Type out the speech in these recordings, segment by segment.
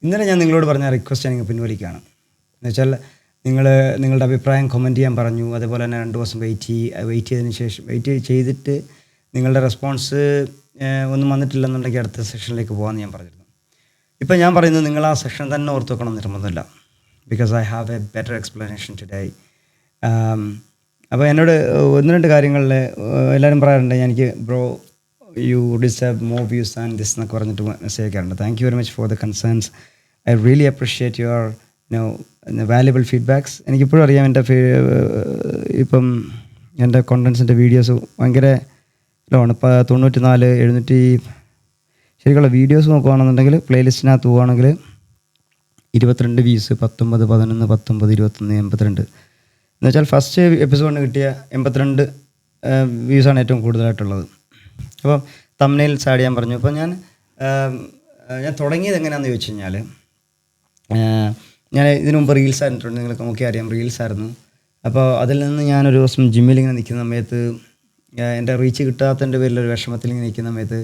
ഇന്നലെ ഞാൻ നിങ്ങളോട് പറഞ്ഞ റിക്വസ്റ്റ് എനിക്ക് പിൻവലിക്കുകയാണ്. എന്നുവെച്ചാൽ നിങ്ങളുടെ അഭിപ്രായം കമൻറ്റ് ചെയ്യാൻ പറഞ്ഞു. അതേപോലെ തന്നെ 2 ദിവസം വെയിറ്റ് ചെയ്തതിന് ശേഷം ചെയ്തിട്ട് നിങ്ങളുടെ റെസ്പോൺസ് ഒന്നും വന്നിട്ടില്ലെന്നുണ്ടെങ്കിൽ അടുത്ത സെഷനിലേക്ക് പോകാമെന്ന് ഞാൻ പറഞ്ഞിരുന്നു. ഇപ്പം ഞാൻ പറയുന്നത് നിങ്ങൾ ആ സെഷൻ തന്നെ ഓർത്ത് വെക്കണം നിർബന്ധമില്ല. Because I have a better explanation today. അപ്പോൾ എന്നോട് 1-2 കാര്യങ്ങളിൽ എല്ലാവരും പറയാറുണ്ട് എനിക്ക് bro you deserve more views and this എന്നൊക്കെ പറഞ്ഞിട്ട് മെസ്സേജ് അയക്കാറുണ്ട്. Thank you very much for the concerns. I really appreciate your valuable feedbacks. എനിക്കിപ്പോഴും അറിയാം ഇപ്പം എൻ്റെ കോണ്ടൻസിൻ്റെ വീഡിയോസ് ഭയങ്കര ലോണ്. ഇപ്പോൾ 94, 700 ശരിക്കുള്ള വീഡിയോസ് നോക്കുകയാണെന്നുണ്ടെങ്കിൽ പ്ലേലിസ്റ്റിനകത്ത് പോവുകയാണെങ്കിൽ 22 വ്യൂസ്, 19, 11, 19, 21, 82. എന്നുവെച്ചാൽ ഫസ്റ്റ് എപ്പിസോഡിന് കിട്ടിയ 82 വ്യൂസാണ് ഏറ്റവും കൂടുതലായിട്ടുള്ളത്. അപ്പോൾ തംബ്നെയിൽസ് ആഡ് ചെയ്യാൻ പറഞ്ഞു. അപ്പോൾ ഞാൻ തുടങ്ങിയത് എങ്ങനെയാണെന്ന് ചോദിച്ചു കഴിഞ്ഞാൽ, ഞാൻ ഇതിനു മുമ്പ് റീൽസ് ആയിട്ടുണ്ട്, നിങ്ങൾക്ക് നോക്കി അറിയാം, റീൽസ് ആയിരുന്നു. അപ്പോൾ അതിൽ നിന്ന് ഞാനൊരു ദിവസം ജിമ്മിലിങ്ങനെ നിൽക്കുന്ന സമയത്ത് എൻ്റെ റീച്ച് കിട്ടാത്തതിൻ്റെ പേരിലൊരു വിഷമത്തിലിങ്ങനെ നിൽക്കുന്ന സമയത്ത്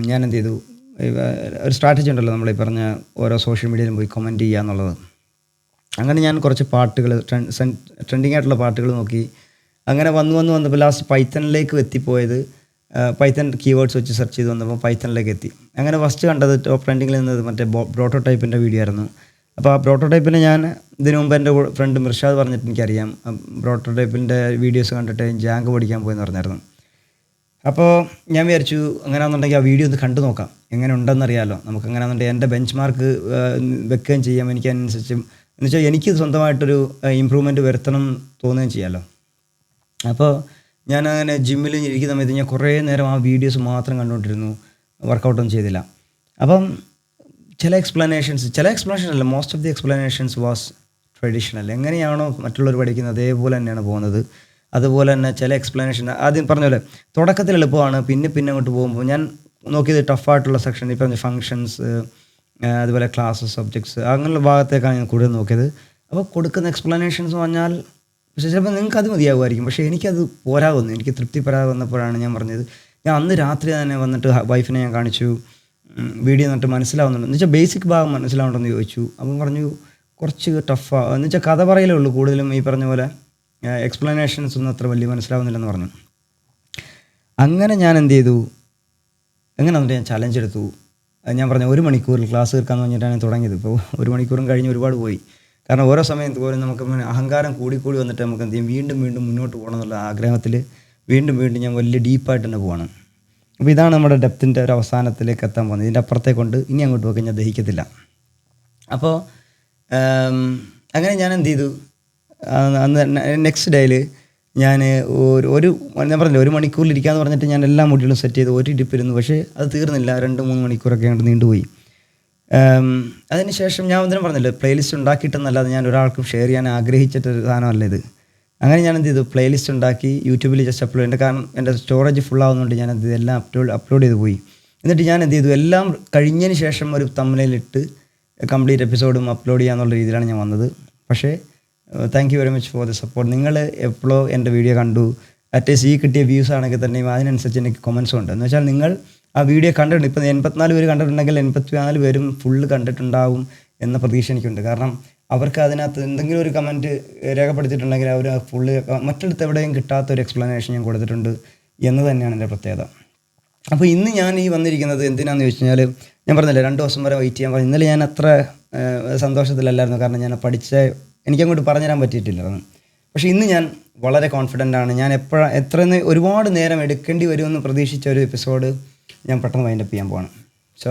ഞാൻ എന്ത് ചെയ്തു, ഒരു സ്ട്രാറ്റജി ഉണ്ടല്ലോ നമ്മൾ ഈ പറഞ്ഞ ഓരോ സോഷ്യൽ മീഡിയയിലും പോയി കമൻറ്റ് ചെയ്യുക എന്നുള്ളത്. അങ്ങനെ ഞാൻ കുറച്ച് പാട്ടുകൾ, ട്രെൻഡിങ് ആയിട്ടുള്ള പാട്ടുകൾ നോക്കി. അങ്ങനെ വന്നപ്പോൾ ലാസ്റ്റ് പൈത്തണിലേക്ക് എത്തിപ്പോയത്. പൈത്തൺ കീവേഡ്സ് വെച്ച് സെർച്ച് ചെയ്ത് വന്നപ്പോൾ പൈത്തണിലേക്ക് എത്തി. അങ്ങനെ ഫസ്റ്റ് കണ്ടത് ടോപ്പ് ട്രെൻഡിങ്ങിൽ നിന്നത് മറ്റേ പ്രോട്ടോടൈപ്പിൻ്റെ വീഡിയോ ആയിരുന്നു. അപ്പോൾ ആ പ്രോട്ടോടൈപ്പിന് ഞാൻ ഇതിനു മുമ്പ് എൻ്റെ ഫ്രണ്ട് മിർഷാദ് പറഞ്ഞിട്ട് എനിക്കറിയാം, പ്രോട്ടോടൈപ്പിൻ്റെ വീഡിയോസ് കണ്ടിട്ട് ജാങ്ക് പഠിക്കാൻ പോയെന്ന് പറഞ്ഞായിരുന്നു. അപ്പോൾ ഞാൻ വിചാരിച്ചു അങ്ങനെയാണെന്നുണ്ടെങ്കിൽ ആ വീഡിയോ ഒന്ന് കണ്ടു നോക്കാം, എങ്ങനെ ഉണ്ടെന്നറിയാമല്ലോ നമുക്ക്. അങ്ങനെയാണെന്നുണ്ടെങ്കിൽ എൻ്റെ ബെഞ്ച് മാർക്ക് വെക്കുകയും ചെയ്യാം. എനിക്ക് അതിനനുസരിച്ച് എന്നുവെച്ചാൽ എനിക്ക് സ്വന്തമായിട്ടൊരു ഇമ്പ്രൂവ്മെൻറ്റ് വരുത്തണം തോന്നുകയും ചെയ്യാമല്ലോ. അപ്പോൾ ഞാൻ അങ്ങനെ ജിമ്മിൽ ഇരിക്കുന്ന സമയത്ത് ഞാൻ കുറേ നേരം ആ വീഡിയോസ് മാത്രം കണ്ടുകൊണ്ടിരുന്നു, വർക്കൗട്ടൊന്നും ചെയ്തില്ല. അപ്പം ചില എക്സ്പ്ലനേഷൻസ് അല്ല, most of the explanations was traditional. എങ്ങനെയാണോ മറ്റുള്ളവർ പഠിക്കുന്നത് അതേപോലെ തന്നെയാണ് പോകുന്നത്. അതുപോലെ തന്നെ ചില എക്സ്പ്ലനേഷൻ ആദ്യം പറഞ്ഞ പോലെ തുടക്കത്തിൽ എളുപ്പമാണ്, പിന്നെ അങ്ങോട്ട് പോകുമ്പോൾ ഞാൻ നോക്കിയത് ടഫായിട്ടുള്ള സെക്ഷൻ, ഈ പറഞ്ഞ ഫങ്ഷൻസ്, അതുപോലെ ക്ലാസ്സസ്, സബ്ജക്ട്സ്, അങ്ങനെയുള്ള ഭാഗത്തേക്കാണ് ഞാൻ കൂടുതൽ നോക്കിയത്. അപ്പോൾ കൊടുക്കുന്ന എക്സ്പ്ലനേഷൻസ് പറഞ്ഞാൽ പക്ഷേ ചിലപ്പോൾ നിങ്ങൾക്ക് അത് മതിയാകുമായിരിക്കും, പക്ഷേ എനിക്കത് പോരാകുന്നു, എനിക്ക് തൃപ്തിപ്പെടാതെ വന്നപ്പോഴാണ് ഞാൻ പറഞ്ഞത്. ഞാൻ അന്ന് രാത്രി തന്നെ വന്നിട്ട് വൈഫിനെ ഞാൻ കാണിച്ചു, വീഡിയോ എന്നിട്ട് മനസ്സിലാവുന്നുണ്ട് എന്ന് വെച്ചാൽ ബേസിക് ഭാഗം മനസ്സിലാവുന്നുണ്ടെന്ന് ചോദിച്ചു. അപ്പം പറഞ്ഞു കുറച്ച് ടഫാണ് എന്ന് വെച്ചാൽ കഥ പറയലേ ഉള്ളൂ, കൂടുതലും ഈ പറഞ്ഞ പോലെ എക്സ്പ്ലനേഷൻസ് ഒന്നും അത്ര വലിയ മനസ്സിലാവുന്നില്ലെന്ന് പറഞ്ഞു. അങ്ങനെ ഞാൻ എന്ത് ചെയ്തു, എങ്ങനെ വന്നിട്ട് ഞാൻ ചലഞ്ച് എടുത്തു. ഞാൻ പറഞ്ഞു 1 മണിക്കൂറിൽ ക്ലാസ് തീർക്കാമെന്ന് പറഞ്ഞിട്ടാണ് തുടങ്ങിയത്. ഇപ്പോൾ 1 മണിക്കൂറും കഴിഞ്ഞ് ഒരുപാട് പോയി. കാരണം ഓരോ സമയത്ത് പോലും നമുക്ക് അഹങ്കാരം കൂടി വന്നിട്ട് നമുക്ക് എന്ത് ചെയ്യും, വീണ്ടും മുന്നോട്ട് പോകണം എന്നുള്ള ആഗ്രഹത്തിൽ വീണ്ടും ഞാൻ വലിയ ഡീപ്പായിട്ട് തന്നെ പോവാണ്. അപ്പോൾ ഇതാണ് നമ്മുടെ ഡെപ്തിൻ്റെ ഒരു അവസാനത്തിലേക്ക് എത്താൻ പോകുന്നത്. ഇതിൻ്റെ അപ്പുറത്തേക്ക് കൊണ്ട് ഇനി അങ്ങോട്ട് പോയി കഴിഞ്ഞാൽ ദഹിക്കത്തില്ല. അപ്പോൾ അങ്ങനെ ഞാൻ എന്ത് ചെയ്തു, അന്ന് നെക്സ്റ്റ് ഡേയിൽ ഞാൻ ഞാൻ പറഞ്ഞില്ല 1 മണിക്കൂറിൽ ഇരിക്കാമെന്ന് പറഞ്ഞിട്ട് ഞാൻ എല്ലാ മൊഡ്യൂളും സെറ്റ് ചെയ്ത് ഒരു ടിപ്പിരുന്നു. പക്ഷേ അത് തീർന്നില്ല, 2-3 മണിക്കൂറൊക്കെ അങ്ങോട്ട് നീണ്ടുപോയി. അതിനുശേഷം ഞാൻ ഒന്നിനും പറഞ്ഞില്ല, പ്ലേലിസ്റ്റ് ഉണ്ടാക്കിയിട്ടെന്നല്ലാതെ ഞാൻ ഒരാൾക്കും ഷെയർ ചെയ്യാൻ ആഗ്രഹിച്ചിട്ടൊരു സാധനമല്ല ഇത്. അങ്ങനെ ഞാൻ എന്ത് ചെയ്തു, പ്ലേലിസ്റ്റ് ഉണ്ടാക്കി യൂട്യൂബിൽ ജസ്റ്റ് അപ്ലോഡ് ചെയ്യേണ്ട, കാരണം എൻ്റെ സ്റ്റോറേജ് ഫുള്ളാവുന്നതുകൊണ്ട് ഞാൻ എന്ത് എല്ലാം അപ്ലോഡ് ചെയ്ത് പോയി. എന്നിട്ട് ഞാൻ എന്ത് ചെയ്തു, എല്ലാം കഴിഞ്ഞതിന് ശേഷം ഒരു തംബ്നെയിലിട്ട് കംപ്ലീറ്റ് എപ്പിസോഡും അപ്ലോഡ് ചെയ്യാന്നുള്ള രീതിയിലാണ് ഞാൻ വന്നത്. പക്ഷേ thank you very much for the support. നിങ്ങൾ എപ്പോഴോ എൻ്റെ വീഡിയോ കണ്ടു, അറ്റ്ലീസ്റ്റ് ഈ കിട്ടിയ വ്യൂസ് ആണെങ്കിൽ തന്നെയും അതിനനുസരിച്ച് എനിക്ക് കമൻസും ഉണ്ട്. എന്ന് വെച്ചാൽ നിങ്ങൾ ആ വീഡിയോ കണ്ടിട്ടുണ്ട്. ഇപ്പോൾ 84 പേര് കണ്ടിട്ടുണ്ടെങ്കിൽ 84 പേരും ഫുള്ള് കണ്ടിട്ടുണ്ടാവും എന്ന പ്രതീക്ഷ എനിക്കുണ്ട്. കാരണം അവർക്ക് അതിനകത്ത് എന്തെങ്കിലും ഒരു കമൻറ്റ് രേഖപ്പെടുത്തിയിട്ടുണ്ടെങ്കിൽ അവർ ഫുള്ള് മറ്റിടത്ത് എവിടെയും കിട്ടാത്തൊരു എക്സ്പ്ലനേഷൻ ഞാൻ കൊടുത്തിട്ടുണ്ട് എന്ന് തന്നെയാണ് എൻ്റെ പ്രത്യേകത. അപ്പോൾ ഇന്ന് ഞാൻ ഈ വന്നിരിക്കുന്നത് എന്തിനാണെന്ന് ചോദിച്ചു കഴിഞ്ഞാൽ, ഞാൻ പറഞ്ഞില്ലേ 2 ദിവസം വരെ വെയിറ്റ് ചെയ്യാൻ പറഞ്ഞു. ഇന്നലെ ഞാൻ അത്ര സന്തോഷത്തിലല്ലായിരുന്നു, കാരണം ഞാൻ എനിക്കങ്ങോട്ട് പറഞ്ഞുതരാൻ പറ്റിയിട്ടില്ലായിരുന്നു. പക്ഷേ ഇന്ന് ഞാൻ വളരെ കോൺഫിഡൻ്റാണ്. ഞാൻ ഒരുപാട് നേരം എടുക്കേണ്ടി വരുമെന്ന് പ്രതീക്ഷിച്ച ഒരു എപ്പിസോഡ് ഞാൻ പെട്ടെന്ന് വൈൻഡപ്പ് ചെയ്യാൻ പോവാണ്. സോ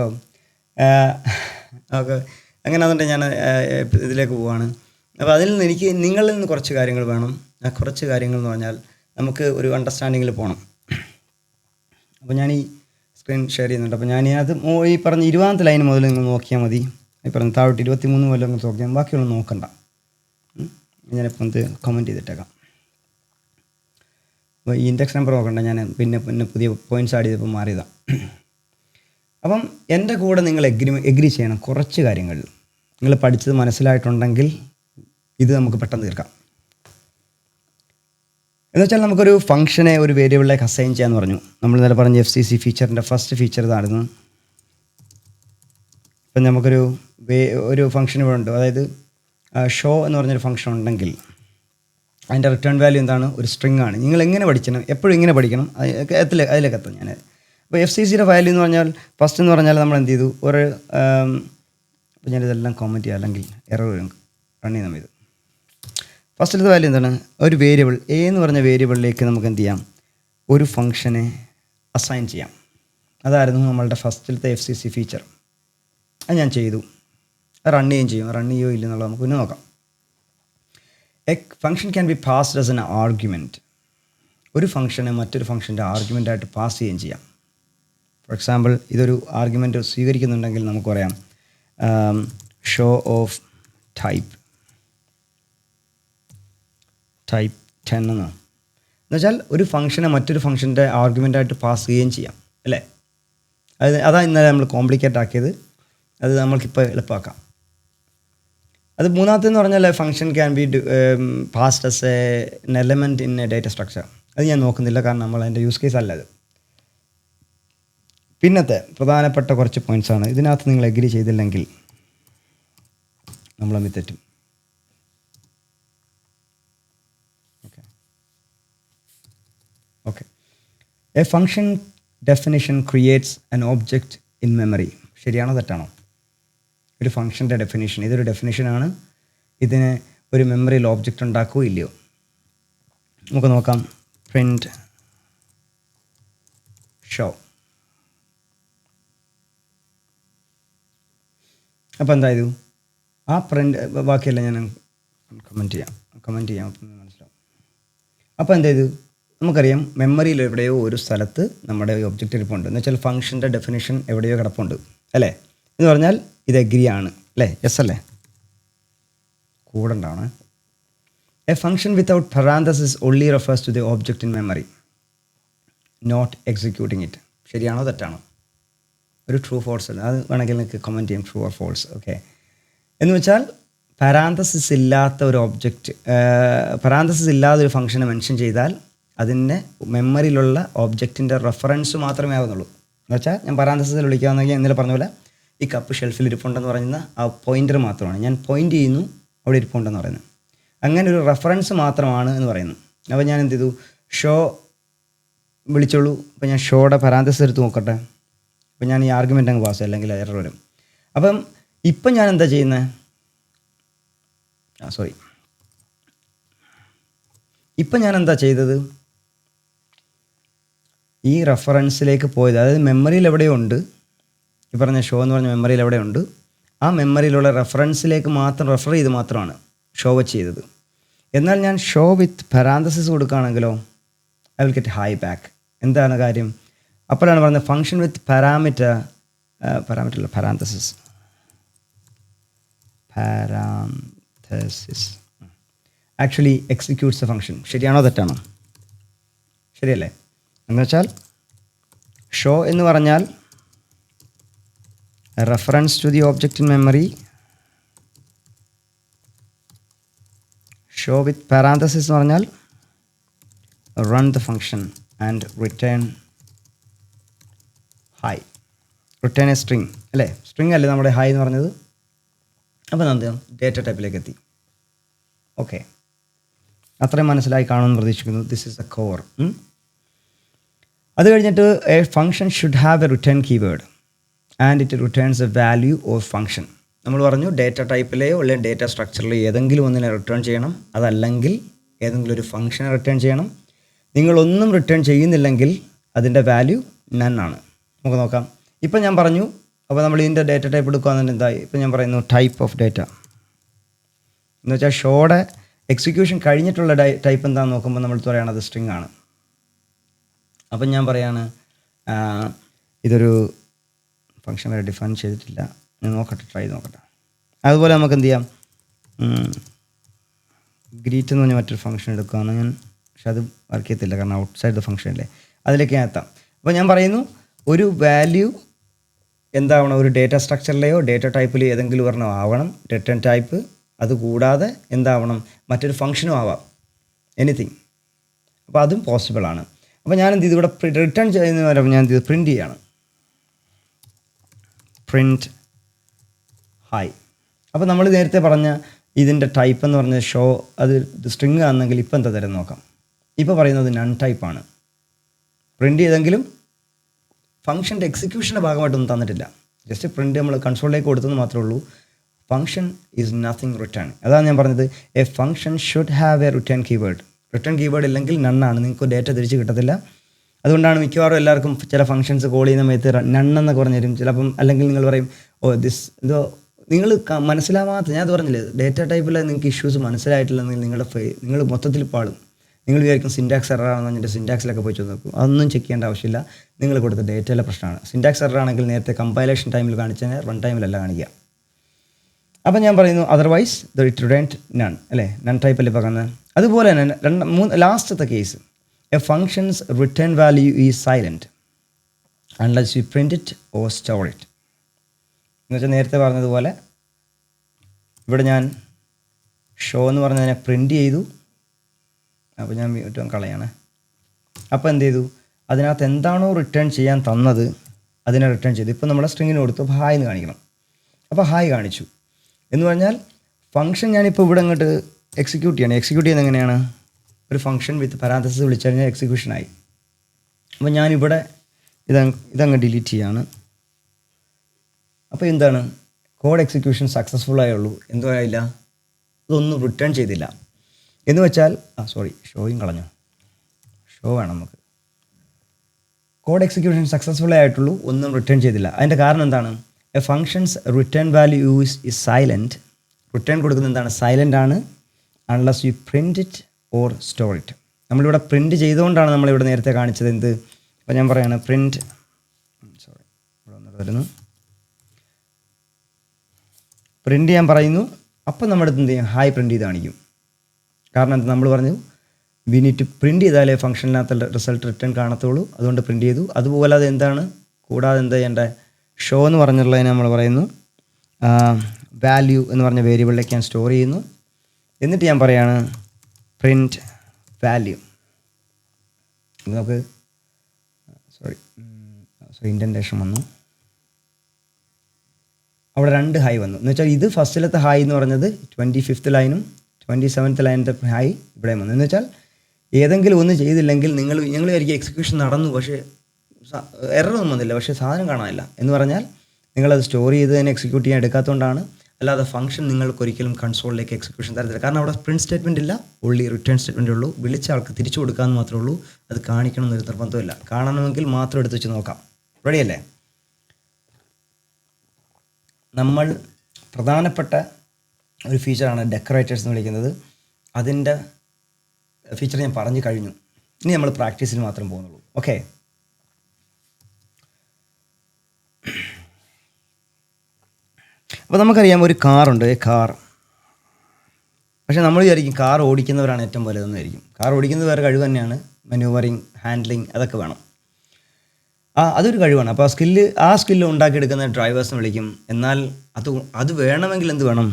ഓക്കെ, അങ്ങനെ അതുകൊണ്ട് ഞാൻ ഇതിലേക്ക് പോവാണ്. അപ്പോൾ അതിൽ നിന്ന് എനിക്ക് നിങ്ങളിൽ നിന്ന് കുറച്ച് കാര്യങ്ങൾ വേണം. ആ കുറച്ച് കാര്യങ്ങൾ എന്ന് പറഞ്ഞാൽ നമുക്ക് ഒരു അണ്ടർസ്റ്റാൻഡിങ്ങിൽ പോകണം. അപ്പോൾ ഞാൻ ഈ സ്ക്രീൻ ഷെയർ ചെയ്യുന്നുണ്ട്. അപ്പോൾ ഞാൻ അത് ഈ പറഞ്ഞ 20ാമത്തെ ലൈൻ മുതൽ നിങ്ങൾ നോക്കിയാൽ മതി. ഈ പറഞ്ഞ താഴോട്ട് 23 മുതൽ നിങ്ങൾ നോക്കിയാൽ ബാക്കിയൊന്നും നോക്കണ്ട. ഞാനിപ്പോൾ ഇത് കമൻറ്റ് ചെയ്തിട്ടേക്കാം. അപ്പോൾ ഈ ഇൻഡെക്സ് നമ്പർ നോക്കണ്ട, ഞാൻ പിന്നെ പുതിയ പോയിൻറ്റ്സ് ആഡ് ചെയ്തപ്പോൾ മാറിയതാണ്. അപ്പം എൻ്റെ കൂടെ നിങ്ങൾ എഗ്രി ചെയ്യണം കുറച്ച് കാര്യങ്ങൾ. നിങ്ങൾ പഠിച്ചത് മനസ്സിലായിട്ടുണ്ടെങ്കിൽ ഇത് നമുക്ക് പെട്ടെന്ന് തീർക്കാം. എന്നുവെച്ചാൽ നമുക്കൊരു ഫംഗ്ഷനെ ഒരു വേരിയബിളിലേക്ക് അസൈൻ ചെയ്യാമെന്ന് പറഞ്ഞു. നമ്മൾ ഇന്നലെ പറഞ്ഞ FCC ഫീച്ചറിൻ്റെ ഫസ്റ്റ് ഫീച്ചർ ഇതായിരുന്നു. ഇപ്പം നമുക്കൊരു ഒരു ഫംഗ്ഷൻ ഇവിടെ ഉണ്ട്, അതായത് ഷോ എന്ന് പറഞ്ഞൊരു ഫംഗ്ഷൻ ഉണ്ടെങ്കിൽ അതിൻ്റെ റിട്ടേൺ വാല്യൂ എന്താണ്? ഒരു സ്ട്രിങ് ആണ്. നിങ്ങൾ എങ്ങനെ പഠിക്കണം? എപ്പോഴും ഇങ്ങനെ പഠിക്കണം. അതിലേക്ക് എത്താം ഞാൻ. അപ്പോൾ FCCയുടെ വാല്യൂ എന്ന് പറഞ്ഞാൽ ഫസ്റ്റ് എന്ന് പറഞ്ഞാൽ നമ്മൾ എന്ത് ചെയ്തു, ഒരു അപ്പോൾ ഞാനിതെല്ലാം കോമൻറ്റ് ചെയ്യാം, അല്ലെങ്കിൽ എറർ വരും. റൺ ചെയ്താൽ ഇത് ഫസ്റ്റിലത്തെ വാല്യൂ എന്താണ്? ഒരു വേരിയബിൾ എ എന്ന് പറഞ്ഞ വേരിയബിളിലേക്ക് നമുക്ക് എന്ത് ചെയ്യാം? ഒരു ഫംഗ്ഷനെ അസൈൻ ചെയ്യാം. അതായിരുന്നു നമ്മളുടെ ഫസ്റ്റിലത്തെ FCC ഫീച്ചർ. അത് ഞാൻ ചെയ്തു. അത് റൺ ചെയ്യുകയും ചെയ്യും. റൺ ചെയ്യുകയോ ഇല്ലെന്നുള്ളത് നമുക്ക് പിന്നെ നോക്കാം. A function can be passed as an argument. ഒരു ഫംഗ്ഷനെ മറ്റൊരു ഫംഗ്ഷൻ്റെ ആർഗ്യുമെൻ്റായിട്ട് പാസ് ചെയ്യുകയും ചെയ്യാം. ഫോർ എക്സാമ്പിൾ, ഇതൊരു ആർഗ്യുമെൻറ്റ് സ്വീകരിക്കുന്നുണ്ടെങ്കിൽ നമുക്ക് പറയാം ഷോ ഓഫ് ടൈപ്പ് 10 എന്നുവെച്ചാൽ ഒരു ഫംഗ്ഷനെ മറ്റൊരു ഫംഗ്ഷൻ്റെ ആർഗ്യുമെൻ്റായിട്ട് പാസ് ചെയ്യുകയും ചെയ്യാം, അല്ലേ? അതാണ് ഇന്നലെ നമ്മൾ കോംപ്ലിക്കേറ്റ് ആക്കിയത്. അത് നമ്മൾക്കിപ്പോൾ എളുപ്പമാക്കാം. അത് മൂന്നാമത്തെന്ന് പറഞ്ഞാൽ function can be passed as an element in A data structure. അത് ഞാൻ നോക്കുന്നില്ല, കാരണം നമ്മൾ അതിൻ്റെ യൂസ് കേസ് അല്ല അത്. പിന്നത്തെ പ്രധാനപ്പെട്ട കുറച്ച് പോയിൻറ്റ്സാണ്. ഇതിനകത്ത് നിങ്ങൾ എഗ്രി ചെയ്തില്ലെങ്കിൽ നമ്മൾ തമ്മിൽ തെറ്റും. Okay. A function definition creates an object in memory. ശരിയാണോ തെറ്റാണോ? ഒരു ഫംഗ്ഷൻ്റെ ഡെഫിനിഷൻ, ഇതൊരു ഡെഫിനിഷനാണ്. ഇതിന് ഒരു മെമ്മറിയിൽ ഓബ്ജക്റ്റ് ഉണ്ടാക്കുകയോ ഇല്ലയോ? നമുക്ക് നോക്കാം. Print show. അപ്പോൾ എന്തായത്? ആ പ്രിൻ്റ് ബാക്കിയല്ല ഞാൻ കമൻറ്റ് ചെയ്യാം അപ്പം മനസ്സിലാവും. അപ്പോൾ എന്തായത്? നമുക്കറിയാം മെമ്മറിയിൽ എവിടെയോ ഒരു സ്ഥലത്ത് നമ്മുടെ ഒബ്ജക്റ്റ് ഇരിപ്പുണ്ട്. എന്ന് വെച്ചാൽ ഫംഗ്ഷൻ്റെ ഡെഫിനിഷൻ എവിടെയോ കിടപ്പുണ്ട്, അല്ലേ? എന്ന് പറഞ്ഞാൽ ഇത് എഗ്രി ആണ്, അല്ലേ? യെസ് അല്ലേ? കൂടെ ഉണ്ടാവണേ. A function without parenthesis only refers to the object in memory, not executing it. ശരിയാണോ തെറ്റാണോ? ഒരു ട്രൂ ഫോൾസ് അല്ല. അത് വേണമെങ്കിൽ നിങ്ങൾക്ക് കമൻറ്റ് ചെയ്യാം, ട്രൂ ഓർ ഫോൾസ്. ഓക്കെ. എന്ന് വെച്ചാൽ പാരാന്തസിസ് ഇല്ലാത്ത ഒരു ഒബ്ജക്റ്റ്, പാരാന്തസിസ് ഇല്ലാതെ ഒരു ഫംഗ്ഷനെ മെൻഷൻ ചെയ്താൽ അതിൻ്റെ മെമ്മറിയിലുള്ള ഒബ്ജക്റ്റിൻ്റെ റെഫറൻസ് മാത്രമേ ആകുന്നുള്ളൂ. എന്ന് വെച്ചാൽ ഞാൻ പാരാന്തസിസിൽ വിളിക്കാമെന്നെങ്കിൽ ഇന്നലെ പറഞ്ഞ പോലെ ഈ കപ്പ് ഷെൽഫിൽ ഇരിപ്പുണ്ടെന്ന് പറയുന്ന ആ പോയിൻ്റർ മാത്രമാണ്. ഞാൻ പോയിൻ്റ് ചെയ്യുന്നു, അവിടെ ഇരിപ്പുണ്ടെന്ന് പറയുന്നത്. അങ്ങനെ ഒരു റെഫറൻസ് മാത്രമാണ് എന്ന് പറയുന്നു. അപ്പോൾ ഞാൻ എന്ത് ചെയ്തു? ഷോ വിളിച്ചോളൂ. അപ്പോൾ ഞാൻ ഷോയുടെ പാരാന്തസിസ് എടുത്ത് നോക്കട്ടെ. അപ്പോൾ ഞാൻ ഈ ആർഗ്യുമെൻ്റ് അങ്ങ് പാസ്, അല്ലെങ്കിൽ എറർ വരും. അപ്പം ഇപ്പം ഞാൻ എന്താ ചെയ്യുന്നത്? ഇപ്പം ഞാൻ എന്താ ചെയ്തത്? ഈ റെഫറൻസിലേക്ക് പോയത്, അതായത് മെമ്മറിയിൽ എവിടെയോ ഉണ്ട്, ഈ പറഞ്ഞ ഷോ എന്ന് പറഞ്ഞ മെമ്മറിയിൽ എവിടെയുണ്ട്, ആ മെമ്മറിയിലുള്ള റെഫറൻസിലേക്ക് മാത്രം റെഫർ ചെയ്ത് മാത്രമാണ് ഷോ വെച്ച് ചെയ്തത്. എന്നാൽ ഞാൻ ഷോ വിത്ത് പാരാന്തസിസ് കൊടുക്കുകയാണെങ്കിലോ I will get hi back. എന്താണ് കാര്യം? അപ്പോഴാണ് പറഞ്ഞത് function with parenthesis actually executes a function. ശരിയാണോ തെറ്റാണോ? ശരിയല്ലേ? എന്ന് വെച്ചാൽ ഷോ എന്ന് പറഞ്ഞാൽ reference to the object in memory, show with parenthesis എന്ന് പറഞ്ഞാൽ run the function and return hi, return a string, അല്ലേ? സ്ട്രിങ് അല്ലേ നമ്മുടെ ഹൈ എന്ന് പറഞ്ഞത്? അപ്പോൾ എന്താ ഡേറ്റ ടൈപ്പിലേക്ക് എത്തി. ഓക്കെ, അത്രയും മനസ്സിലായി കാണുമെന്ന് പ്രതീക്ഷിക്കുന്നു. This is A core. അത് കഴിഞ്ഞിട്ട് A function should have A return keyword and it returns A value of function. നമ്മൾ പറഞ്ഞു ഡേറ്റ ടൈപ്പിലെയോ അല്ലെങ്കിൽ ഡേറ്റ സ്ട്രക്ചറിലെയോ ഏതെങ്കിലും ഒന്നിനെ റിട്ടേൺ ചെയ്യണം, അതല്ലെങ്കിൽ ഏതെങ്കിലും ഒരു ഫംഗ്ഷനെ റിട്ടേൺ ചെയ്യണം. നിങ്ങളൊന്നും റിട്ടേൺ ചെയ്യുന്നില്ലെങ്കിൽ അതിൻ്റെ വാല്യൂ നൺ ആണ്. നമുക്ക് നോക്കാം. ഇപ്പം ഞാൻ പറഞ്ഞു, അപ്പോൾ നമ്മൾ ഇതിൻ്റെ ഡേറ്റ ടൈപ്പ് എടുക്കുകയാണെന്നുണ്ടെങ്കിൽ എന്തായി? ഇപ്പം ഞാൻ പറയുന്നു ടൈപ്പ് ഓഫ് ഡേറ്റ എന്ന് വെച്ചാൽ ഷോയുടെ എക്സിക്യൂഷൻ കഴിഞ്ഞിട്ടുള്ള ടൈപ്പ് എന്താണെന്ന് നോക്കുമ്പോൾ നമ്മൾ പറയുകയാണത് സ്ട്രിങ് ആണ്. അപ്പം ഞാൻ പറയാണ് ഇതൊരു ഫംഗ്ഷൻ വരെ ഡിഫൈൻ ചെയ്തിട്ടില്ല, ഞാൻ നോക്കട്ടെ, ട്രൈ ചെയ്ത് നോക്കട്ടെ. അതുപോലെ നമുക്ക് എന്ത് ചെയ്യാം, ഗ്രീറ്റ് എന്ന് പറഞ്ഞ മറ്റൊരു ഫംഗ്ഷൻ എടുക്കുകയാണ് ഞാൻ, പക്ഷെ അത് വർക്ക് ചെയ്യത്തില്ല കാരണം ഔട്ട് സൈഡ് ദ ഫംഗ്ഷൻ അല്ലേ. അതിലേക്ക് ഞാൻ എത്താം. അപ്പോൾ ഞാൻ പറയുന്നു ഒരു വാല്യൂ എന്താവണം, ഒരു ഡേറ്റ സ്ട്രക്ചറിലെയോ ഡേറ്റ ടൈപ്പിലെയോ ഏതെങ്കിലും ഒരെണ്ണം ആവണം റിട്ടേൺ ടൈപ്പ്. അതുകൂടാതെ എന്താവണം, മറ്റൊരു ഫംഗ്ഷനും ആവാം, എനിത്തിങ്. അപ്പോൾ അതും പോസിബിളാണ്. അപ്പോൾ ഞാൻ എന്ത് ചെയ്തു, ഇവിടെ റിട്ടേൺ ചെയ്യുന്ന പകരം ഞാൻ എന്ത് ചെയ്തു, പ്രിൻറ്റ് ചെയ്യാണ്. Print hi. അപ്പോൾ നമ്മൾ നേരത്തെ പറഞ്ഞ ഇതിൻ്റെ ടൈപ്പ് എന്ന് പറഞ്ഞ ഷോ അത് സ്ട്രിങ് ആണെങ്കിൽ ഇപ്പോൾ എന്താ തരം നോക്കാം. ഇപ്പോൾ പറയുന്നത് നൺ ടൈപ്പാണ്. പ്രിൻ്റ് ചെയ്തെങ്കിലും ഫംഗ്ഷൻ്റെ എക്സിക്യൂഷൻ്റെ ഭാഗമായിട്ടൊന്നും തന്നിട്ടില്ല. ജസ്റ്റ് പ്രിൻ്റ് നമ്മൾ കൺസോളിലേക്ക് കൊടുത്തെന്ന് മാത്രമേ ഉള്ളൂ. Function is nothing return. അതാണ് ഞാൻ പറഞ്ഞത്, A function should have A return keyword. Return keyword ഇല്ലെങ്കിൽ നണ്ണാണ്, നിങ്ങൾക്ക് ഡേറ്റ തിരിച്ച് കിട്ടത്തില്ല. അതുകൊണ്ടാണ് മിക്കവാറും എല്ലാവർക്കും ചില ഫംഗ്ഷൻസ് കോൾ ചെയ്യുന്ന സമയത്ത് നണ്ണെന്നൊക്കെ പറഞ്ഞു തരും. ചിലപ്പം അല്ലെങ്കിൽ നിങ്ങൾ പറയും എന്തോ നിങ്ങൾ മനസ്സിലാവാത്ത, ഞാൻ അത് പറഞ്ഞില്ലേ, ഡേറ്റ ടൈപ്പിൽ നിങ്ങൾക്ക് ഇഷ്യൂസ് മനസ്സിലായിട്ടില്ലെങ്കിൽ നിങ്ങൾ മൊത്തത്തിൽ പാളും. നിങ്ങൾ വിചാരിക്കും സിൻറ്റാക്സ് എററാണെന്ന് പറഞ്ഞിട്ട് സിൻറ്റാക്സിലൊക്കെ പോയി നോക്കും. അതൊന്നും ചെക്ക് ചെയ്യേണ്ട ആവശ്യമില്ല. നിങ്ങൾ കൊടുത്ത ഡേറ്റയിലെ പ്രശ്നമാണ്. സിൻറ്റാക്സ് എററാണെങ്കിൽ നേരത്തെ കമ്പൈലേഷൻ ടൈമിൽ കാണിച്ചതിന് റൺ ടൈമിലല്ല കാണിക്കുക. അപ്പം ഞാൻ പറയുന്നു അതർവൈസ് ഇറ്റ് റിട്ടേൺഡ് നൺ അല്ലേ, നൺ ടൈപ്പല്ലേ പറയുന്നത്. അതുപോലെ തന്നെ ലാസ്റ്റത്തെ case, A functions return value is silent unless U print it or store it. എന്ന് വെച്ചാൽ നേരത്തെ പറഞ്ഞതുപോലെ ഇവിടെ ഞാൻ ഷോ എന്ന് പറഞ്ഞതിനെ പ്രിൻ്റ് ചെയ്തു. അപ്പോൾ ഞാൻ ഏറ്റവും കളയാണ്. അപ്പോൾ എന്ത് ചെയ്തു, അതിനകത്ത് എന്താണോ റിട്ടേൺ ചെയ്യാൻ തന്നത് അതിനെ റിട്ടേൺ ചെയ്തു. ഇപ്പോൾ നമ്മുടെ സ്ട്രിങ്ങിന് കൊടുത്തു ഹായ് എന്ന് കാണിക്കണം. അപ്പോൾ ഹായ് കാണിച്ചു എന്ന് പറഞ്ഞാൽ ഫംഗ്ഷൻ ഞാനിപ്പോൾ ഇവിടെ അങ്ങോട്ട് എക്സിക്യൂട്ട് ചെയ്യണം. എക്സിക്യൂട്ട് ചെയ്യുന്നത് എങ്ങനെയാണ്, ഒരു ഫംഗ്ഷൻ വിത്ത് പാരാന്തസിസ് വിളിച്ചു കഴിഞ്ഞാൽ എക്സിക്യൂഷനായി. അപ്പോൾ ഞാനിവിടെ ഇതങ്ങ് ഡിലീറ്റ് ചെയ്യാണ്. അപ്പോൾ എന്താണ്, കോഡ് എക്സിക്യൂഷൻ സക്സസ്ഫുൾ ആയുള്ളൂ. എന്തോ ആയില്ല, ഇതൊന്നും റിട്ടേൺ ചെയ്തില്ല. എന്ന് വെച്ചാൽ ഷോയും കളഞ്ഞു. ഷോ വേണം നമുക്ക്. കോഡ് എക്സിക്യൂഷൻ സക്സസ്ഫുൾ ആയിട്ടുള്ളൂ, ഒന്നും റിട്ടേൺ ചെയ്തില്ല. അതിൻ്റെ കാരണം എന്താണ്, A functions return value is silent. Return കൊടുക്കുന്നത് എന്താണ്, സൈലൻ്റ് ആണ്. Unless you print it or store it. നമ്മളിവിടെ പ്രിൻറ്റ് ചെയ്തുകൊണ്ടാണ് നമ്മളിവിടെ നേരത്തെ കാണിച്ചത് എന്ത്. അപ്പോൾ ഞാൻ പറയുകയാണ് പ്രിൻറ്റ് ഇവിടെ വന്നിട്ട് വരുന്നു, പ്രിൻറ്റ് ചെയ്യാൻ പറയുന്നു. അപ്പോൾ നമ്മുടെ അടുത്ത് എന്ത് ചെയ്യും, ഹായ് പ്രിൻറ്റ് ചെയ്ത് കാണിക്കും. കാരണം എന്താ, നമ്മൾ പറഞ്ഞു വി നീഡ് ടു പ്രിൻറ്റ് ചെയ്താലേ ഫംഗ്ഷനിനകത്ത് റിസൾട്ട് റിട്ടേൺ കാണത്തുള്ളൂ. അതുകൊണ്ട് പ്രിൻറ്റ് ചെയ്തു. അതുപോലെ അത് എന്താണ്, കൂടാതെ എന്താ ചെയ്യേണ്ടത്, ഷോ എന്ന് പറഞ്ഞിട്ടുള്ളതിന് നമ്മൾ പറയുന്നു വാല്യൂ എന്ന് പറഞ്ഞ വേരിയബിളിലേക്ക് ഞാൻ സ്റ്റോർ ചെയ്യുന്നു. എന്നിട്ട് ഞാൻ പറയാണ് പ്രിൻറ്റ് വാല്യൂ. നമുക്ക് ഇൻഡൻറ്റേഷൻ വന്നു, അവിടെ 2 ഹായ് വന്നു. എന്ന് വെച്ചാൽ ഇത് ഫസ്റ്റിലത്തെ ഹായ് എന്ന് പറഞ്ഞത് 25th ലൈനും 27th ലൈനത്തെ ഹായ് ഇവിടെ വന്നു. എന്ന് വെച്ചാൽ ഏതെങ്കിലും ഒന്ന് ചെയ്തില്ലെങ്കിൽ നിങ്ങൾ വിചാരിക്കും എക്സിക്യൂഷൻ നടന്നു, പക്ഷേ എററൊന്നും വന്നില്ല, പക്ഷേ സാധനം കാണാനില്ല. എന്ന് പറഞ്ഞാൽ നിങ്ങളത് സ്റ്റോർ ചെയ്ത് തന്നെ എക്സിക്യൂട്ട് ചെയ്യാൻ എടുക്കാത്തതുകൊണ്ടാണ്. അല്ലാതെ ഫംഗ്ഷൻ നിങ്ങൾക്ക് ഒരിക്കലും കൺസോളിലേക്ക് എക്സിക്യൂഷൻ തരത്തില്ല. കാരണം അവിടെ പ്രിൻറ്റ് സ്റ്റേറ്റ്മെൻറ്റ് ഇല്ല, ഓൺലി റിട്ടേൺ സ്റ്റേറ്റ്മെൻറ്റ് ഉള്ളൂ. വിളിച്ച ആൾക്ക് തിരിച്ചു കൊടുക്കാമെന്ന് മാത്രമേ ഉള്ളൂ. അത് കാണിക്കണമെന്നൊരു നിർബന്ധമില്ല. കാണണമെങ്കിൽ മാത്രം എടുത്ത് വെച്ച് നോക്കാം. റെഡിയല്ലേ? നമ്മൾ പ്രധാനപ്പെട്ട ഒരു ഫീച്ചറാണ് ഡെക്കറേറ്റേഴ്സ് എന്ന് വിളിക്കുന്നത്. അതിൻ്റെ ഫീച്ചർ ഞാൻ പറഞ്ഞു കഴിഞ്ഞു. ഇനി നമ്മൾ പ്രാക്ടീസിന് മാത്രം പോകുന്നുള്ളൂ. ഓക്കെ, അപ്പോൾ നമുക്കറിയാം ഒരു കാറുണ്ട്, കാർ. പക്ഷേ നമ്മൾ വിചാരിക്കും കാർ ഓടിക്കുന്നവരാണ് ഏറ്റവും വലുതെന്ന് വിചാരിക്കും. കാർ ഓടിക്കുന്നത് വേറെ കഴിവ് തന്നെയാണ്, മാനൂവറിങ്, ഹാൻഡ്ലിങ് അതൊക്കെ വേണം. അതൊരു കഴിവാണ്. അപ്പോൾ ആ സ്കില്ല് ഉണ്ടാക്കിയെടുക്കുന്ന ഡ്രൈവേഴ്സിനെ വിളിക്കും. എന്നാൽ അത് വേണമെങ്കിൽ എന്ത് വേണം,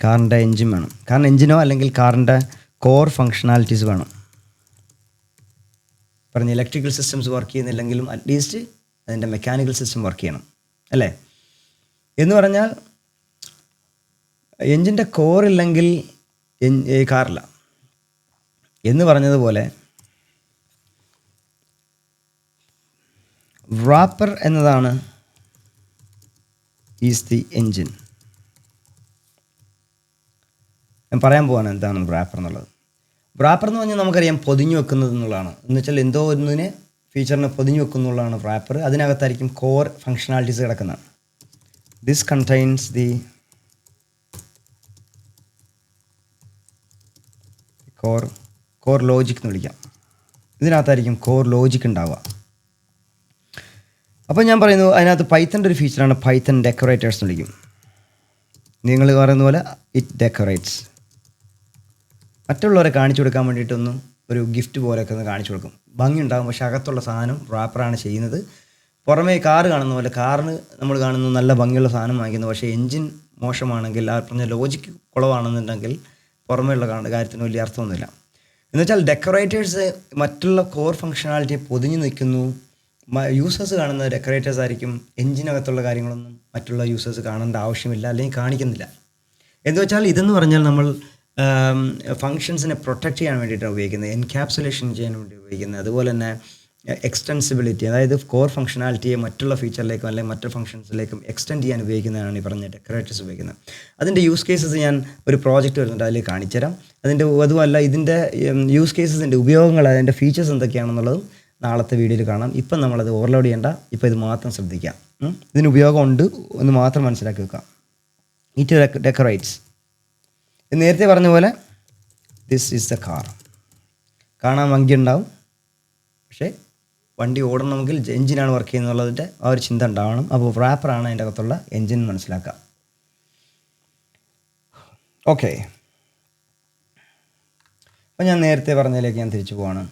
കാറിൻ്റെ എൻജിൻ വേണം. കാരണം എൻജിനോ അല്ലെങ്കിൽ കാറിൻ്റെ കോർ ഫങ്ഷണാലിറ്റീസ് വേണം. പറഞ്ഞ ഇലക്ട്രിക്കൽ സിസ്റ്റംസ് വർക്ക് ചെയ്യുന്നില്ലെങ്കിലും അറ്റ്ലീസ്റ്റ് അതിൻ്റെ മെക്കാനിക്കൽ സിസ്റ്റം വർക്ക് ചെയ്യണം അല്ലേ. എന്ന് പറഞ്ഞാൽ എൻജിൻ്റെ കോറില്ലെങ്കിൽ കാറില്ല എന്ന് പറഞ്ഞതുപോലെ റാപ്പർ എന്നതാണ് ഈസ് ദി എൻജിൻ. ഞാൻ പറയാൻ പോവാണ് എന്താണ് റാപ്പർ എന്നുള്ളത്. റാപ്പർ എന്ന് പറഞ്ഞാൽ നമുക്കറിയാം പൊതിഞ്ഞു വെക്കുന്നത് എന്നുള്ളതാണ്. എന്ന് വെച്ചാൽ എന്തോ ഒന്നിനെ ഫീച്ചറിനെ പൊതിഞ്ഞു വെക്കുന്നുള്ളതാണ് റാപ്പർ. അതിനകത്തായിരിക്കും കോർ ഫങ്ഷണാലിറ്റീസ് കിടക്കുന്നത്. This contains the core logic എന്ന് വിളിക്കാം. ഇതിനകത്തായിരിക്കും കോർ ലോജിക് ഉണ്ടാവുക. അപ്പോൾ ഞാൻ പറയുന്നു അതിനകത്ത് പൈത്തൻ്റെ ഒരു ഫീച്ചറാണ് പൈത്തൺ ഡെക്കറേറ്റേഴ്സ് എന്ന് വിളിക്കും. നിങ്ങൾ പറയുന്ന പോലെ ഇറ്റ് ഡെക്കറേറ്റ്സ്. മറ്റുള്ളവരെ കാണിച്ചു കൊടുക്കാൻ വേണ്ടിയിട്ടൊന്നും ഒരു ഗിഫ്റ്റ് പോലെയൊക്കെ ഒന്ന് കാണിച്ചു കൊടുക്കും, ഭംഗി ഉണ്ടാകും. പക്ഷേ അകത്തുള്ള സാധനം റാപ്പറാണ് ചെയ്യുന്നത്. പുറമേ കാറ് കാണുന്ന പോലെ കാറിന് നമ്മൾ കാണുന്ന നല്ല ഭംഗിയുള്ള സാധനം വാങ്ങിക്കുന്നു. പക്ഷേ എൻജിൻ മോശമാണെങ്കിൽ, ആ പറഞ്ഞ ലോജിക്ക് കുളവാണെന്നുണ്ടെങ്കിൽ പുറമേയുള്ള കാര്യത്തിന് വലിയ അർത്ഥമൊന്നുമില്ല. എന്നുവെച്ചാൽ ഡെക്കറേറ്റേഴ്സ് മറ്റുള്ള കോർ ഫങ്ഷണാലിറ്റിയെ പൊതിഞ്ഞു നിൽക്കുന്നു യൂസേഴ്സ് കാണുന്ന ഡെക്കറേറ്റേഴ്സ് ആയിരിക്കും. എഞ്ചിനകത്തുള്ള കാര്യങ്ങളൊന്നും മറ്റുള്ള യൂസേഴ്സ് കാണേണ്ട ആവശ്യമില്ല, അല്ലെങ്കിൽ കാണിക്കുന്നില്ല. എന്ന് വെച്ചാൽ ഇതെന്ന് പറഞ്ഞാൽ നമ്മൾ ഫങ്ഷൻസിനെ പ്രൊട്ടക്റ്റ് ചെയ്യാൻ വേണ്ടിയിട്ടാണ് ഉപയോഗിക്കുന്നത്, എൻക്യാപ്സുലേഷൻ ചെയ്യാൻ വേണ്ടി ഉപയോഗിക്കുന്നത്. അതുപോലെ തന്നെ എക്സ്റ്റെൻസിബിലിറ്റി, അതായത് കോർ ഫംഗ്ഷനാലിറ്റിയെ മറ്റുള്ള ഫീച്ചറിലേക്കും അല്ലെങ്കിൽ മറ്റു ഫംഗ്ഷൻസിലേക്കും എക്സ്റ്റെൻഡ് ചെയ്യാൻ ഉപയോഗിക്കുന്നതാണ് ഈ പറഞ്ഞ ഡെക്കറേറ്റേഴ്സ് ഉപയോഗിക്കുന്നത്. അതിൻ്റെ യൂസ് കേസസ് ഞാൻ ഒരു പ്രോജക്റ്റ് വരുന്നുണ്ട്, അതിൽ കാണിച്ചു തരാം. അതുമല്ല ഇതിൻ്റെ യൂസ് കേസസിൻ്റെ ഉപയോഗങ്ങൾ, അതിൻ്റെ ഫീച്ചേഴ്സ് എന്തൊക്കെയാണെന്നുള്ളതും നാളത്തെ വീഡിയോയിൽ കാണാം. ഇപ്പം നമ്മളത് ഓവർലോഡ് ചെയ്യേണ്ട, ഇപ്പോൾ ഇത് മാത്രം ശ്രദ്ധിക്കാം. ഇതിന് ഉപയോഗമുണ്ട് എന്ന് മാത്രം മനസ്സിലാക്കി വെക്കാം. ഇറ്റ് ഡെക്കറേറ്റ്സ്. നേരത്തെ പറഞ്ഞ പോലെ ദിസ് ഈസ് ദ കാർ. കാണാൻ ഭംഗിയുണ്ടാവും, പക്ഷേ വണ്ടി ഓടണമെങ്കിൽ എഞ്ചിനാണ് വർക്ക് ചെയ്യുന്നുള്ളതിൻ്റെ ആ ഒരു ചിന്ത ഉണ്ടാവണം. അപ്പോൾ റാപ്പറാണ് അതിൻ്റെ അകത്തുള്ള എഞ്ചിൻ മനസ്സിലാക്കാം. ഓക്കെ, അപ്പോൾ ഞാൻ നേരത്തെ പറഞ്ഞതിലേക്ക് ഞാൻ തിരിച്ചു പോവാണ്.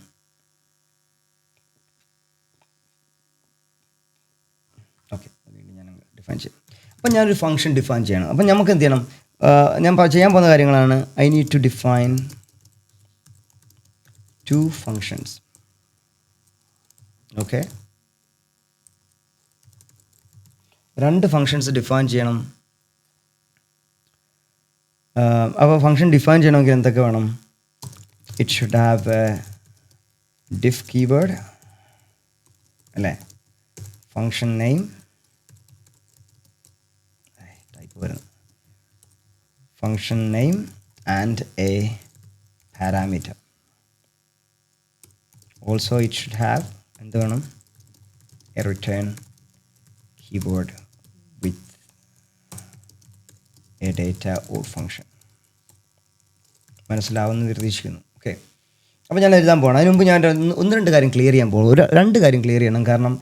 ഓക്കെ, വീണ്ടും ഞാൻ ഡിഫൈൻ ചെയ്യും. അപ്പോൾ ഞാനൊരു ഫംഗ്ഷൻ ഡിഫൈൻ ചെയ്യണം. അപ്പം നമുക്ക് എന്ത് ചെയ്യണം? ഞാൻ ചെയ്യാൻ പോകുന്ന കാര്യങ്ങളാണ്. I need to define 2 functions. Okay, 2 functions define ചെയ്യണം. അപ്പോൾ ഫങ്ഷൻ ഡിഫൈൻ ചെയ്യണമെങ്കിൽ എന്തൊക്കെ വേണം? It should have a def keyword, അല്ലേ? ഫങ്ഷൻ നെയിം, ടൈപ്പ് വരുന്നു, function name and a parameter. Also it should have എന്ത് വേണം? A return keyboard with a data or function. മനസ്സിലാവുമെന്ന് പ്രതീക്ഷിക്കുന്നു. ഓക്കെ, അപ്പോൾ ഞാൻ എഴുതാൻ പോകണം. അതിന് മുമ്പ് ഞാൻ 1-2 കാര്യം ക്ലിയർ ചെയ്യാൻ പോകും. 2 കാര്യം ക്ലിയർ ചെയ്യണം. കാരണം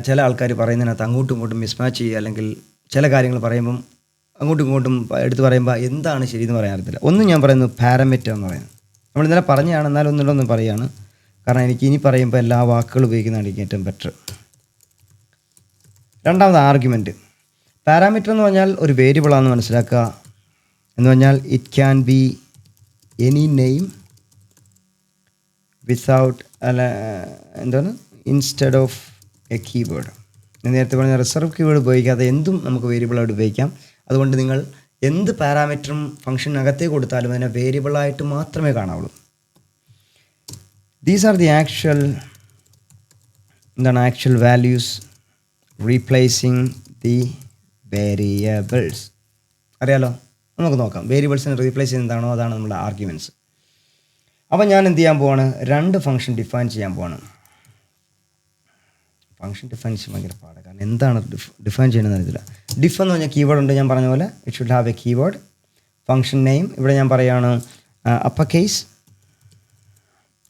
ചില ആൾക്കാർ പറയുന്നതിനകത്ത് അങ്ങോട്ടും ഇങ്ങോട്ടും മിസ്മാച്ച് ചെയ്യുക, അല്ലെങ്കിൽ ചില കാര്യങ്ങൾ പറയുമ്പം അങ്ങോട്ടും ഇങ്ങോട്ടും എടുത്ത് പറയുമ്പോൾ എന്താണ് ശരിയെന്ന് പറയാൻ അറിയത്തില്ല. ഒന്ന് ഞാൻ പറയുന്നത് പാരാമീറ്റർ എന്ന് പറയുന്നത്. നമ്മൾ ഇന്നലെ പറഞ്ഞതാണ്, എന്നാലും ഒന്നുകൂടെ പറയുകയാണ്. കാരണം എനിക്ക് ഇനി പറയുമ്പോൾ എല്ലാ വാക്കുകളും ഉപയോഗിക്കുന്നതാണ് എനിക്ക് ഏറ്റവും ബെറ്റർ. രണ്ടാമത് ആർഗ്യുമെൻറ്റ്. പാരാമീറ്റർ എന്ന് പറഞ്ഞാൽ ഒരു വേരിയബിളാണെന്ന് മനസ്സിലാക്കുക. എന്ന് പറഞ്ഞാൽ it can be any name without എന്താണ് ഇൻസ്റ്റെഡ് ഓഫ് എ കീവേഡ്. നേരത്തെ പറഞ്ഞ റിസർവ് കീവേഡ് ഉപയോഗിക്കാതെ എന്തും നമുക്ക് വേരിയബിളായിട്ട് ഉപയോഗിക്കാം. അതുകൊണ്ട് നിങ്ങൾ എന്ത് പാരാമീറ്ററും ഫംഗ്ഷനകത്തേക്ക് കൊടുത്താലും അതിനെ വേരിയബിളായിട്ട് മാത്രമേ കാണാവുള്ളൂ. These are the actual values replacing the variables. അറിയാലോ, നമുക്ക് നോക്കാം. വേരിയബിൾസിനെ റീപ്ലേസ് ചെയ്യുന്നതാണോ അതാണ് നമ്മുടെ ആർഗ്യുമെൻറ്റ്സ്. അപ്പോൾ ഞാൻ എന്ത് ചെയ്യാൻ പോവാണ്? 2 ഫംഗ്ഷൻ ഡിഫൈൻ ചെയ്യാൻ പോവാണ്. ഫംഗ്ഷൻ ഡിഫൈൻ ചെയ്യാൻ ഭയങ്കര പാടാണ്. കാരണം എന്താണ് ഡിഫൈൻ ചെയ്യണമെന്ന് അറിയത്തില്ല. ഡിഫ് എന്ന് പറഞ്ഞാൽ കീവേഡ് ഉണ്ട്, ഞാൻ പറഞ്ഞ പോലെ it should have A keyword. Function name ഇവിടെ ഞാൻ പറയുകയാണ് അപ്പർ കേസ്.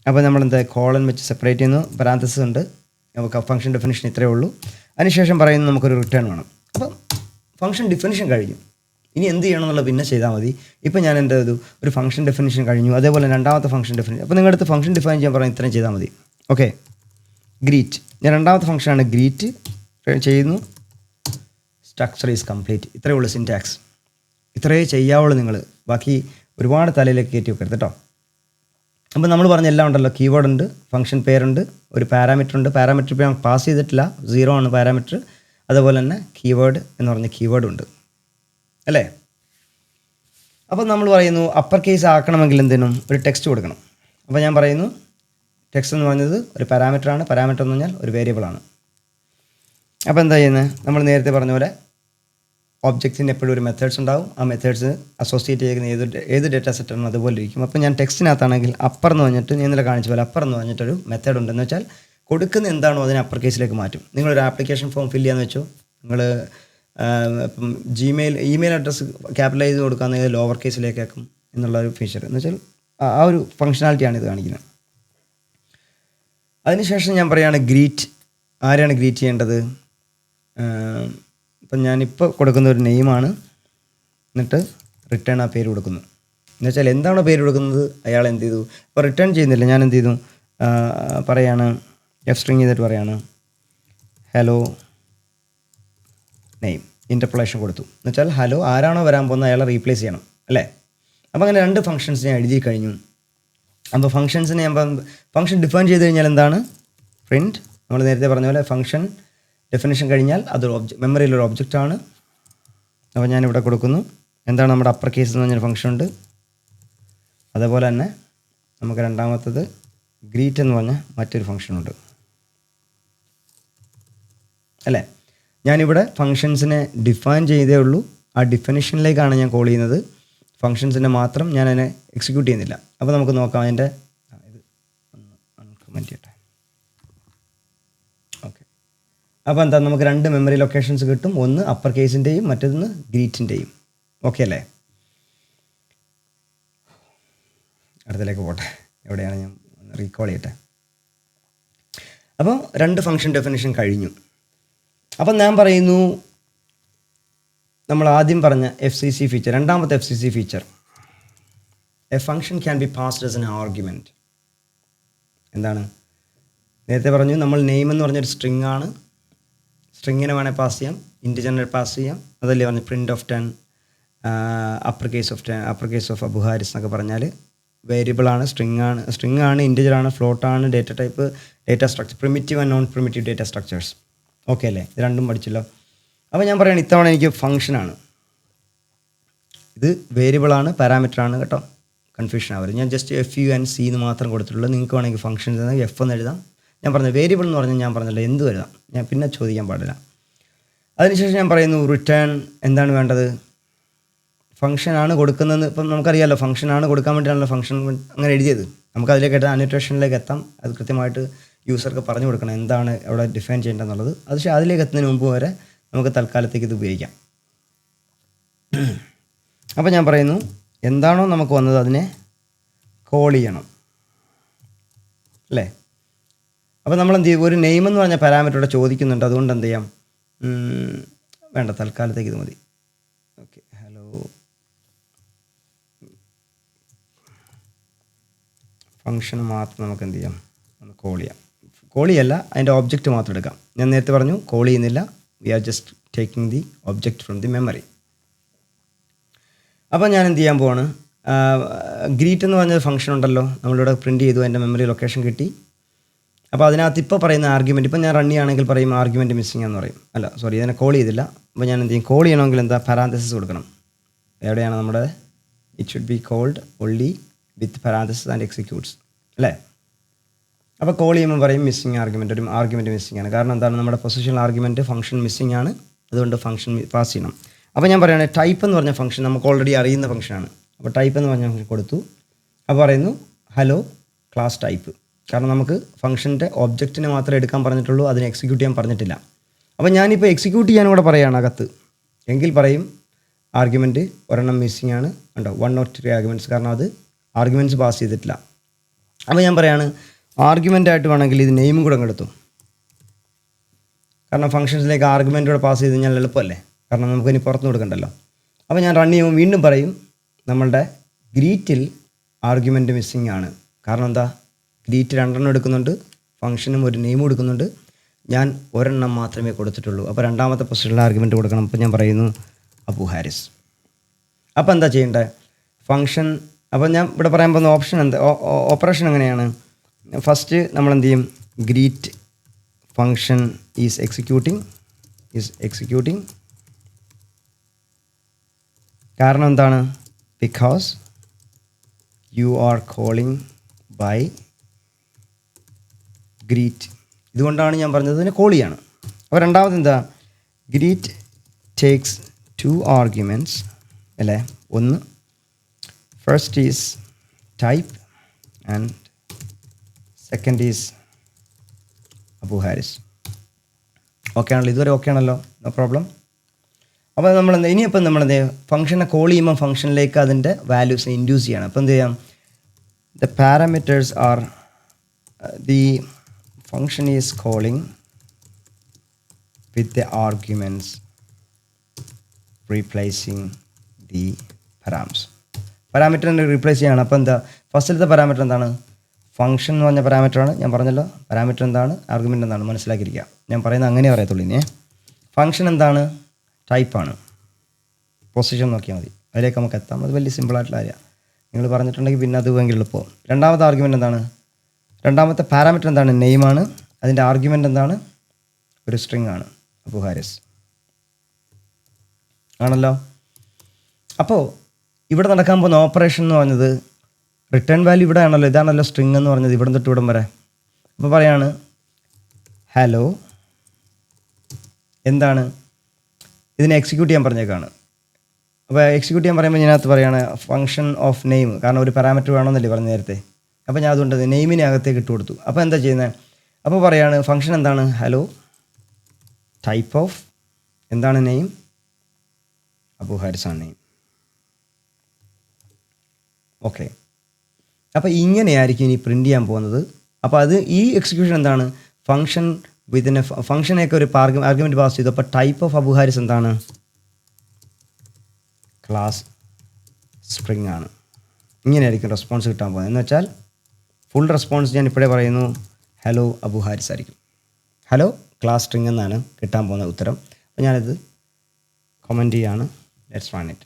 അപ്പോൾ നമ്മളെന്താ കോളൻ വെച്ച് സെപ്പറേറ്റ് ചെയ്യുന്നു, പാരാന്തസിസ് ഉണ്ട്. നമുക്ക് ഫംഗ്ഷൻ ഡെഫിനിഷൻ ഇത്രയേ ഉള്ളൂ. അതിനുശേഷം പറയുന്നത് നമുക്കൊരു റിട്ടേൺ വേണം. അപ്പം ഫംഗ്ഷൻ ഡെഫിനിഷൻ കഴിഞ്ഞു. ഇനി എന്ത് ചെയ്യണമെന്നുള്ള പിന്നെ ചെയ്താൽ മതി. ഇപ്പോൾ ഞാൻ എൻ്റെ ഒരു ഫംഗ്ഷൻ ഡെഫിനിഷൻ കഴിഞ്ഞു. അതേപോലെ രണ്ടാമത്തെ ഫംഗ്ഷൻ ഡെഫിനിഷൻ. അപ്പോൾ നിങ്ങളുടെ അടുത്ത് ഫംഗ്ഷൻ ഡിഫൈൻ ചെയ്യാൻ പറഞ്ഞാൽ ഇത്രയും ചെയ്താൽ മതി. Okay, greet. ഞാൻ രണ്ടാമത്തെ ഫംഗ്ഷനാണ് ഗ്രീറ്റ് ചെയ്യുന്നു. Structure is complete. ഇത്രയേ ഉള്ളൂ സിൻറ്റാക്സ്. ഇത്രയേ ചെയ്യാവുള്ളൂ. നിങ്ങൾ ബാക്കി ഒരുപാട് തലയിലേക്ക് കയറ്റി വെക്കരുത് കേട്ടോ. അപ്പോൾ നമ്മൾ പറഞ്ഞ എല്ലാം ഉണ്ടല്ലോ. കീവേഡ് ഉണ്ട്, ഫംഗ്ഷൻ പേരുണ്ട്, ഒരു പാരാമീറ്റർ ഉണ്ട്. പാരാമീറ്റർ ഇപ്പോൾ ഞാൻ പാസ് ചെയ്തിട്ടില്ല, 0 ആണ് പാരാമീറ്റർ. അതുപോലെ തന്നെ കീവേഡ് എന്ന് പറഞ്ഞ കീവേഡും ഉണ്ട്, അല്ലേ? അപ്പോൾ നമ്മൾ പറയുന്നു അപ്പർ കേസ് ആക്കണമെങ്കിൽ എന്തിനും ഒരു ടെക്സ്റ്റ് കൊടുക്കണം. അപ്പോൾ ഞാൻ പറയുന്നു ടെക്സ്റ്റ് എന്ന് പറഞ്ഞത് ഒരു പാരാമീറ്ററാണ്. പാരാമീറ്റർ എന്ന് പറഞ്ഞാൽ ഒരു വേരിയബിളാണ്. അപ്പോൾ എന്താ ചെയ്യുന്നത്? നമ്മൾ നേരത്തെ പറഞ്ഞ പോലെ ഒബ്ജക്റ്റിന് എപ്പോഴും ഒരു മെത്തേഡ്സ് ഉണ്ടാവും. ആ മെത്തേഡ്സ് അസോസിയേറ്റ് ചെയ്യുന്ന ഏത് ഡേറ്റ സെറ്റാണോ അതുപോലെ ഇരിക്കും. അപ്പോൾ ഞാൻ ടെക്സ്റ്റിനകത്താണെങ്കിൽ അപ്പർ എന്ന് പറഞ്ഞിട്ട് ഞാൻ ഇന്നലെ കാണിച്ച പോലെ അപ്പർ എന്ന് പറഞ്ഞിട്ടൊരു മെത്തേഡ് ഉണ്ടെന്ന് വെച്ചാൽ കൊടുക്കുന്ന എന്താണോ അതിനെ അപ്പർ കേസിലേക്ക് മാറ്റും. നിങ്ങളൊരു ആപ്ലിക്കേഷൻ ഫോം ഫില്ല് ചെയ്യാന്ന് വെച്ചോ, നിങ്ങൾ ഇപ്പം ഇമെയിൽ അഡ്രസ്സ് ക്യാപിറ്റലൈസ് ചെയ്ത് കൊടുക്കാമെങ്കിൽ ലോവർ കേസിലേക്കാക്കും എന്നുള്ളൊരു ഫീച്ചർ എന്ന് വെച്ചാൽ ആ ഒരു ഫങ്ഷനാലിറ്റിയാണ് ഇത് കാണിക്കുന്നത്. അതിനുശേഷം ഞാൻ പറയുകയാണ് ഗ്രീറ്റ്. ആരെയാണ് ഗ്രീറ്റ് ചെയ്യേണ്ടത്? ഇപ്പം ഞാനിപ്പോൾ കൊടുക്കുന്ന ഒരു നെയിമാണ്. എന്നിട്ട് റിട്ടേൺ ആ പേര് കൊടുക്കുന്നു. എന്ന് വെച്ചാൽ എന്താണോ പേര് കൊടുക്കുന്നത് അയാൾ എന്ത് ചെയ്തു? ഇപ്പോൾ റിട്ടേൺ ചെയ്യുന്നില്ല, ഞാൻ എന്ത് ചെയ്തു? പറയാണ് എഫ് സ്ട്രിങ് ചെയ്തിട്ട് പറയാണ് ഹലോ നെയിം, ഇൻ്റർപൊളേഷൻ കൊടുത്തു. എന്ന് വെച്ചാൽ ഹലോ ആരാണോ വരാൻ പോകുന്നത് അയാളെ റീപ്ലേസ് ചെയ്യണം, അല്ലേ? അപ്പോൾ അങ്ങനെ 2 ഫംഗ്ഷൻസ് ഞാൻ എഴുതി കഴിഞ്ഞു. അപ്പോൾ ഫംഗ്ഷൻസിനെ ഞാൻ ഫംഗ്ഷൻ ഡിഫൈൻ ചെയ്ത് കഴിഞ്ഞാൽ എന്താണ്? പ്രിൻറ്റ് നമ്മൾ നേരത്തെ പറഞ്ഞ പോലെ ഫംഗ്ഷൻ ഡെഫിനിഷൻ കഴിഞ്ഞാൽ അതൊരു മെമ്മറിയിലൊരു ഒബ്ജക്റ്റാണ്. അപ്പോൾ ഞാനിവിടെ കൊടുക്കുന്നു എന്താണ് നമ്മുടെ അപ്പർ കേസ് എന്ന് പറഞ്ഞൊരു ഫംഗ്ഷൻ ഉണ്ട്. അതേപോലെ തന്നെ നമുക്ക് രണ്ടാമത്തത് ഗ്രീറ്റ് എന്ന് പറഞ്ഞ മറ്റൊരു ഫംഗ്ഷനുണ്ട് അല്ലേ. ഞാനിവിടെ ഫങ്ഷൻസിനെ ഡിഫൈൻ ചെയ്തേ ഉള്ളൂ. ആ ഡിഫിനിഷനിലേക്കാണ് ഞാൻ കോൾ ചെയ്യുന്നത്. ഫങ്ഷൻസിനെ മാത്രം ഞാൻ അതിനെ എക്സിക്യൂട്ട് ചെയ്യുന്നില്ല. അപ്പോൾ നമുക്ക് നോക്കാം അതിൻ്റെ ഇത് ഒന്ന് അൺകമൻറ്റ് ചെയ്യട്ടെ. ഓക്കെ, അപ്പോൾ എന്താ നമുക്ക് രണ്ട് മെമ്മറി ലൊക്കേഷൻസ് കിട്ടും. ഒന്ന് അപ്പർ കേസിൻ്റെയും മറ്റൊന്ന് ഗ്രീറ്റിൻ്റെയും. ഓക്കെ അല്ലേ. അടുത്തിലേക്ക് പോട്ടെ. എവിടെയാണ് ഞാൻ റീകോൾ ചെയ്യട്ടെ. അപ്പോൾ രണ്ട് ഫംഗ്ഷൻ ഡെഫിനിഷൻ കഴിഞ്ഞു. അപ്പം ഞാൻ പറയുന്നു നമ്മൾ ആദ്യം പറഞ്ഞ FCC ഫീച്ചർ, രണ്ടാമത്തെ FCC feature, A function can be passed as an argument. എന്താണ് നേരത്തെ പറഞ്ഞു, നമ്മൾ നെയിം എന്ന് പറഞ്ഞൊരു സ്ട്രിങ് ആണ്. സ്ട്രിങ്ങിനെ വേണേൽ പാസ് ചെയ്യാം, ഇൻറ്റിജറിനെ പാസ് ചെയ്യാം. അതല്ലേ പറഞ്ഞു print of 10, upper case of 10, upper case of Abu Haris എന്നൊക്കെ പറഞ്ഞാൽ വേരിയബിളാണ്, സ്ട്രിങ് ആണ്, ഇൻറ്റിജറാണ്, ഫ്ലോട്ടാണ്, data type, data structure, primitive and non primitive data structures. Okay അല്ലേ, ഇത് രണ്ടും പഠിച്ചല്ലോ. അപ്പോൾ ഞാൻ പറയുകയാണ് ഇത്തവണ എനിക്ക് ഫംഗ്ഷനാണ്, ഇത് വേരിയബിളാണ്, പാരാമീറ്ററാണ് കേട്ടോ, കൺഫ്യൂഷൻ ആവരുത്. ഞാൻ ജസ്റ്റ് FUNC എന്ന് മാത്രം കൊടുത്തിട്ടുള്ളൂ. നിങ്ങൾക്ക് വേണമെങ്കിൽ ഫംഗ്ഷൻ F എന്ന് എഴുതാം. ഞാൻ പറഞ്ഞത് വേരിയബിൾ എന്ന് പറഞ്ഞാൽ ഞാൻ പറഞ്ഞല്ലോ എന്ത് എഴുതാം, ഞാൻ പിന്നെ ചോദിക്കാൻ പാടില്ല. അതിനുശേഷം ഞാൻ പറയുന്നു റിട്ടേൺ. എന്താണ് വേണ്ടത്, ഫംഗ്ഷനാണ് കൊടുക്കുന്നതെന്ന്. ഇപ്പം നമുക്കറിയാമല്ലോ, ഫംഗ്ഷനാണ് കൊടുക്കാൻ വേണ്ടിയാണല്ലോ ഫംഗ്ഷൻ അങ്ങനെ എഴുതിയത്. നമുക്ക് അതിലേക്ക് എത്താം, അനോട്ടേഷനിലേക്ക് എത്താം. അത് കൃത്യമായിട്ട് യൂസർക്ക് പറഞ്ഞു കൊടുക്കണം എന്താണ് അവിടെ ഡിഫൈൻ ചെയ്യേണ്ടതെന്നുള്ളത്. പക്ഷേ അതിലേക്ക് എത്തുന്നതിന് മുമ്പ് വരെ നമുക്ക് തൽക്കാലത്തേക്ക് ഇത് ഉപയോഗിക്കാം. അപ്പോൾ ഞാൻ പറയുന്നു എന്താണോ നമുക്ക് വന്നത് അതിനെ കോൾ ചെയ്യണം അല്ലേ. അപ്പോൾ നമ്മൾ എന്ത് ചെയ്യും, ഒരു നെയിം എന്ന് പറഞ്ഞ പാരാമീറ്റർ ഇവിടെ ചോദിക്കുന്നുണ്ട്. അതുകൊണ്ട് എന്ത് ചെയ്യാം, വേണ്ട തൽക്കാലത്തേക്ക് ഇത് മതി. ഓക്കെ, ഹലോ ഫംഗ്ഷൻ മാത്രം നമുക്ക് എന്ത് ചെയ്യാം, ഒന്ന് കോൾ ചെയ്യാം. കോൾ ചെയ്യല്ല, അതിൻ്റെ ഒബ്ജക്റ്റ് മാത്രം എടുക്കാം. ഞാൻ നേരത്തെ പറഞ്ഞു കോൾ ചെയ്യുന്നില്ല, we are just taking the object from the memory. അപ്പോൾ ഞാൻ എന്ത് ചെയ്യാൻ പോവാണ്, ഗ്രീറ്റ് എന്ന് പറഞ്ഞൊരു ഫംഗ്ഷൻ ഉണ്ടല്ലോ, നമ്മളിവിടെ പ്രിൻറ്റ് ചെയ്തു, എൻ്റെ മെമ്മറി ലൊക്കേഷൻ കിട്ടി. അപ്പോൾ അതിനകത്ത് ഇപ്പോൾ പറയുന്ന ആർഗ്യുമെൻറ്റ്, ഇപ്പോൾ ഞാൻ റൺ ചെയ്യുകയാണെങ്കിൽ പറയും ആർഗ്യുമെൻറ്റ് മിസ്സിംഗ് എന്ന് പറയും. അല്ല സോറി, ഇതിനെ കോൾ ചെയ്തില്ല. അപ്പോൾ ഞാൻ എന്ത് ചെയ്യും, കോൾ ചെയ്യണമെങ്കിൽ എന്താ പാരാന്തസിസ് കൊടുക്കണം. എവിടെയാണ് നമ്മുടെ it should be called only with parenthesis and executes അല്ലേ. അപ്പോൾ കോൾ ചെയ്യുമ്പോൾ പറയും മിസ്സിംഗ് ആർഗ്യുമെൻറ്റ്, ഒരു ആർഗ്യുമെൻറ്റ് മിസ്സിംഗ് ആണ്. കാരണം എന്താണ്, നമ്മുടെ പൊസിഷണൽ ആർഗ്യുമെൻറ്റ് ഫംഗ്ഷൻ മിസ്സിംഗ് ആണ്, അതുകൊണ്ട് ഫംഗ്ഷൻ പാസ് ചെയ്യണം. അപ്പോൾ ഞാൻ പറയുകയാണെങ്കിൽ ടൈപ്പ് എന്ന് പറഞ്ഞ ഫംഗ്ഷൻ നമുക്ക് ഓൾറെഡി അറിയുന്ന ഫംഗ്ഷനാണ്. അപ്പോൾ ടൈപ്പ് എന്ന് പറഞ്ഞ ഫംഗ്ഷൻ കൊടുത്തു. അപ്പോൾ പറയുന്നു ഹലോ ക്ലാസ് ടൈപ്പ്. കാരണം നമുക്ക് ഫംഗ്ഷൻ്റെ ഒബ്ജക്റ്റിനെ മാത്രമേ എടുക്കാൻ പറഞ്ഞിട്ടുള്ളൂ, അതിനെ എക്സിക്യൂട്ട് ചെയ്യാൻ പറഞ്ഞിട്ടില്ല. അപ്പോൾ ഞാനിപ്പോൾ എക്സിക്യൂട്ട് ചെയ്യാനും കൂടെ പറയുകയാണ് അകത്ത്, എങ്കിൽ പറയും ആർഗ്യുമെൻറ്റ് ഒരെണ്ണം മിസ്സിംഗ് ആണ്, ഉണ്ടോ 1 or 3 ആർഗ്യുമെൻറ്റ്സ്, കാരണം അത് ആർഗ്യുമെൻറ്റ്സ് പാസ് ചെയ്തിട്ടില്ല. അപ്പോൾ ഞാൻ പറയുകയാണ് ആർഗ്യുമെൻ്റ് ആയിട്ട് വേണമെങ്കിൽ ഇത് നെയിമും കൂടെ അങ്ങെടുത്തു. കാരണം ഫംഗ്ഷൻസിലേക്ക് ആർഗ്യുമെൻ്റ് കൂടെ പാസ് ചെയ്ത് കഴിഞ്ഞാൽ എളുപ്പമല്ലേ, കാരണം നമുക്കിനി പുറത്ത് കൊടുക്കണ്ടല്ലോ. അപ്പോൾ ഞാൻ റൺ ചെയ്യുമ്പോൾ വീണ്ടും പറയും നമ്മളുടെ ഗ്രീറ്റിൽ ആർഗ്യുമെൻറ്റ് മിസ്സിംഗ് ആണ്. കാരണം എന്താ, ഗ്രീറ്റ് 2 എടുക്കുന്നുണ്ട്, ഫംഗ്ഷനും ഒരു നെയിമും എടുക്കുന്നുണ്ട്, ഞാൻ ഒരെണ്ണം മാത്രമേ കൊടുത്തിട്ടുള്ളൂ. അപ്പോൾ രണ്ടാമത്തെ പൊസിഷനിൽ ആർഗ്യുമെൻറ്റ് കൊടുക്കണം. അപ്പോൾ ഞാൻ പറയുന്നു അബു ഹാരിസ്. അപ്പോൾ എന്താ ചെയ്യേണ്ടത്, ഫംഗ്ഷൻ. അപ്പോൾ ഞാൻ ഇവിടെ പറയാൻ പോകുന്ന ഓപ്ഷൻ എന്താ, ഓപ്പറേഷൻ എങ്ങനെയാണ്, ഫസ്റ്റ് നമ്മൾ എന്ത് ചെയ്യും, ഗ്രീറ്റ് ഫംഗ്ഷൻ ഈസ് എക്സിക്യൂട്ടിങ്. കാരണം എന്താണ്, because you are calling by greet. ഇതുകൊണ്ടാണ് ഞാൻ പറഞ്ഞത് ഇതിനെ കോൾ ചെയ്യാണ്. അപ്പോൾ രണ്ടാമത് എന്താ, ഗ്രീറ്റ് ടേക്സ് 2 ആർഗ്യുമെൻറ്റ്സ് അല്ലേ. ഒന്ന് first is type and second is Abu Haris. Okay ആണല്ലോ, ഇതുവരെ ഓക്കെ ആണല്ലോ, നോ പ്രോബ്ലം. അപ്പോൾ നമ്മൾ ഇനിയിപ്പം നമ്മളെന്ത് ചെയ്യാം, ഫംഗ്ഷനെ കോൾ ചെയ്യുമ്പോൾ ഫംഗ്ഷനിലേക്ക് അതിൻ്റെ വാല്യൂസ് ഇൻഡ്യൂസ് ചെയ്യണം. അപ്പോൾ എന്ത് ചെയ്യാം, the parameters are the function is calling with the arguments replacing the പാരാമീറ്ററിനെ റീപ്ലേസ് ചെയ്യണം. അപ്പോൾ എന്താ, ഫസ്റ്റിലത്തെ പാരാമീറ്റർ എന്താണ്, ഫംഗ്ഷൻ എന്ന് പറഞ്ഞ പാരാമീറ്ററാണ്. ഞാൻ പറഞ്ഞല്ലോ പാരാമീറ്റർ എന്താണ്, ആർഗ്യുമെൻ്റ് എന്താണ്, മനസ്സിലാക്കിയിരിക്കുക. ഞാൻ പറയുന്നത് അങ്ങനെ പറയത്തുള്ളൂ. ഇനി ഫംഗ്ഷൻ എന്താണ്, ടൈപ്പാണ്. പൊസിഷൻ നോക്കിയാൽ മതി, അതിലേക്ക് നമുക്ക് എത്താം. അത് വലിയ സിമ്പിളായിട്ടുള്ള കാര്യമാണ്. നിങ്ങൾ പറഞ്ഞിട്ടുണ്ടെങ്കിൽ പിന്നെ അത് ഭയങ്കര എളുപ്പമാവും. രണ്ടാമത്തെ ആർഗ്യുമെൻ്റ് എന്താണ്, രണ്ടാമത്തെ പാരാമീറ്റർ എന്താണ്, നെയിമാണ്. അതിൻ്റെ ആർഗ്യുമെൻ്റ് എന്താണ്? ഒരു സ്ട്രിങ് ആണ്, അബു ഹാരിസ് ആണല്ലോ. അപ്പോൾ ഇവിടെ നടക്കാൻ പോകുന്ന ഓപ്പറേഷൻ എന്ന് പറഞ്ഞത് റിട്ടേൺ വാല്യൂ ഇവിടെ ആണല്ലോ, ഇതാണല്ലോ സ്ട്രിങ് എന്ന് പറഞ്ഞത്, ഇവിടെ തൊട്ട് ഇവിടം വരെ. അപ്പോൾ പറയാണ് ഹലോ എന്താണ്, ഇതിനെ എക്സിക്യൂട്ട് ചെയ്യാൻ പറഞ്ഞേക്കാണ്. അപ്പോൾ എക്സിക്യൂട്ട് ചെയ്യാൻ പറയുമ്പോൾ ഇതിനകത്ത് പറയുകയാണ് ഫംഗ്ഷൻ ഓഫ് നെയിം, കാരണം ഒരു പാരാമീറ്റർ വേണമെന്നല്ലേ പറഞ്ഞ നേരത്തെ. അപ്പോൾ ഞാൻ അതുകൊണ്ട് നെയിമിനെ അകത്തേക്ക് ഇട്ട് കൊടുത്തു. അപ്പോൾ എന്താ ചെയ്യുന്നത്? അപ്പോൾ പറയാണ് ഫംഗ്ഷൻ എന്താണ്? ഹലോ ടൈപ്പ് ഓഫ് എന്താണ് നെയിം? അബു ഹാരിസ് ആണ് നെയിം. ഓക്കെ, അപ്പോൾ ഇങ്ങനെയായിരിക്കും ഇനി പ്രിൻറ്റ് ചെയ്യാൻ പോകുന്നത്. അപ്പോൾ അത് ഈ എക്സിക്യൂഷൻ എന്താണ്? ഫംഗ്ഷൻ വിതിന് ഫംഗ്ഷനെയൊക്കെ ഒരു ആർഗ്യുമെൻറ്റ് പാസ് ചെയ്തു. അപ്പോൾ ടൈപ്പ് ഓഫ് അബു ഹാരിസ് എന്താണ്? ക്ലാസ് സ്ട്രിങ് ആണ്. ഇങ്ങനെയായിരിക്കും റെസ്പോൺസ് കിട്ടാൻ പോകുന്നത്. എന്ന് വെച്ചാൽ ഫുൾ റെസ്പോൺസ് ഞാൻ ഇപ്പോഴേ പറയുന്നു ഹലോ അബു ഹാരിസ് ആയിരിക്കും. ഹലോ ക്ലാസ് സ്ട്രിങ് എന്നാണ് കിട്ടാൻ പോകുന്ന ഉത്തരം. അപ്പോൾ ഞാനിത് കമൻറ്റ് ചെയ്യാണ്. Let's run it.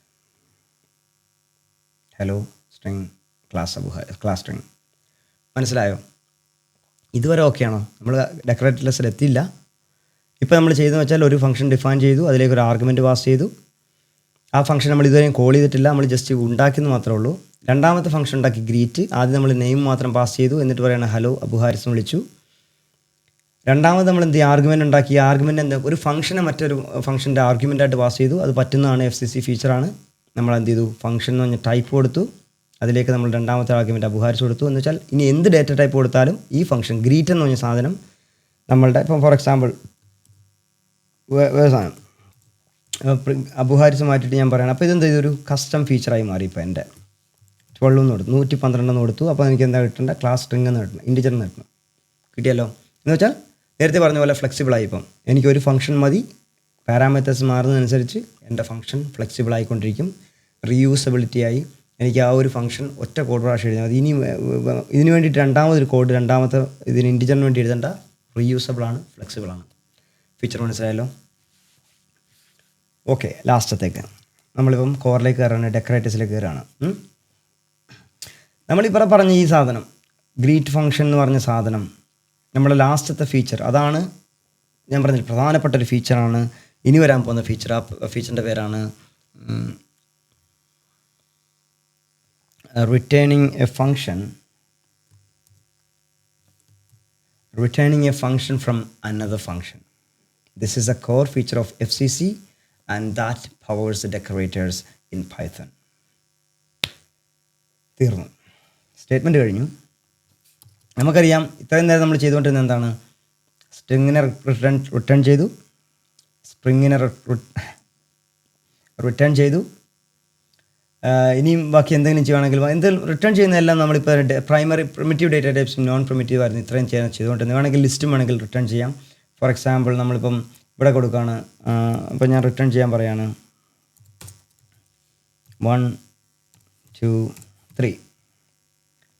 Hello string class Abu Haris, class string. മനസ്സിലായോ? ഇതുവരെ ഓക്കെ ആണോ? നമ്മൾ ഡെക്കറേറ്റഡ് ലെസ്സിൽ എത്തിയില്ല. ഇപ്പോൾ നമ്മൾ ചെയ്തതെന്ന് വെച്ചാൽ ഒരു ഫംഗ്ഷൻ ഡിഫൈൻ ചെയ്തു, അതിലേക്ക് ഒരു ആർഗ്യുമെൻറ്റ് പാസ് ചെയ്തു. ആ ഫംഗ്ഷൻ നമ്മൾ ഇതുവരെയും കോൾ ചെയ്തിട്ടില്ല, നമ്മൾ ജസ്റ്റ് ഉണ്ടാക്കിയെന്ന് മാത്രമേ ഉള്ളൂ. രണ്ടാമത്തെ ഫംഗ്ഷൻ ഉണ്ടാക്കി ഗ്രീറ്റ്. ആദ്യം നമ്മൾ നെയിം മാത്രം പാസ് ചെയ്തു, എന്നിട്ട് പറയുന്നത് ഹലോ അബു ഹാരിസ് എന്ന് വിളിച്ചു. രണ്ടാമത് നമ്മൾ എന്ത് ചെയ്യുക? ആർഗ്യുമെൻറ്റ് ഉണ്ടാക്കി. ആർഗ്യുമെൻറ്റ് എന്താ? ഒരു ഫംഗ്ഷനെ മറ്റൊരു ഫംഗ്ഷൻ്റെ ആർഗ്യുമെൻറ്റായിട്ട് പാസ് ചെയ്തു. അത് പറ്റുന്നതാണ്, FCC ഫീച്ചറാണ്. നമ്മൾ എന്ത് ചെയ്തു? ഫംഗ്ഷൻ എന്ന് പറഞ്ഞാൽ ടൈപ്പ് കൊടുത്തു, അതിലേക്ക് നമ്മൾ രണ്ടാമത്തെ ആർഗ്യുമെൻറ്റ് അബു ഹാരിസ് കൊടുത്തു. എന്ന് വെച്ചാൽ ഇനി എന്ത് ഡേറ്റ ടൈപ്പ് കൊടുത്താലും ഈ ഫംഗ്ഷൻ ഗ്രീറ്റ് എന്ന് പറഞ്ഞ സാധനം നമ്മളുടെ, ഇപ്പം ഫോർ എക്സാമ്പിൾ സാധനം അബു ഹാരിസ് മാറ്റിയിട്ട് ഞാൻ പറയണം. അപ്പോൾ ഇതെന്താ? ഇതൊരു കസ്റ്റം ഫീച്ചറായി മാറി. ഇപ്പോൾ എൻ്റെ 12 എന്ന് കൊടുത്തു, 112 എന്ന് കൊടുത്തു. അപ്പോൾ എനിക്ക് എന്താ കിട്ടേണ്ട? ക്ലാസ് സ്ട്രിങ് എന്ന് കിട്ടണം, ഇൻറ്റിജർ എന്ന് കിട്ടണം. കിട്ടിയല്ലോ. എന്ന് വെച്ചാൽ നേരത്തെ പറഞ്ഞ പോലെ ഫ്ലെക്സിബിളായി. ഇപ്പം എനിക്കൊരു ഫംഗ്ഷൻ മതി, പാരാമീറ്റേഴ്സ് മാറുന്നതനുസരിച്ച് എൻ്റെ ഫംഗ്ഷൻ ഫ്ലെക്സിബിൾ ആയിക്കൊണ്ടിരിക്കും, റീയൂസബിലിറ്റി ആയി. എനിക്ക് ആ ഒരു ഫംഗ്ഷൻ ഒറ്റ കോഡ് പ്രാവശ്യം എഴുതാം. അത് ഇനി ഇതിന് വേണ്ടിയിട്ട് രണ്ടാമതൊരു കോഡ്, രണ്ടാമത്തെ ഇതിന് ഇൻറ്റിജറിന് വേണ്ടി എഴുതേണ്ട, റീയൂസബിളാണ്, ഫ്ലെക്സിബിളാണ്. ഫീച്ചർ മനസ്സിലായല്ലോ? ഓക്കെ, ലാസ്റ്റത്തേക്ക് നമ്മളിപ്പം കോറിലേക്ക് കയറാണ്, ഡെക്കറേറ്റേഴ്സിലേക്ക് കയറാണ്. നമ്മളിപ്പോൾ പറഞ്ഞ ഈ സാധനം ഗ്രീറ്റ് ഫംഗ്ഷൻ എന്ന് പറഞ്ഞ സാധനം നമ്മുടെ ലാസ്റ്റത്തെ ഫീച്ചർ, അതാണ് ഞാൻ പറഞ്ഞില്ല പ്രധാനപ്പെട്ടൊരു ഫീച്ചറാണ്. ഇനി വരാൻ പോകുന്ന ഫീച്ചർ, ആ ഫീച്ചറിൻ്റെ പേരാണ് returning a function from another function. This is a core feature of FCC and that powers the decorators in Python. തീർന്നു, സ്റ്റേറ്റ്മെൻറ്റ് കഴിഞ്ഞു. നമുക്കറിയാം ഇത്രയും നേരം നമ്മൾ ചെയ്തുകൊണ്ടിരുന്നത് എന്താണ്? സ്ട്രിങ്ങിനെ റിട്ടേൺ ചെയ്തു, സ്ട്രിങ്ങിനെ റിട്ടേൺ ചെയ്തു. ഇനിയും ബാക്കി എന്തെങ്കിലും ചെയ്യുകയാണെങ്കിൽ എന്തെങ്കിലും റിട്ടേൺ ചെയ്യുന്നതെല്ലാം നമ്മളിപ്പോൾ പ്രൈമറി പ്രിമിറ്റീവ് ഡേറ്റ ടൈപ്സും നോൺ പ്രിമിറ്റീവ് ആയിരുന്നു ഇത്രയും ചെയ്തുകൊണ്ടിരുന്നത്. വേണമെങ്കിൽ ലിസ്റ്റും വേണമെങ്കിൽ റിട്ടേൺ ചെയ്യാം. ഫോർ എക്സാമ്പിൾ നമ്മളിപ്പം ഇവിടെ കൊടുക്കുകയാണ്, അപ്പോൾ ഞാൻ റിട്ടേൺ ചെയ്യാൻ പറയുകയാണ് 1 2 3.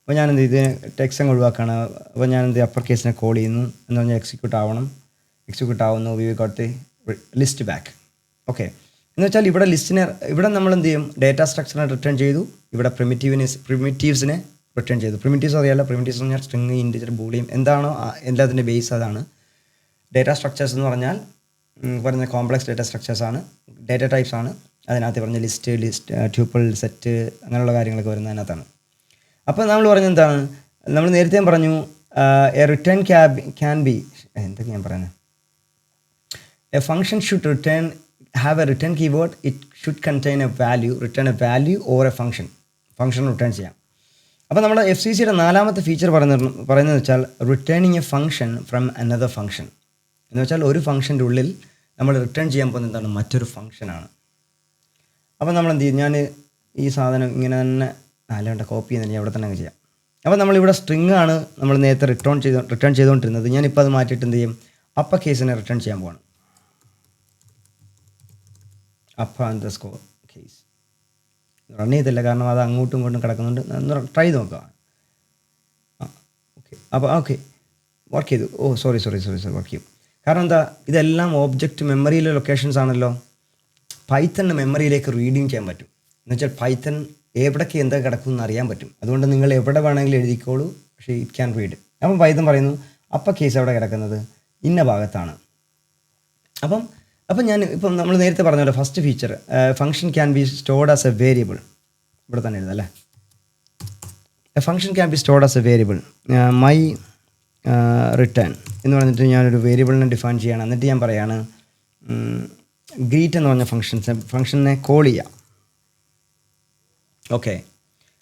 അപ്പോൾ ഞാനെന്ത് ഇത് ടെക്സ്റ്റ് അങ്ങ് ഒഴിവാക്കുകയാണ്. അപ്പോൾ ഞാനെന്ത് അപ്പർ കേസിനെ കോൾ ചെയ്യുന്നു എന്ന് പറഞ്ഞാൽ എക്സിക്യൂട്ട് ആവുന്നു. V got the list back. Okay, എന്ന് വെച്ചാൽ ഇവിടെ ലിസ്റ്റിനെ, ഇവിടെ നമ്മൾ എന്ത് ചെയ്യും? ഡേറ്റ സ്ട്രക്ചറിനെ റിട്ടേൺ ചെയ്തു, ഇവിടെ പ്രിമിറ്റീവ്സിനെ റിട്ടേൺ ചെയ്തു. പ്രിമിറ്റീവ്സ് അറിയാമല്ലോ, പ്രിമിറ്റീവ്സ് എന്ന് പറഞ്ഞാൽ സ്ട്രിങ്, ഇൻറ്റിജർ, ബൂളിയം എന്താണോ എല്ലാത്തിൻ്റെ ബേസ് അതാണ്. ഡേറ്റ സ്ട്രക്ചേഴ്സ് എന്ന് പറഞ്ഞാൽ പറഞ്ഞ കോംപ്ലക്സ് ഡേറ്റ സ്ട്രക്ചേഴ്സാണ്, ഡേറ്റ ടൈപ്സ് ആണ്. അതിനകത്ത് പറഞ്ഞ ലിസ്റ്റ്, ട്യൂപ്പിൾ, സെറ്റ് അങ്ങനെയുള്ള കാര്യങ്ങളൊക്കെ വരുന്നത് അതിനകത്താണ്. അപ്പോൾ നമ്മൾ പറഞ്ഞത് എന്താണ്? നമ്മൾ നേരത്തെ പറഞ്ഞു എ റിട്ടേൺ ക്യാൻ ബി, എന്തൊക്കെ ഞാൻ പറയുന്നത്, A function should have a return keyword. It should contain a value, return a value or a function return ചെയ്യാം. അപ്പോൾ നമ്മുടെ FCCയുടെ നാലാമത്തെ ഫീച്ചർ പറയുന്നത് വെച്ചാൽ returning a function from another function. എന്ന് വെച്ചാൽ ഒരു ഫംഗ്ഷൻ്റെ ഉള്ളിൽ നമ്മൾ റിട്ടേൺ ചെയ്യാൻ പോകുന്നത് എന്താണ്? മറ്റൊരു ഫംഗ്ഷനാണ്. അപ്പോൾ നമ്മൾ എന്ത് ചെയ്യും? ഞാൻ ഈ സാധനം ഇങ്ങനെ തന്നെ അല്ലാണ്ട് കോപ്പി ചെയ്യുന്നില്ല, അവിടെ തന്നെ അങ്ങ് ചെയ്യാം. അപ്പോൾ നമ്മളിവിടെ സ്ട്രിങ് ആണ് നമ്മൾ നേരത്തെ റിട്ടേൺ ചെയ്തുകൊണ്ടിരുന്നത്. ഞാനിപ്പോൾ അത് മാറ്റിയിട്ട് എന്ത് ചെയ്യും? അപ്പർ കേസിനെ റിട്ടേൺ ചെയ്യാൻ പോവാണ്. upper_case റൺ ചെയ്തില്ല, കാരണം അത് അങ്ങോട്ടും ഇങ്ങോട്ടും കിടക്കുന്നുണ്ട്. ഒന്ന് ട്രൈ നോക്കുക. ഓക്കെ, അപ്പോൾ ഓക്കെ വർക്ക് ചെയ്തു. സോറി വർക്ക് ചെയ്യും. കാരണം എന്താ? ഇതെല്ലാം ഓബ്ജക്റ്റ് മെമ്മറിയിലെ ലൊക്കേഷൻസ് ആണല്ലോ. പൈത്തണിന് മെമ്മറിയിലേക്ക് റീഡിങ് ചെയ്യാൻ പറ്റും. എന്ന് വെച്ചാൽ പൈത്തൺ എവിടേക്ക് എന്തൊക്കെ കിടക്കുമെന്ന് അറിയാൻ പറ്റും. അതുകൊണ്ട് നിങ്ങൾ എവിടെ വേണമെങ്കിലും എഴുതിക്കോളൂ, പക്ഷേ ഇറ്റ് ക്യാൻ റീഡ്. അപ്പം പൈത്തൺ പറയുന്നു അപ്പർ കേസ് എവിടെ കിടക്കുന്നത്? ഇന്ന ഭാഗത്താണ്. അപ്പം ഞാൻ ഇപ്പം നമ്മൾ നേരത്തെ പറഞ്ഞ പോലെ first feature function can be stored as A variable. ഇവിടെ തന്നെ എഴുതാം അല്ലേ. A function can be stored as A variable. My return എന്ന് പറഞ്ഞിട്ട് ഞാനൊരു വേരിയബിളിനെ ഡിഫൈൻ ചെയ്യണം. എന്നിട്ട് ഞാൻ പറയാണ് ഗ്രീറ്റ് എന്ന് പറഞ്ഞ ഫംഗ്ഷനെ കോൾ ചെയ്യാം. ഓക്കെ.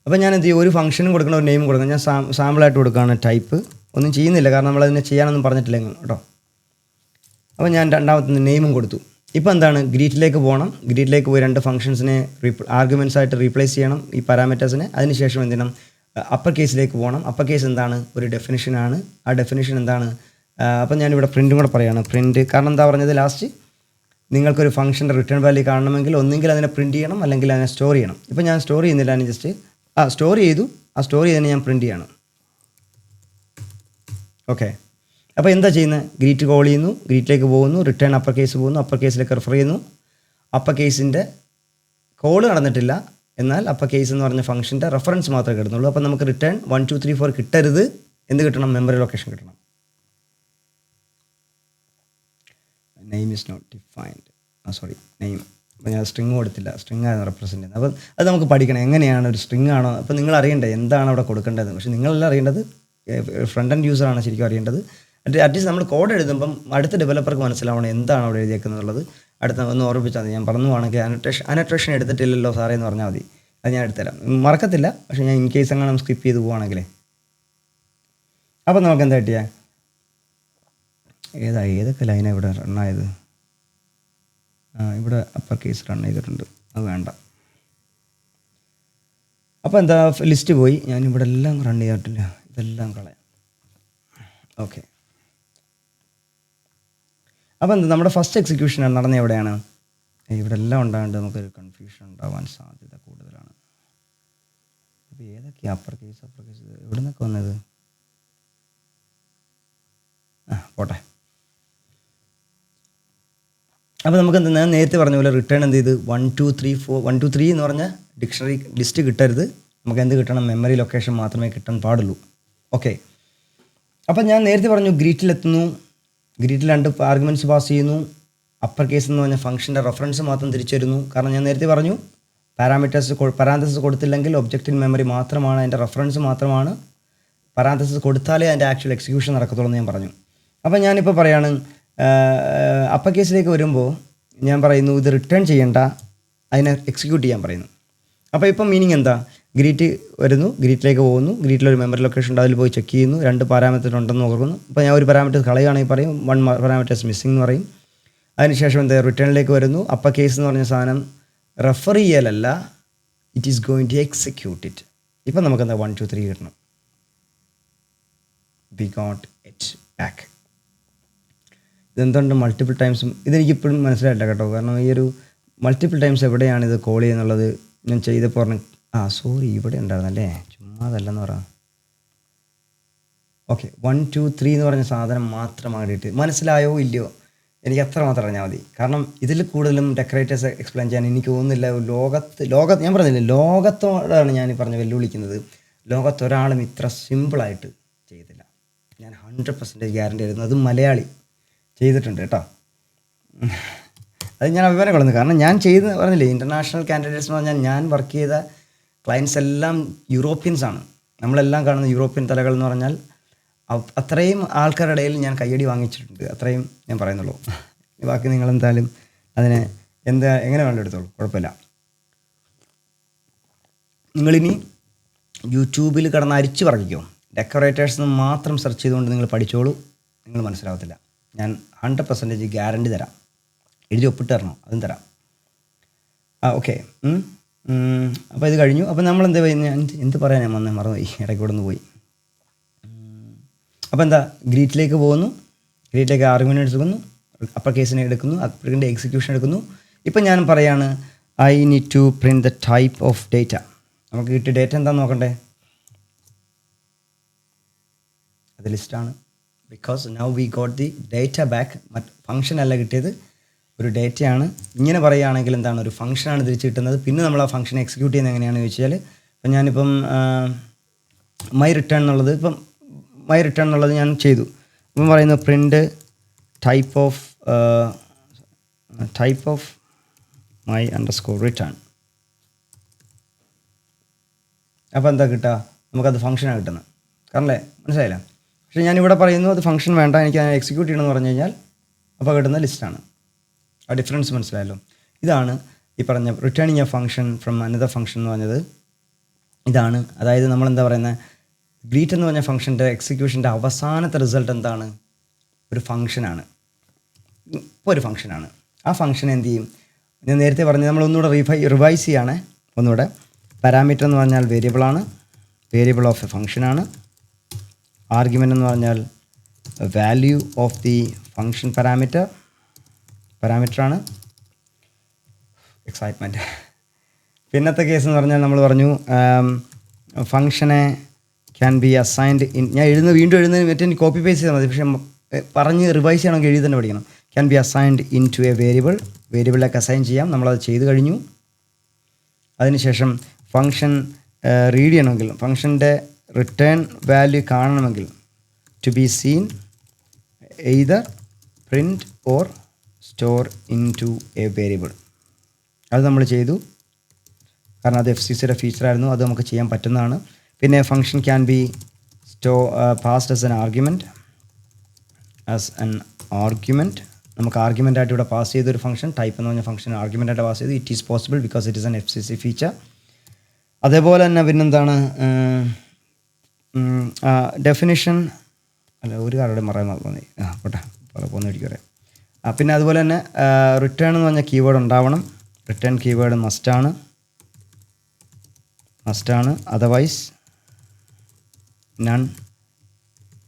അപ്പോൾ ഞാൻ എന്ത് ചെയ്യും? ഒരു ഫംഗ്ഷനും കൊടുക്കണം, ഒരു നെയിം കൊടുക്കണം. ഞാൻ സാമ്പിളായിട്ട് കൊടുക്കുകയാണ് ടൈപ്പ്. ഒന്നും ചെയ്യുന്നില്ല, കാരണം നമ്മളതിനെ ചെയ്യാനൊന്നും പറഞ്ഞിട്ടില്ല കേട്ടോ. അപ്പോൾ ഞാൻ രണ്ടാമത്തെ നെയിമും കൊടുത്തു. ഇപ്പോൾ എന്താണ്? ഗ്രീറ്റിലേക്ക് പോകണം. ഗ്രീറ്റിലേക്ക് പോയി 2 ഫംഗ്ഷൻസിനെ ആർഗ്യുമെൻറ്റ്സ് ആയിട്ട് റീപ്ലേസ് ചെയ്യണം, ഈ പാരാമീറ്റേഴ്സിനെ. അതിനുശേഷം എന്ത് ചെയ്യണം? അപ്പർ കേസിലേക്ക് പോകണം. അപ്പർ കേസ് എന്താണ്? ഒരു ഡെഫിനിഷനാണ്. ആ ഡെഫിനിഷൻ എന്താണ്? അപ്പം ഞാനിവിടെ പ്രിൻറ്റും കൂടെ പറയുകയാണ്. പ്രിൻറ്റ് കാരണം എന്താ പറഞ്ഞത് ലാസ്റ്റ്? നിങ്ങൾക്കൊരു ഫംഗ്ഷൻ്റെ റിട്ടേൺ വാല്യൂ കാണണമെങ്കിൽ ഒന്നെങ്കിൽ അതിനെ പ്രിൻറ്റ് ചെയ്യണം, അല്ലെങ്കിൽ അതിനെ സ്റ്റോർ ചെയ്യണം. ഇപ്പോൾ ഞാൻ സ്റ്റോർ ചെയ്യുന്നില്ല, ഞാൻ ജസ്റ്റ് സ്റ്റോർ ചെയ്തു. ആ സ്റ്റോർ ചെയ്തതിന് ഞാൻ പ്രിൻറ്റ് ചെയ്യണം. ഓക്കെ. അപ്പോൾ എന്താ ചെയ്യുന്നത്? ഗ്രീറ്റ് കോൾ ചെയ്യുന്നു, ഗ്രീറ്റിലേക്ക് പോകുന്നു, റിട്ടേൺ അപ്പർ കേസ് പോകുന്നു, അപ്പർ കേസിലേക്ക് റെഫർ ചെയ്യുന്നു. അപ്പർ കേസിൻ്റെ കോൾ നടന്നിട്ടില്ല, എന്നാൽ അപ്പർ കേസ് എന്ന് പറഞ്ഞ ഫംഗ്ഷൻ്റെ റെഫറൻസ് മാത്രമേ കിട്ടുന്നുള്ളൂ. അപ്പോൾ നമുക്ക് റിട്ടേൺ 1 2 3 4 കിട്ടരുത്. എന്ത് കിട്ടണം? മെമ്മറി ലൊക്കേഷൻ കിട്ടണം. Name is not defined. Sorry, name. അപ്പോൾ ഞാൻ സ്ട്രിങ് കൊടുത്തില്ല, സ്ട്രിങ് ആയിരുന്നു റെപ്രസെൻ്റ് ചെയ്യുന്നത്. അപ്പം അത് നമുക്ക് പഠിക്കണം, എങ്ങനെയാണ് ഒരു സ്ട്രിങ് ആണോ. അപ്പോൾ നിങ്ങൾ അറിയണ്ടേ എന്താണ് അവിടെ കൊടുക്കേണ്ടത്. പക്ഷേ നിങ്ങളെല്ലാം അറിയേണ്ടത് ഫ്രണ്ട് ആൻഡ് യൂസറാണ് ശരിക്കും അറിയേണ്ടത്. അറ്റ്ലീസ്റ്റ് നമ്മൾ കോഡ് എഴുതുമ്പം അടുത്ത ഡെവലപ്പർക്ക് മനസ്സിലാവണം എന്താണ് അവിടെ എഴുതിയേക്കുന്നുള്ളത്. അടുത്ത ഒന്ന് ഓർമ്മിച്ചാൽ മതി. ഞാൻ പറഞ്ഞുവാണെങ്കിൽ അനട്രേഷൻ എടുത്തിട്ടില്ലല്ലോ സാറേ എന്ന് പറഞ്ഞാൽ മതി, അത് ഞാൻ എടുത്തുതരാം. മറക്കത്തില്ല, പക്ഷേ ഞാൻ ഇൻ കേസ് അങ്ങനെ സ്കിപ്പ് ചെയ്ത് പോവുകയാണെങ്കിലേ. അപ്പം നമുക്ക് എന്താ കിട്ടിയാൽ ഏതൊക്കെ ലൈനാണ് ഇവിടെ റണ്ണായത്? ഇവിടെ അപ്പർ കേസ് റൺ ചെയ്തിട്ടുണ്ട്, അത് വേണ്ട. അപ്പോൾ എന്താ ലിസ്റ്റ് പോയി. ഞാനിവിടെ എല്ലാം റൺ ചെയ്തിട്ടില്ല, ഇതെല്ലാം കളയാം. ഓക്കെ. അപ്പോൾ എന്താ നമ്മുടെ ഫസ്റ്റ് എക്സിക്യൂഷൻ നടന്ന എവിടെയാണ്? ഇവിടെ എല്ലാം ഉണ്ടാകുന്നത് നമുക്കൊരു കൺഫ്യൂഷൻ ഉണ്ടാവാൻ സാധ്യത കൂടുതലാണ്. അപ്പോൾ ഏതൊക്കെയാണ് അപ്പർ കേസ് എവിടെ നിന്നൊക്കെ വന്നത്? പോട്ടെ. അപ്പോൾ നമുക്ക് എന്താ, ഞാൻ നേരത്തെ പറഞ്ഞ പോലെ റിട്ടേൺ എന്ത് ചെയ്ത് 1 2 3 4 1 2 3 എന്ന് പറഞ്ഞ ഡിക്ഷണറി ലിസ്റ്റ് കിട്ടരുത്. നമുക്ക് എന്ത് കിട്ടണം? മെമ്മറി ലൊക്കേഷൻ മാത്രമേ കിട്ടാൻ പാടുള്ളൂ. ഓക്കെ. അപ്പം ഞാൻ നേരത്തെ പറഞ്ഞു ഗ്രീറ്റിലെത്തുന്നു, ഗ്രീറ്റിൽ 2 ആർഗ്യുമെൻറ്റ്സ് പാസ് ചെയ്യുന്നു. അപ്പർ കേസ് എന്ന് പറഞ്ഞ ഫംഗ്ഷൻ്റെ റെഫറൻസ് മാത്രം തിരിച്ചു വരുന്നു. കാരണം ഞാൻ നേരത്തെ പറഞ്ഞു പാരാന്തസിസ് കൊടുത്തില്ലെങ്കിൽ ഒബ്ജക്റ്റ് ഇൻ മെമ്മറി മാത്രമാണ്, അതിൻ്റെ റെഫറൻസ് മാത്രമാണ്. പാരാന്തസിസ് കൊടുത്താലേ അതിൻ്റെ ആക്ച്വൽ എക്സിക്യൂഷൻ നടക്കത്തുള്ളൂ എന്ന് ഞാൻ പറഞ്ഞു. അപ്പം ഞാനിപ്പോൾ പറയാണ് അപ്പർ കേസിലേക്ക് വരുമ്പോൾ ഞാൻ പറയുന്നു ഇത് റിട്ടേൺ ചെയ്യേണ്ട, അതിനെ എക്സിക്യൂട്ട് ചെയ്യാൻ പറയുന്നു. അപ്പോൾ ഇപ്പം മീനിങ് എന്താ? ഗ്രീറ്റ് വരുന്നു, ഗ്രീറ്റിലേക്ക് പോകുന്നു, ഗ്രീറ്റിലൊരു മെമ്മറി ലൊക്കേഷൻ ഉണ്ട്, അതിൽ പോയി ചെക്ക് ചെയ്യുന്നു, 2 പാരാമീറ്റർ ഉണ്ടെന്ന് നോക്കുന്നു. അപ്പോൾ ഞാൻ ഒരു പാരാമീറ്റർ കളയുകയാണെങ്കിൽ പറയും 1 പാരാമീറ്റേഴ്സ് മിസ്സിംഗ് എന്ന് പറയും. അതിനുശേഷം എന്താ? റിട്ടേണിലേക്ക് വരുന്നു. അപ്പർ കേസ് എന്ന് പറഞ്ഞ സാധനം റെഫർ ചെയ്യലല്ല, it is going to execute it. ഇപ്പം നമുക്കെന്താ 1 2 3 കിട്ടണം. We got it back. ഇതെന്തുകൊണ്ട് മൾട്ടിപ്പിൾ ടൈംസും ഇതെനിക്കിപ്പോഴും മനസ്സിലായില്ല കേട്ടോ. കാരണം ഈ ഒരു മൾട്ടിപ്പിൾ ടൈംസ് എവിടെയാണ് ഇത് കോൾ ചെയ്യുന്നുള്ളത് ഞാൻ ചെയ്തപ്പോൾ പറഞ്ഞു സോറി ഇവിടെ ഉണ്ടായിരുന്നല്ലേ, ചുമ്മാ അതല്ലെന്ന് പറയാം. ഓക്കെ. 1 2 3 എന്ന് പറഞ്ഞ സാധനം മാത്രം ആയിട്ട് മനസ്സിലായോ ഇല്ലയോ എനിക്ക് അത്ര മാത്രം അറിഞ്ഞാൽ മതി. കാരണം ഇതിൽ കൂടുതലും ഡെക്കറേറ്റേഴ്സ് എക്സ്പ്ലെയിൻ ചെയ്യാൻ എനിക്ക് തോന്നുന്നില്ല. ലോകത്ത് ഞാൻ പറഞ്ഞില്ലേ, ലോകത്തോടാണ് ഞാൻ പറഞ്ഞ് വെല്ലുവിളിക്കുന്നത്. ലോകത്തൊരാളും ഇത്ര സിമ്പിളായിട്ട് ചെയ്തില്ല. ഞാൻ 100% ഗ്യാരണ്ടി തരുന്നു. അത് മലയാളി ചെയ്തിട്ടുണ്ട് കേട്ടോ. അത് ഞാൻ അഭിമാനം കൊള്ളുന്നു. കാരണം ഞാൻ പറഞ്ഞില്ലേ, ഇൻ്റർനാഷണൽ കാൻഡിഡേറ്റ്സ് എന്ന് പറഞ്ഞാൽ ഞാൻ വർക്ക് ചെയ്ത ക്ലയൻസ് എല്ലാം യൂറോപ്യൻസാണ്. നമ്മളെല്ലാം കാണുന്ന യൂറോപ്യൻ തലകൾ എന്ന് പറഞ്ഞാൽ അത്രയും ആൾക്കാരുടെ ഇടയിൽ ഞാൻ കയ്യടി വാങ്ങിച്ചിട്ടുണ്ട്. അത്രയും ഞാൻ പറയുന്നുള്ളൂ. ബാക്കി നിങ്ങളെന്തായാലും അതിനെ എങ്ങനെ വേണ്ട എടുത്തോളൂ, കുഴപ്പമില്ല. നിങ്ങളിനി യൂട്യൂബിൽ കിടന്ന് അരിച്ച് പറയിക്കോ, ഡെക്കറേറ്റേഴ്സ് എന്ന് മാത്രം സെർച്ച് ചെയ്തുകൊണ്ട് നിങ്ങൾ പഠിച്ചോളൂ, നിങ്ങൾ മനസ്സിലാവത്തില്ല. ഞാൻ 100% ഗ്യാരണ്ടി തരാം. എഴുതി ഒപ്പിട്ട് തരണം, അതും തരാം. ഓക്കെ. അപ്പോൾ ഇത് കഴിഞ്ഞു. അപ്പോൾ നമ്മൾ എന്ത് പറയാൻ ഞാൻ മറന്നുപോയി, ഇടയ്ക്ക് ഇവിടെ നിന്ന് പോയി. അപ്പോൾ എന്താ, ഗ്രീറ്റിലേക്ക് പോകുന്നു, ഗ്രീറ്റിലേക്ക് ആർഗ്യുമെൻറ്റ്സ് എടുക്കുന്നു, അപ്പർ കേസിനെ എടുക്കുന്നു, അപ്പറിൻ്റെ എക്സിക്യൂഷൻ എടുക്കുന്നു. ഇപ്പം ഞാൻ പറയാണ് I need to print the type of data. നമുക്ക് കിട്ടിയ ഡേറ്റ എന്താണെന്ന് നോക്കണ്ടേ? അത് ലിസ്റ്റാണ്. Because now we got the data back. Function അല്ല കിട്ടിയത്, ഒരു ഡേറ്റയാണ്. ഇങ്ങനെ പറയുകയാണെങ്കിൽ എന്താണ്, ഒരു ഫംഗ്ഷനാണ് തിരിച്ച് കിട്ടുന്നത്. പിന്നെ നമ്മൾ ആ ഫംഗ്ഷൻ എക്സിക്യൂട്ട് ചെയ്യുന്നത് എങ്ങനെയാണെന്ന് ചോദിച്ചാൽ, ഇപ്പം ഞാനിപ്പം മൈ റിട്ടേൺ എന്നുള്ളത് ഞാൻ ചെയ്തു. ഇപ്പം പറയുന്നു print type of my underscore return. അപ്പോൾ എന്താ കിട്ടുക? നമുക്കത് ഫംഗ്ഷനാണ് കിട്ടുന്നത്. കാരണല്ലേ, മനസ്സിലായില്ല? പക്ഷേ ഞാനിവിടെ പറയുന്നു അത് ഫംഗ്ഷൻ വേണ്ട, എനിക്ക് എക്സിക്യൂട്ട് ചെയ്യണമെന്ന് പറഞ്ഞു കഴിഞ്ഞാൽ അപ്പോൾ കിട്ടുന്ന ലിസ്റ്റാണ്. ആ ഡിഫറൻസ് മനസ്സിലായല്ലോ. ഇതാണ് ഈ പറഞ്ഞ returning a function from another function എന്ന് പറഞ്ഞത് ഇതാണ്. അതായത് നമ്മളെന്താ പറയുന്നത്, ഗ്രീറ്റ് എന്ന് പറഞ്ഞ ഫംഗ്ഷൻ്റെ എക്സിക്യൂഷൻ്റെ അവസാനത്തെ റിസൾട്ട് എന്താണ്? ഒരു ഫംഗ്ഷനാണ്. ഇപ്പോൾ ഒരു ഫംഗ്ഷനാണ്. ആ ഫംഗ്ഷൻ എന്ത് ചെയ്യും? ഞാൻ നേരത്തെ പറഞ്ഞു, നമ്മളൊന്നുകൂടെ റിവൈസ് ചെയ്യാണ്. ഒന്നുകൂടെ, പാരാമീറ്റർ എന്ന് പറഞ്ഞാൽ വേരിയബിളാണ്, വേരിയബിൾ ഓഫ് എ ഫംഗ്ഷനാണ്. ആർഗ്യുമെൻ്റ് എന്ന് പറഞ്ഞാൽ വാല്യൂ ഓഫ് ദി ഫംഗ്ഷൻ പാരാമീറ്ററാണ്. എക്സൈറ്റ്മെൻറ്റ്. പിന്നത്തെ കേസ് എന്ന് പറഞ്ഞാൽ നമ്മൾ പറഞ്ഞു ഫംഗ്ഷനെ ക്യാൻ ബി അസൈൻഡ് ഇൻ, ഞാൻ വീണ്ടും എഴുതുന്നതിന് മറ്റേ കോപ്പി പേസ്റ്റ് ചെയ്താൽ മതി, പക്ഷേ പറഞ്ഞ് റിവൈസ് ചെയ്യണമെങ്കിൽ എഴുതി തന്നെ പഠിക്കണം. Can be assigned into a വേരിയബിളിലേക്ക് അസൈൻ ചെയ്യാം. നമ്മളത് ചെയ്ത് കഴിഞ്ഞു. അതിനുശേഷം ഫംഗ്ഷൻ റീഡ് ചെയ്യണമെങ്കിൽ, ഫംഗ്ഷൻ്റെ റിട്ടേൺ വാല്യൂ കാണണമെങ്കിൽ, to be seen either print or store into a variable. അത് നമ്മൾ ചെയ്തു, കാരണം അത് FCCയുടെ ഫീച്ചറായിരുന്നു, അത് നമുക്ക് ചെയ്യാൻ പറ്റുന്നതാണ്. പിന്നെ function can be passed as an argument. നമുക്ക് ആർഗ്യുമെൻ്റായിട്ട് ഇവിടെ പാസ് ചെയ്തൊരു ഫംഗ്ഷൻ, ടൈപ്പ് എന്ന് പറഞ്ഞ ഫംഗ്ഷൻ ആർഗ്യുമെൻ്റായിട്ട് പാസ് ചെയ്തു. It is possible because it is N FCC feature. അതേപോലെ തന്നെ പിന്നെന്താണ്, ഡെഫിനിഷൻ അല്ല, ഒരു കാര്യം പറയാൻ തോന്നി, പോട്ടെ പോകുന്നതായിരിക്കും പറയാം. പിന്നെ അതുപോലെ തന്നെ റിട്ടേൺ എന്ന് പറഞ്ഞ കീവേഡ് ഉണ്ടാവണം. റിട്ടേൺ കീവേഡ് മസ്റ്റാണ്. അതർവൈസ് നൺ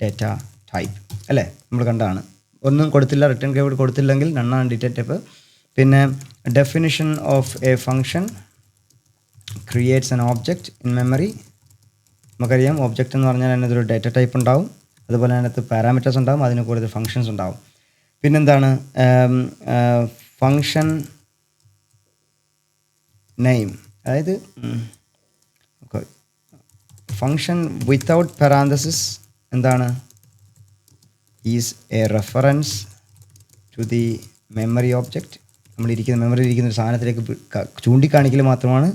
ഡേറ്റ ടൈപ്പ്, അല്ലേ? നമ്മൾ കണ്ടതാണ്. ഒന്നും കൊടുത്തില്ല, റിട്ടേൺ കീവേഡ് കൊടുത്തില്ലെങ്കിൽ നണ്ണാണ് ഡേറ്റ ടൈപ്പ്. പിന്നെ definition of A function creates N object in memory. നമുക്കറിയാം ഒബ്ജക്റ്റ് എന്ന് പറഞ്ഞാൽ അതിനകത്തൊരു ഡേറ്റ ടൈപ്പ് ഉണ്ടാവും, അതുപോലെ അതിനകത്ത് പാരാമീറ്റേഴ്സ് ഉണ്ടാവും, അതിന് കൂടുതൽ ഫങ്ഷൻസ് ഉണ്ടാവും. പിന്നെന്താണ് ഫങ്ഷൻ നെയിം, അതായത് ഫങ്ഷൻ വിത്തൗട്ട് പാരാന്തസിസ് എന്താണ്, is a reference to the memory object. മെമ്മറിയിൽ ഇരിക്കുന്ന ഒരു സാധനത്തിലേക്ക് ചൂണ്ടിക്കാണിക്കൽ മാത്രമാണ്.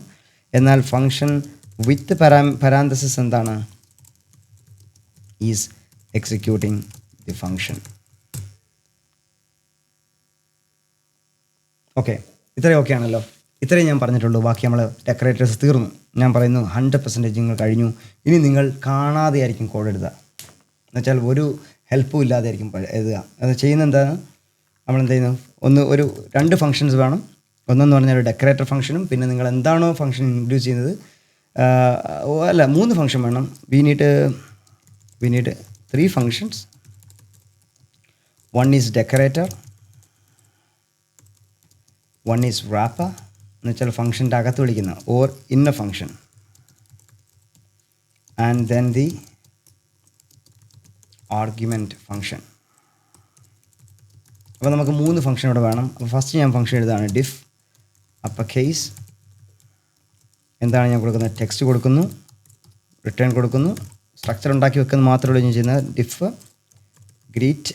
എന്നാൽ ഫങ്ഷൻ വിത്ത് പാരാന്തസിസ് എന്താണ്, is executing the function. Okay, ഇത്രയും ഓക്കെ ആണല്ലോ. ഇത്രയും ഞാൻ പറഞ്ഞിട്ടുള്ളൂ. ബാക്കി നമ്മൾ ഡെക്കറേറ്റേഴ്സ് തീർന്നു. ഞാൻ പറയുന്നു 100% നിങ്ങൾ കഴിഞ്ഞു. ഇനി നിങ്ങൾ കാണാതെ ആയിരിക്കും കോഡ് എഴുതുക, എന്നുവെച്ചാൽ ഒരു ഹെൽപ്പും ഇല്ലാതെ ആയിരിക്കും എഴുതുക. അത് ചെയ്യുന്ന എന്താണ്, നമ്മളെന്ത് ചെയ്യുന്നു, ഒരു 2 ഫങ്ഷൻസ് വേണം. ഒന്നെന്ന് പറഞ്ഞാൽ ഒരു ഡെക്കറേറ്റർ ഫംഗ്ഷനും, പിന്നെ നിങ്ങൾ എന്താണോ ഫംഗ്ഷൻ ഇൻട്രൊഡ്യൂസ് ചെയ്യുന്നത്, അല്ല 3 ഫംഗ്ഷൻ വേണം. We need 3 functions. One is decorator, one is wrapper എന്ന് വെച്ചാൽ ഫംഗ്ഷൻ്റെ അകത്ത് വിളിക്കുന്ന ഓർ ഇന്ന function, and then the argument function. അപ്പോൾ നമുക്ക് 3 ഫംഗ്ഷൻ ഇവിടെ വേണം. അപ്പോൾ ഫസ്റ്റ് ഞാൻ ഫംഗ്ഷൻ എഴുതാണ് ഡിഫ് അപ്പർ കേസ്. എന്താണ് ഞാൻ കൊടുക്കുന്നത്, ടെക്സ്റ്റ് കൊടുക്കുന്നു, റിട്ടേൺ കൊടുക്കുന്നു. സ്ട്രക്ചർ ഉണ്ടാക്കി വെക്കുന്നത് മാത്രമല്ല ഞാൻ ചെയ്യുന്നത്. ഡിഫ് ഗ്രീറ്റ്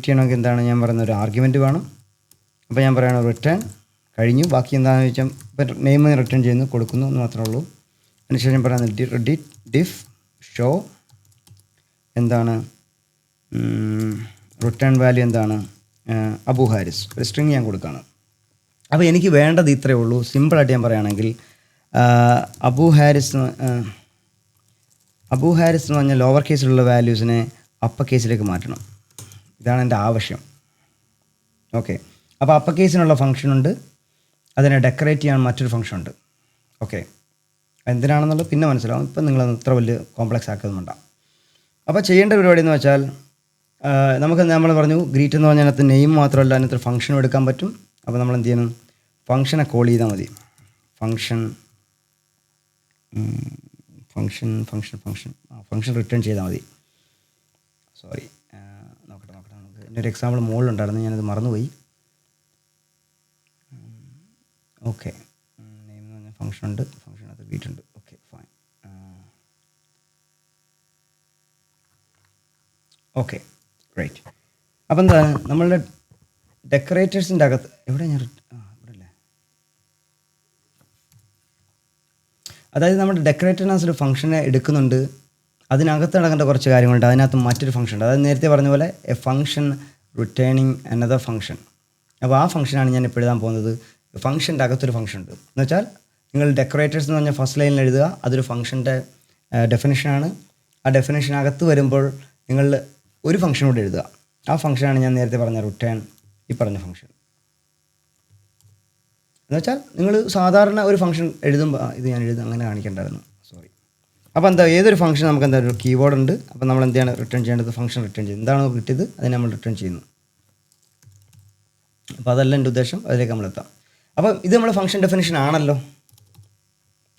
ചെയ്യണമെങ്കിൽ എന്താണ് ഞാൻ പറയുന്നത്, ഒരു ആർഗ്യുമെൻറ്റ് വേണം. അപ്പോൾ ഞാൻ പറയുന്നത് റിട്ടേൺ കഴിഞ്ഞു. ബാക്കി എന്താണെന്ന് വെച്ചാൽ ഇപ്പം നെയിം റിട്ടേൺ ചെയ്യുന്നു, കൊടുക്കുന്നു എന്ന് മാത്രമേ ഉള്ളൂ. അതിനുശേഷം പറയുന്നത് ഡിഫ് ഷോ എന്താണ്, റിട്ടേൺ വാല്യൂ എന്താണ്, അബു ഹാരിസ്, ഒരു സ്ട്രിങ് ഞാൻ കൊടുക്കുകയാണ്. അപ്പോൾ എനിക്ക് വേണ്ടത് ഇത്രയേ ഉള്ളൂ. സിമ്പിളായിട്ട് ഞാൻ പറയുകയാണെങ്കിൽ അബു ഹാരിസ് എന്ന് പറഞ്ഞാൽ ലോവർ കേസിലുള്ള വാല്യൂസിനെ അപ്പർ കേസിലേക്ക് മാറ്റണം. ഇതാണ് എൻ്റെ ആവശ്യം. ഓക്കെ, അപ്പോൾ അപ്പർ കേസിനുള്ള ഫംഗ്ഷനുണ്ട്, അതിനെ ഡെക്കറേറ്റ് ചെയ്യാൻ മറ്റൊരു ഫംഗ്ഷൻ ഉണ്ട്. ഓക്കെ, എന്തിനാണെന്നുള്ളത് പിന്നെ മനസ്സിലാവും. ഇപ്പം നിങ്ങളത് ഇത്ര വലിയ കോംപ്ലക്സ് ആക്കുന്നുണ്ടാവും. അപ്പോൾ ചെയ്യേണ്ട പരിപാടി എന്ന് വെച്ചാൽ നമ്മൾ പറഞ്ഞു ഗ്രീറ്റ് എന്ന് പറഞ്ഞാൽ അതിനകത്ത് നെയിം മാത്രമല്ല, അതിനകത്ത് ഫംഗ്ഷനും എടുക്കാൻ പറ്റും. അപ്പോൾ നമ്മൾ എന്ത് ചെയ്യണം, ഫംഗ്ഷനെ കോൾ ചെയ്താൽ മതി. ഫംഗ്ഷൻ റിട്ടേൺ ചെയ്താൽ മതി. സോറി, നോക്കട്ടെ നമുക്ക് എൻ്റെ ഒരു എക്സാമ്പിൾ മുകളിലുണ്ടായിരുന്നു, ഞാനത് മറന്നുപോയി. ഓക്കെ, നെയിം എന്ന് പറഞ്ഞാൽ ഫംഗ്ഷൻ ഉണ്ട്, ഫംഗ്ഷനകത്ത് ഗ്രീറ്റ് ഉണ്ട്. Okay fine. Okay, right. അപ്പോൾ എന്താണ് നമ്മളുടെ ഡെക്കറേറ്റേഴ്സിൻ്റെ അകത്ത് എവിടെ ഞാൻ ഇവിടെ അല്ലേ, അതായത് നമ്മുടെ ഡെക്കറേറ്ററിനകത്ത് ഒരു ഫംഗ്ഷനെ എടുക്കുന്നുണ്ട്, അതിനകത്ത് നടക്കേണ്ട കുറച്ച് കാര്യങ്ങളുണ്ട്, അതിനകത്ത് മറ്റൊരു ഫംഗ്ഷൻ ഉണ്ട്. അതായത് നേരത്തെ പറഞ്ഞ പോലെ A function returning another function. അപ്പോൾ ആ ഫംഗ്ഷനാണ് ഞാൻ ഇപ്പോൾ എഴുതാൻ പോകുന്നത്. ഫംഗ്ഷൻ്റെ അകത്തൊരു ഫംഗ്ഷൻ ഉണ്ട് എന്ന് വെച്ചാൽ നിങ്ങൾ ഡെക്കറേറ്റേഴ്സ് എന്ന് പറഞ്ഞാൽ ഫസ്റ്റ് ലൈനിൽ എഴുതുക, അതൊരു ഫംഗ്ഷൻ്റെ ഡെഫിനിഷനാണ്. ആ ഡെഫിനിഷനകത്ത് വരുമ്പോൾ നിങ്ങൾ ഒരു ഫംഗ്ഷൻ കൂടെ എഴുതുക. ആ ഫംഗ്ഷനാണ് ഞാൻ നേരത്തെ പറഞ്ഞ റിട്ടേൺ, ഈ പറഞ്ഞ ഫംഗ്ഷൻ. എന്ന് വെച്ചാൽ നിങ്ങൾ സാധാരണ ഒരു ഫംഗ്ഷൻ എഴുതുമ്പോൾ ഇത് ഞാൻ അങ്ങനെ കാണിക്കേണ്ടായിരുന്നു, സോറി. അപ്പോൾ എന്താ ഏതൊരു ഫംഗ്ഷൻ നമുക്ക് എന്താ ഒരു കീബോർഡ് ഉണ്ട്. അപ്പോൾ നമ്മൾ എന്താണ് റിട്ടേൺ ചെയ്യേണ്ടത്, ഫംഗ്ഷൻ റിട്ടേൺ ചെയ്ത് എന്താണോ കിട്ടിയത് അതിനെ നമ്മൾ റിട്ടേൺ ചെയ്യുന്നു. അപ്പോൾ അതല്ല എൻ്റെ ഉദ്ദേശം, അതിലേക്ക് നമ്മളെത്താം. അപ്പോൾ ഇത് നമ്മുടെ ഫംഗ്ഷൻ ഡെഫിനിഷൻ ആണല്ലോ,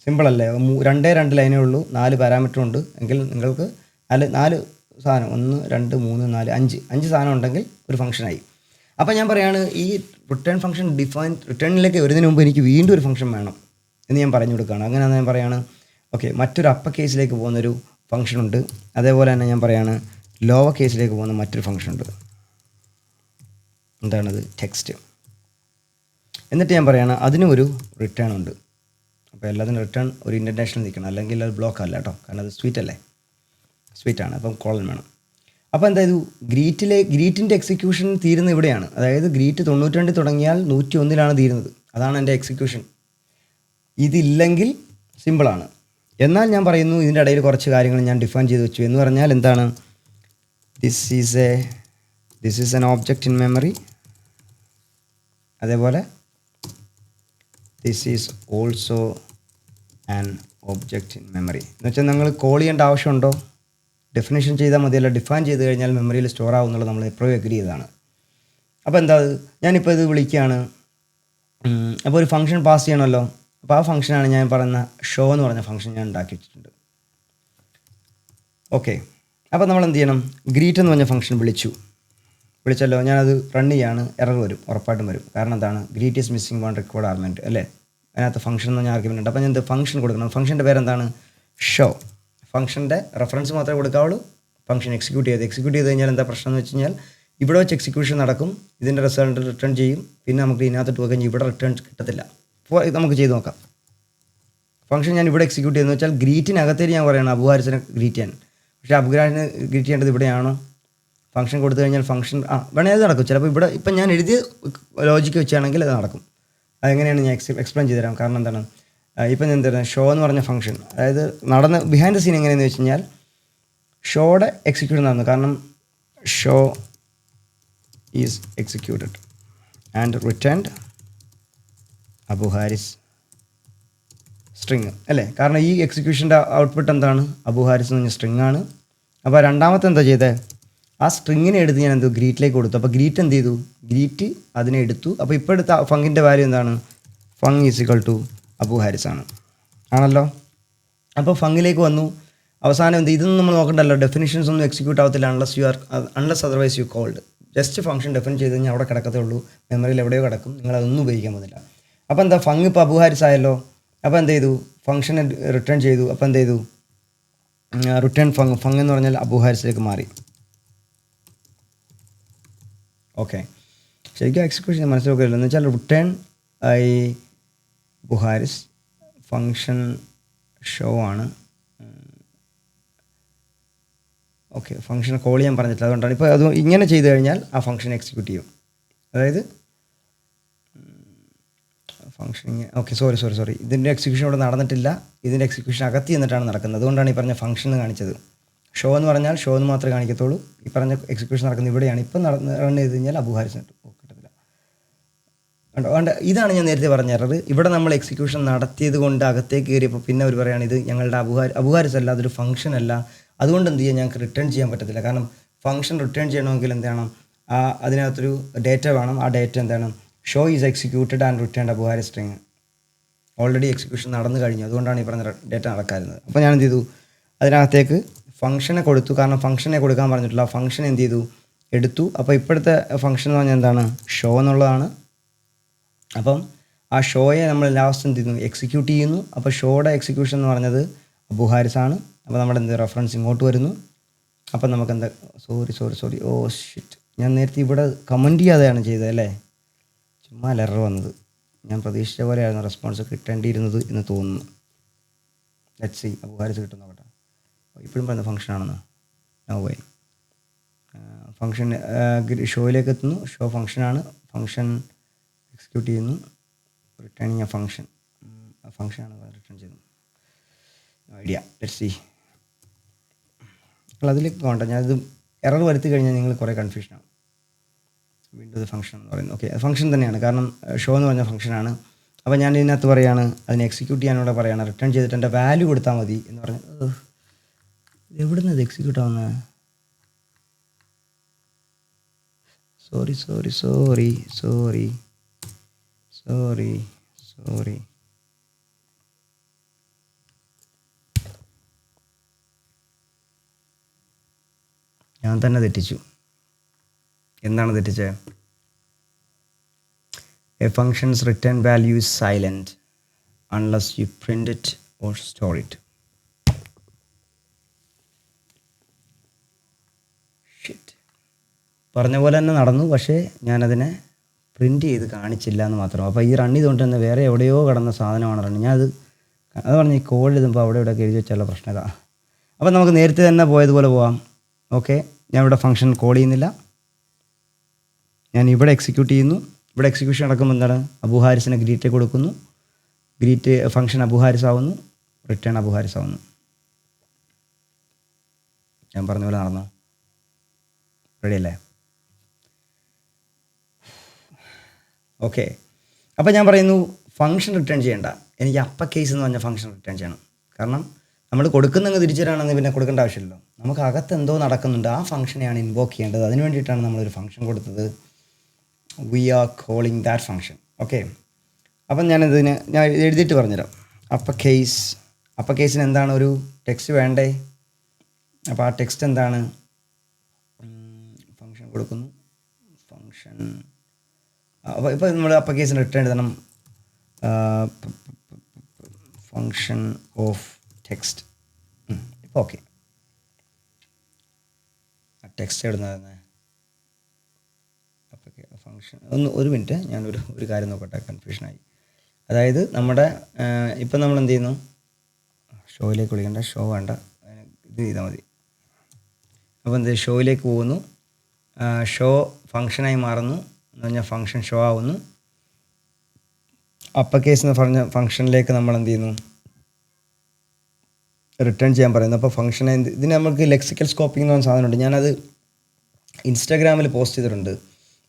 സിമ്പിളല്ലേ. 2 ലൈനേ ഉള്ളൂ, 4 പാരാമീറ്റർ ഉണ്ട് എങ്കിൽ നിങ്ങൾക്ക് 4 സാധനം 1 2 3 4 5 സാധനം ഉണ്ടെങ്കിൽ ഒരു ഫംഗ്ഷനായി. അപ്പോൾ ഞാൻ പറയുകയാണ് ഈ റിട്ടേൺ ഫംഗ്ഷൻ റിട്ടേണിലേക്ക് വരുന്നതിന് മുമ്പ് എനിക്ക് വീണ്ടും ഒരു ഫംഗ്ഷൻ വേണം എന്ന് ഞാൻ പറഞ്ഞു കൊടുക്കുകയാണ്. അങ്ങനെ ഞാൻ പറയുകയാണ് ഓക്കെ, മറ്റൊരു അപ്പർ കേസിലേക്ക് പോകുന്നൊരു ഫംഗ്ഷൻ ഉണ്ട്, അതേപോലെ തന്നെ ഞാൻ പറയുകയാണ് ലോവർ കേസിലേക്ക് പോകുന്ന മറ്റൊരു ഫംഗ്ഷൻ ഉണ്ട്. എന്താണത്, ടെക്സ്റ്റ്. എന്നിട്ട് ഞാൻ പറയുകയാണ് അതിനും ഒരു റിട്ടേൺ ഉണ്ട്. അപ്പോൾ എല്ലാത്തിനും റിട്ടേൺ ഒരു ഇൻ്റർനാഷണൽ നിൽക്കണം, അല്ലെങ്കിൽ അത് ബ്ലോക്ക് അല്ല കേട്ടോ, കാരണം അത് സ്വീറ്റ് അല്ലേ, സ്വീറ്റാണ്. അപ്പം കോളൻ വേണം. അപ്പോൾ എന്തായത് ഗ്രീറ്റിൻ്റെ എക്സിക്യൂഷൻ തീരുന്നത് ഇവിടെയാണ്. അതായത് ഗ്രീറ്റ് 92 തുടങ്ങിയാൽ 101 തീരുന്നത്. അതാണ് എൻ്റെ എക്സിക്യൂഷൻ. ഇതില്ലെങ്കിൽ സിമ്പിളാണ്. എന്നാൽ ഞാൻ പറയുന്നു ഇതിൻ്റെ ഇടയിൽ കുറച്ച് കാര്യങ്ങൾ ഞാൻ ഡിഫൈൻ ചെയ്ത് വെച്ചു. എന്ന് പറഞ്ഞാൽ എന്താണ്, this is an object in memory, അതേപോലെ this is also an object in memory. എന്ന് വെച്ചാൽ നിങ്ങൾ കോൾ ചെയ്യേണ്ട ആവശ്യമുണ്ടോ, ഡെഫിനേഷൻ ചെയ്താൽ മതിയല്ല, ഡിഫൈൻ ചെയ്ത് കഴിഞ്ഞാൽ മെമ്മറിയിൽ സ്റ്റോർ ആവുന്നുള്ളത് നമ്മൾ എപ്പോഴും എഗ്രി ചെയ്തതാണ്. അപ്പോൾ എന്താ, ഞാനിപ്പോൾ ഇത് വിളിക്കുകയാണ്, അപ്പോൾ ഒരു ഫംഗ്ഷൻ പാസ് ചെയ്യണമല്ലോ. അപ്പോൾ ആ ഫംഗ്ഷനാണ് ഞാൻ പറയുന്ന ഷോ എന്ന് പറഞ്ഞ ഫംഗ്ഷൻ ഞാൻ ഉണ്ടാക്കി വെച്ചിട്ടുണ്ട്. ഓക്കെ, അപ്പോൾ നമ്മൾ എന്ത് ചെയ്യണം, ഗ്രീറ്റ് എന്ന് പറഞ്ഞ ഫംഗ്ഷൻ വിളിച്ചല്ലോ, ഞാനത് റൺ ചെയ്യാണ്, എറർ വരും, ഉറപ്പായിട്ടും വരും. കാരണം എന്താണ്, greet is missing one required argument അല്ലേ, അതിനകത്ത് ഫംഗ്ഷൻ എന്ന് പറഞ്ഞാൽ ആർഗ്യുമെൻ്റ് ഉണ്ട്. അപ്പോൾ ഞാൻ ഫംഗ്ഷൻ കൊടുക്കണം. ഫംഗ്ഷൻ്റെ പേരെന്താണ്, ഷോ. ഫംഗ്ഷൻ്റെ റെഫറൻസ് മാത്രമേ കൊടുക്കാവുള്ളൂ. ഫംഗ്ഷൻ എക്സിക്യൂട്ട് ചെയ്ത് കഴിഞ്ഞാൽ എന്താ പ്രശ്നം എന്ന് വെച്ച് കഴിഞ്ഞാൽ ഇവിടെ വെച്ച് എക്സിക്യൂഷൻ നടക്കും, ഇതിൻ്റെ റിസൾട്ട് റിട്ടേൺ ചെയ്യും, പിന്നെ നമുക്ക് ഇതിനകത്ത് പോയി കഴിഞ്ഞാൽ ഇവിടെ റിട്ടേൺ കിട്ടത്തില്ല. അപ്പോൾ നമുക്ക് ചെയ്ത് നോക്കാം. ഫംഗ്ഷൻ ഞാൻ ഇവിടെ എക്സിക്യൂട്ട് ചെയ്യുന്നത് വെച്ചാൽ ഗ്രീറ്റിനകത്തേക്ക് ഞാൻ പറയുകയാണ് അബുഹാരിസിനെ ഗ്രീറ്റ് ചെയ്യാൻ. പക്ഷേ അബുഹാരിസിനെ ഗ്രീറ്റ് ചെയ്യേണ്ടത് ഇവിടെയാണോ, ഫംഗ്ഷൻ കൊടുത്തു കഴിഞ്ഞാൽ ഫംഗ്ഷൻ വേണേൽ അത് നടക്കും. ചിലപ്പോൾ ഇവിടെ ഇപ്പം ഞാൻ എഴുതിയ ലോജിക്ക് വെച്ചാണെങ്കിൽ അത് നടക്കും. അതെങ്ങനെയാണ് ഞാൻ എക്സ്പ്ലെയിൻ ചെയ്തു തരാം. കാരണം എന്താണ്, ഇപ്പം ഞാൻ എന്താ ഷോ എന്ന് പറഞ്ഞ ഫംഗ്ഷൻ, അതായത് നടന്ന ബിഹൈൻഡ് ദ സീൻ എങ്ങനെയാണെന്ന് വെച്ച് കഴിഞ്ഞാൽ ഷോയുടെ എക്സിക്യൂഷൻ നടന്നു. കാരണം show is executed and returned അബുഹാരിസ് സ്ട്രിങ് അല്ലേ. കാരണം ഈ എക്സിക്യൂഷൻ്റെ ഔട്ട്പുട്ട് എന്താണ്, അബുഹാരിസ് എന്ന് പറഞ്ഞ സ്ട്രിങ് ആണ്. അപ്പോൾ രണ്ടാമത്തെ എന്താ ചെയ്തത്, ആ സ്ട്രിങ്ങിനെ എടുത്ത് ഞാൻ എന്തോ ഗ്രീറ്റിലേക്ക് കൊടുത്തു. അപ്പോൾ ഗ്രീറ്റ് എന്ത് ചെയ്തു, ഗ്രീറ്റ് അതിനെ എടുത്തു. അപ്പോൾ ഇപ്പോൾ എടുത്ത ഫങ്ങിൻ്റെ വാല്യൂ എന്താണ്, ഫങ് ഈസ് ഈക്വൽ ടു അബുഹാരിസ് ആണല്ലോ. അപ്പോൾ ഫങ്ങിലേക്ക് വന്നു. അവസാനം എന്ത്, ഇതൊന്നും നമ്മൾ നോക്കണ്ടല്ലോ, ഡെഫിനിഷൻസ് ഒന്നും എക്സിക്യൂട്ട് ആവത്തില്ല unless otherwise you called. Just function define ചെയ്ത് കഴിഞ്ഞാൽ അവിടെ കിടക്കത്തേ ഉള്ളൂ, മെമ്മറിയിൽ എവിടെയോ കിടക്കും, നിങ്ങളതൊന്നും ഉപയോഗിക്കാൻ പോകുന്നില്ല. അപ്പോൾ എന്താ, ഫങ് ഇപ്പോൾ അബുഹാരിസ് ആയല്ലോ. അപ്പോൾ എന്ത് ചെയ്തു, ഫംഗ്ഷനെ റിട്ടേൺ ചെയ്തു. അപ്പോൾ എന്ത് ചെയ്തു, റിട്ടേൺ ഫങ് എന്ന് പറഞ്ഞാൽ അബുഹാരിസിലേക്ക് മാറി. ഓക്കെ, ശരിക്കും എക്സിക്യൂഷൻ മനസ്സിലാക്കില്ല. എന്ന് വെച്ചാൽ റിട്ടേൺ ബുഹാരിസ് ഫംഗ്ഷൻ ഷോ ആണ്. ഓക്കെ, ഫംഗ്ഷൻ കോൾ ചെയ്യാൻ പറഞ്ഞിട്ടില്ല, അതുകൊണ്ടാണ്. ഇപ്പോൾ അത് ഇങ്ങനെ ചെയ്ത് കഴിഞ്ഞാൽ ആ ഫംഗ്ഷൻ എക്സിക്യൂട്ട് ചെയ്യും. അതായത് ഫംഗ്ഷൻ ഓക്കെ സോറി ഇതിൻ്റെ എക്സിക്യൂഷൻ ഇവിടെ നടന്നിട്ടില്ല, ഇതിൻ്റെ എക്സിക്യൂഷൻ അകത്തി എന്നിട്ടാണ് നടക്കുന്നത്. അതുകൊണ്ടാണ് ഈ പറഞ്ഞ ഫംഗ്ഷൻ കാണിച്ചത്. ഷോ എന്ന് പറഞ്ഞാൽ ഷോ എന്ന് മാത്രമേ കാണിക്കത്തുള്ളൂ. ഈ പറഞ്ഞ എക്സിക്യൂഷൻ നടക്കുന്നത് ഇവിടെയാണ്. ഇപ്പം റൺ ചെയ്ത് കഴിഞ്ഞാൽ അബുഹാരിസ് കിട്ടത്തില്ല. അതുകൊണ്ട് ഇതാണ് ഞാൻ നേരത്തെ പറഞ്ഞ എറർ. ഇവിടെ നമ്മൾ എക്സിക്യൂഷൻ നടത്തിയത് കൊണ്ട് അകത്തേക്ക് കയറിയപ്പോൾ പിന്നെ അവർ പറയുകയാണ് ഇത് ഞങ്ങളുടെ അബുഹാരിസ് അല്ല, അതൊരു ഫംഗ്ഷൻ അല്ല, അതുകൊണ്ട് എന്ത് ചെയ്യാൻ ഞങ്ങൾക്ക് റിട്ടേൺ ചെയ്യാൻ പറ്റത്തില്ല. കാരണം ഫംഗ്ഷൻ റിട്ടേൺ ചെയ്യണമെങ്കിൽ എന്താണ്, അതിനകത്തൊരു ഡേറ്റ വേണം. ആ ഡേറ്റ എന്താണ്, show is executed and returned അബുഹാരിസ് സ്ട്രിങ്. ഓൾറെഡി എക്സിക്യൂഷൻ നടന്നു കഴിഞ്ഞു, അതുകൊണ്ടാണ് ഈ പറഞ്ഞ ഡേറ്റ നടക്കാറുന്നത്. അപ്പോൾ ഞാൻ എന്ത് ചെയ്തു, അതിനകത്തേക്ക് ഫംഗ്ഷനെ കൊടുത്തു. കാരണം ഫംഗ്ഷനെ കൊടുക്കാൻ പറഞ്ഞിട്ടില്ല, ഫംഗ്ഷൻ എന്ത് ചെയ്തു, എടുത്തു. അപ്പോൾ ഇപ്പോഴത്തെ ഫംഗ്ഷൻ എന്ന് പറഞ്ഞാൽ എന്താണ്, ഷോ എന്നുള്ളതാണ്. അപ്പം ആ ഷോയെ നമ്മൾ ലാസ്റ്റ് എന്ത് ചെയ്യുന്നു, എക്സിക്യൂട്ട് ചെയ്യുന്നു. അപ്പോൾ ഷോയുടെ എക്സിക്യൂഷൻ എന്ന് പറഞ്ഞത് അബുഹാരിസ് ആണ്. അപ്പോൾ നമ്മുടെ എന്ത് റെഫറൻസ് ഇങ്ങോട്ട് വരുന്നു. അപ്പം നമുക്കെന്താ സോറി ഓ ഷിറ്റ്, ഞാൻ നേരത്തെ ഇവിടെ കമൻറ്റ് ചെയ്യാതെയാണ് ചെയ്തത് അല്ലേ, ചുമ്മാ എറർ വന്നത്. ഞാൻ പ്രതീക്ഷിച്ച പോലെയായിരുന്നു റെസ്പോൺസ് കിട്ടേണ്ടിയിരുന്നത് എന്ന് തോന്നുന്നു. ലെറ്റ്സ് സീ അബുഹാരിസ് കിട്ടുന്ന കേട്ടോ. ഇപ്പോഴും പറയുന്ന ഫംഗ്ഷനാണെന്നോ? No way. ഫംഗ്ഷൻ ഷോയിലേക്ക് എത്തുന്നു, ഷോ ഫംഗ്ഷനാണ്, ഫംഗ്ഷൻ എക്സിക്യൂട്ട് ചെയ്യുന്നു, റിട്ടേണിങ് എ ഫംഗ്ഷൻ, ഫംഗ്ഷനാണ് റിട്ടേൺ ചെയ്യുന്നത്. ഐഡിയ. Let's see. നിങ്ങൾ അതിലേക്ക് പോകണ്ട, ഞാനിത് എറർ വരുത്തി കഴിഞ്ഞാൽ നിങ്ങൾ കുറേ കൺഫ്യൂഷനാണ്. വീണ്ടും ഇത് ഫംഗ്ഷൻ എന്ന് പറയുന്നത്. ഓക്കെ, ഫംഗ്ഷൻ തന്നെയാണ്, കാരണം ഷോ എന്ന് പറഞ്ഞ ഫംഗ്ഷനാണ്. അപ്പോൾ ഞാൻ ഇതിനകത്ത് പറയുകയാണ്, അതിനെ എക്സിക്യൂട്ട് ചെയ്യാനൂടെ പറയുകയാണ്, റിട്ടേൺ ചെയ്തിട്ട് എൻ്റെ വാല്യൂ കൊടുത്താൽ മതി എന്ന് പറഞ്ഞു. എവിടെ നിന്ന് ഇത് എക്സിക്യൂട്ട് ആവുന്നത്? സോറി. ഞാൻ തന്നെ തെറ്റിച്ചു. എന്താണ് തെറ്റിച്ചത്? A functions return value is silent unless you print it or store it. Shit, പറഞ്ഞ പോലെ തന്നെ നടന്നു, പക്ഷേ ഞാനതിനെ പ്രിൻ്റ് ചെയ്ത് കാണിച്ചില്ല എന്ന് മാത്രം. അപ്പോൾ ഈ റൺ ചെയ്തുകൊണ്ട് തന്നെ വേറെ എവിടെയോ കിടന്ന സാധനമാണ് റൺ. അത് പറഞ്ഞ് ഈ കോഡ് എഴുതുമ്പോൾ അവിടെ ഇവിടെയൊക്കെ എഴുതി വെച്ചുള്ള പ്രശ്നം ഇതാണ്. അപ്പോൾ നമുക്ക് നേരത്തെ തന്നെ പോയതുപോലെ പോവാം. ഓക്കെ, ഞാൻ ഇവിടെ ഫംഗ്ഷൻ കോൾ ചെയ്യുന്നില്ല, ഞാൻ ഇവിടെ എക്സിക്യൂട്ട് ചെയ്യുന്നു. ഇവിടെ എക്സിക്യൂഷൻ നടക്കുമ്പോൾ എന്താണ്? അബുഹാരിസിനെ ഗ്രീറ്റ് കൊടുക്കുന്നു, ഗ്രീറ്റ് ഫംഗ്ഷൻ അബുഹാരിസ് ആവുന്നു, റിട്ടേൺ അബുഹാരിസ് ആവുന്നു. ഞാൻ പറഞ്ഞ പോലെ നടന്നോ? റെഡി അല്ലേ? ഓക്കെ, അപ്പോൾ ഞാൻ പറയുന്നു ഫംഗ്ഷൻ റിട്ടേൺ ചെയ്യേണ്ട, എനിക്ക് അപ്പർ കേസ് എന്ന് പറഞ്ഞ ഫംഗ്ഷൻ റിട്ടേൺ ചെയ്യണം. കാരണം നമ്മൾ കൊടുക്കുന്നങ്ങ് തിരിച്ചു തരാണെന്ന് പിന്നെ കൊടുക്കേണ്ട ആവശ്യമില്ലല്ലോ. നമുക്ക് അകത്ത് എന്തോ നടക്കുന്നുണ്ട്, ആ ഫംഗ്ഷനെയാണ് ഇൻവോക്ക് ചെയ്യേണ്ടത്. അതിന് വേണ്ടിയിട്ടാണ് നമ്മളൊരു ഫംഗ്ഷൻ കൊടുത്തത്. We are calling that function. Okay, അപ്പം ഞാൻ എഴുതിയിട്ട് പറഞ്ഞുതരാം. അപ്പർ കേസിന് എന്താണ്? ഒരു ടെക്സ്റ്റ് വേണ്ടേ? അപ്പോൾ ആ ടെക്സ്റ്റ് എന്താണ്? ഫംഗ്ഷൻ കൊടുക്കുന്നു, ഫംഗ്ഷൻ. അപ്പോൾ ഇപ്പോൾ നമ്മൾ അപ്പർ കേസിന് റിട്ടേൺ എഴുതണം, ഫംഗ്ഷൻ ഓഫ് ടെക്സ്റ്റ്. ഇപ്പോൾ ഓക്കെ, ആ ടെക്സ്റ്റ് എവിടുന്നായിരുന്നേ? അപ്പോൾ ഫംഗ്ഷൻ ഒരു മിനിറ്റ്, ഞാനൊരു കാര്യം നോക്കട്ടെ, കൺഫ്യൂഷനായി. അതായത് നമ്മുടെ ഇപ്പം നമ്മൾ എന്ത് ചെയ്യുന്നു? ഷോയിലേക്ക് വിളിക്കേണ്ട, ഷോ വേണ്ട, ഇത് ചെയ്താൽ മതി. അപ്പോൾ എന്ത്, ഷോയിലേക്ക് പോകുന്നു, ഷോ ഫംഗ്ഷനായി മാറുന്നു എന്ന് പറഞ്ഞാൽ ഫംഗ്ഷൻ ഷോ ആവുന്നു. അപ്പർ കേസ് എന്ന് പറഞ്ഞ ഫംഗ്ഷനിലേക്ക് നമ്മൾ എന്ത് ചെയ്യുന്നു? റിട്ടേൺ ചെയ്യാൻ പറയുന്നു. അപ്പോൾ ഫംഗ്ഷനെ ഇതിന് നമുക്ക് ലെക്സിക്കൽ സ്കോപ്പിംഗ് എന്ന് പറഞ്ഞ സാധനമുണ്ട്. ഞാനത് ഇൻസ്റ്റാഗ്രാമിൽ പോസ്റ്റ് ചെയ്തിട്ടുണ്ട്.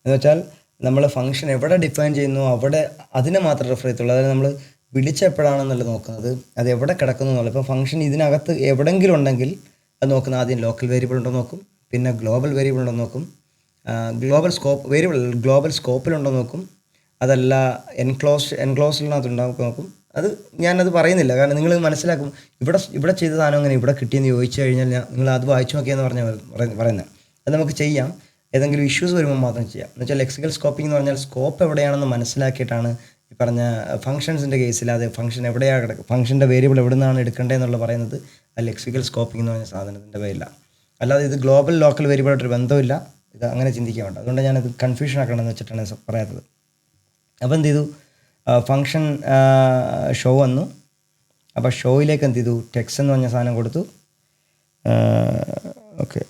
എന്ന് വെച്ചാൽ നമ്മൾ ഫംഗ്ഷൻ എവിടെ ഡിഫൈൻ ചെയ്യുന്നു അവിടെ അതിനെ മാത്രം റെഫർ ചെയ്യത്തുള്ളൂ. അതായത് നമ്മൾ വിളിച്ചെപ്പോഴാണെന്നല്ല നോക്കുന്നത്, അത് എവിടെ കിടക്കുന്നു എന്നുള്ളത്. ഇപ്പോൾ ഫംഗ്ഷൻ ഇതിനകത്ത് എവിടെയെങ്കിലും ഉണ്ടെങ്കിൽ അത് നോക്കുന്നത്, ആദ്യം ലോക്കൽ വേരിയബിൾ ഉണ്ടോ നോക്കും, പിന്നെ ഗ്ലോബൽ വേരിയബിൾ ഉണ്ടോ നോക്കും, ഗ്ലോബൽ സ്കോപ്പിലുണ്ടോ നോക്കും, അതല്ല എൻക്ലോസിനകത്ത് ഉണ്ടാകും നോക്കും. അത് ഞാനത് പറയുന്നില്ല, കാരണം നിങ്ങൾ മനസ്സിലാക്കും. ഇവിടെ ചെയ്ത സാധനം അങ്ങനെ ഇവിടെ കിട്ടിയെന്ന് ചോദിച്ചു കഴിഞ്ഞാൽ നിങ്ങൾ അത് വായിച്ചു നോക്കിയെന്ന് പറയുന്നത്. അത് നമുക്ക് ചെയ്യാം, ഏതെങ്കിലും ഇഷ്യൂസ് വരുമ്പോൾ മാത്രം ചെയ്യാം. എന്ന് വെച്ചാൽ ലെക്സിക്കൽ സ്കോപ്പിംഗ് എന്ന് പറഞ്ഞാൽ സ്കോപ്പ് എവിടെയാണെന്ന് മനസ്സിലാക്കിയിട്ടാണ് ഈ പറഞ്ഞ ഫംഗ്ഷൻസിൻ്റെ കേസിൽ അത് ഫംഗ്ഷൻ എവിടെയാണ് ഫംഗ്ഷൻ്റെ വേരിയബിൾ എവിടെ നിന്നാണ് എടുക്കേണ്ടതെന്നുള്ള പറയുന്നത് ആ ലെക്സിക്കൽ സ്കോപ്പിംഗ് എന്ന് പറഞ്ഞ സാധനത്തിൻ്റെ പേരില്ല. അല്ലാതെ ഇത് ഗ്ലോബൽ ലോക്കൽ വേരിയബിളായിട്ടൊരു ബന്ധമില്ല. ഇത് അങ്ങനെ ചിന്തിക്കാൻ വേണ്ട. അതുകൊണ്ട് ഞാനത് കൺഫ്യൂഷൻ ആക്കണമെന്ന് വെച്ചിട്ടാണ് പറയാത്തത്. അപ്പോൾ എന്ത് ചെയ്തു? ഫംഗ്ഷൻ ഷോ വന്നു. അപ്പോൾ ഷോയിലേക്ക് എന്ത് ചെയ്തു? ടെക്സ്റ്റ് എന്ന് പറഞ്ഞ സാധനം കൊടുത്തു. ഓക്കെ,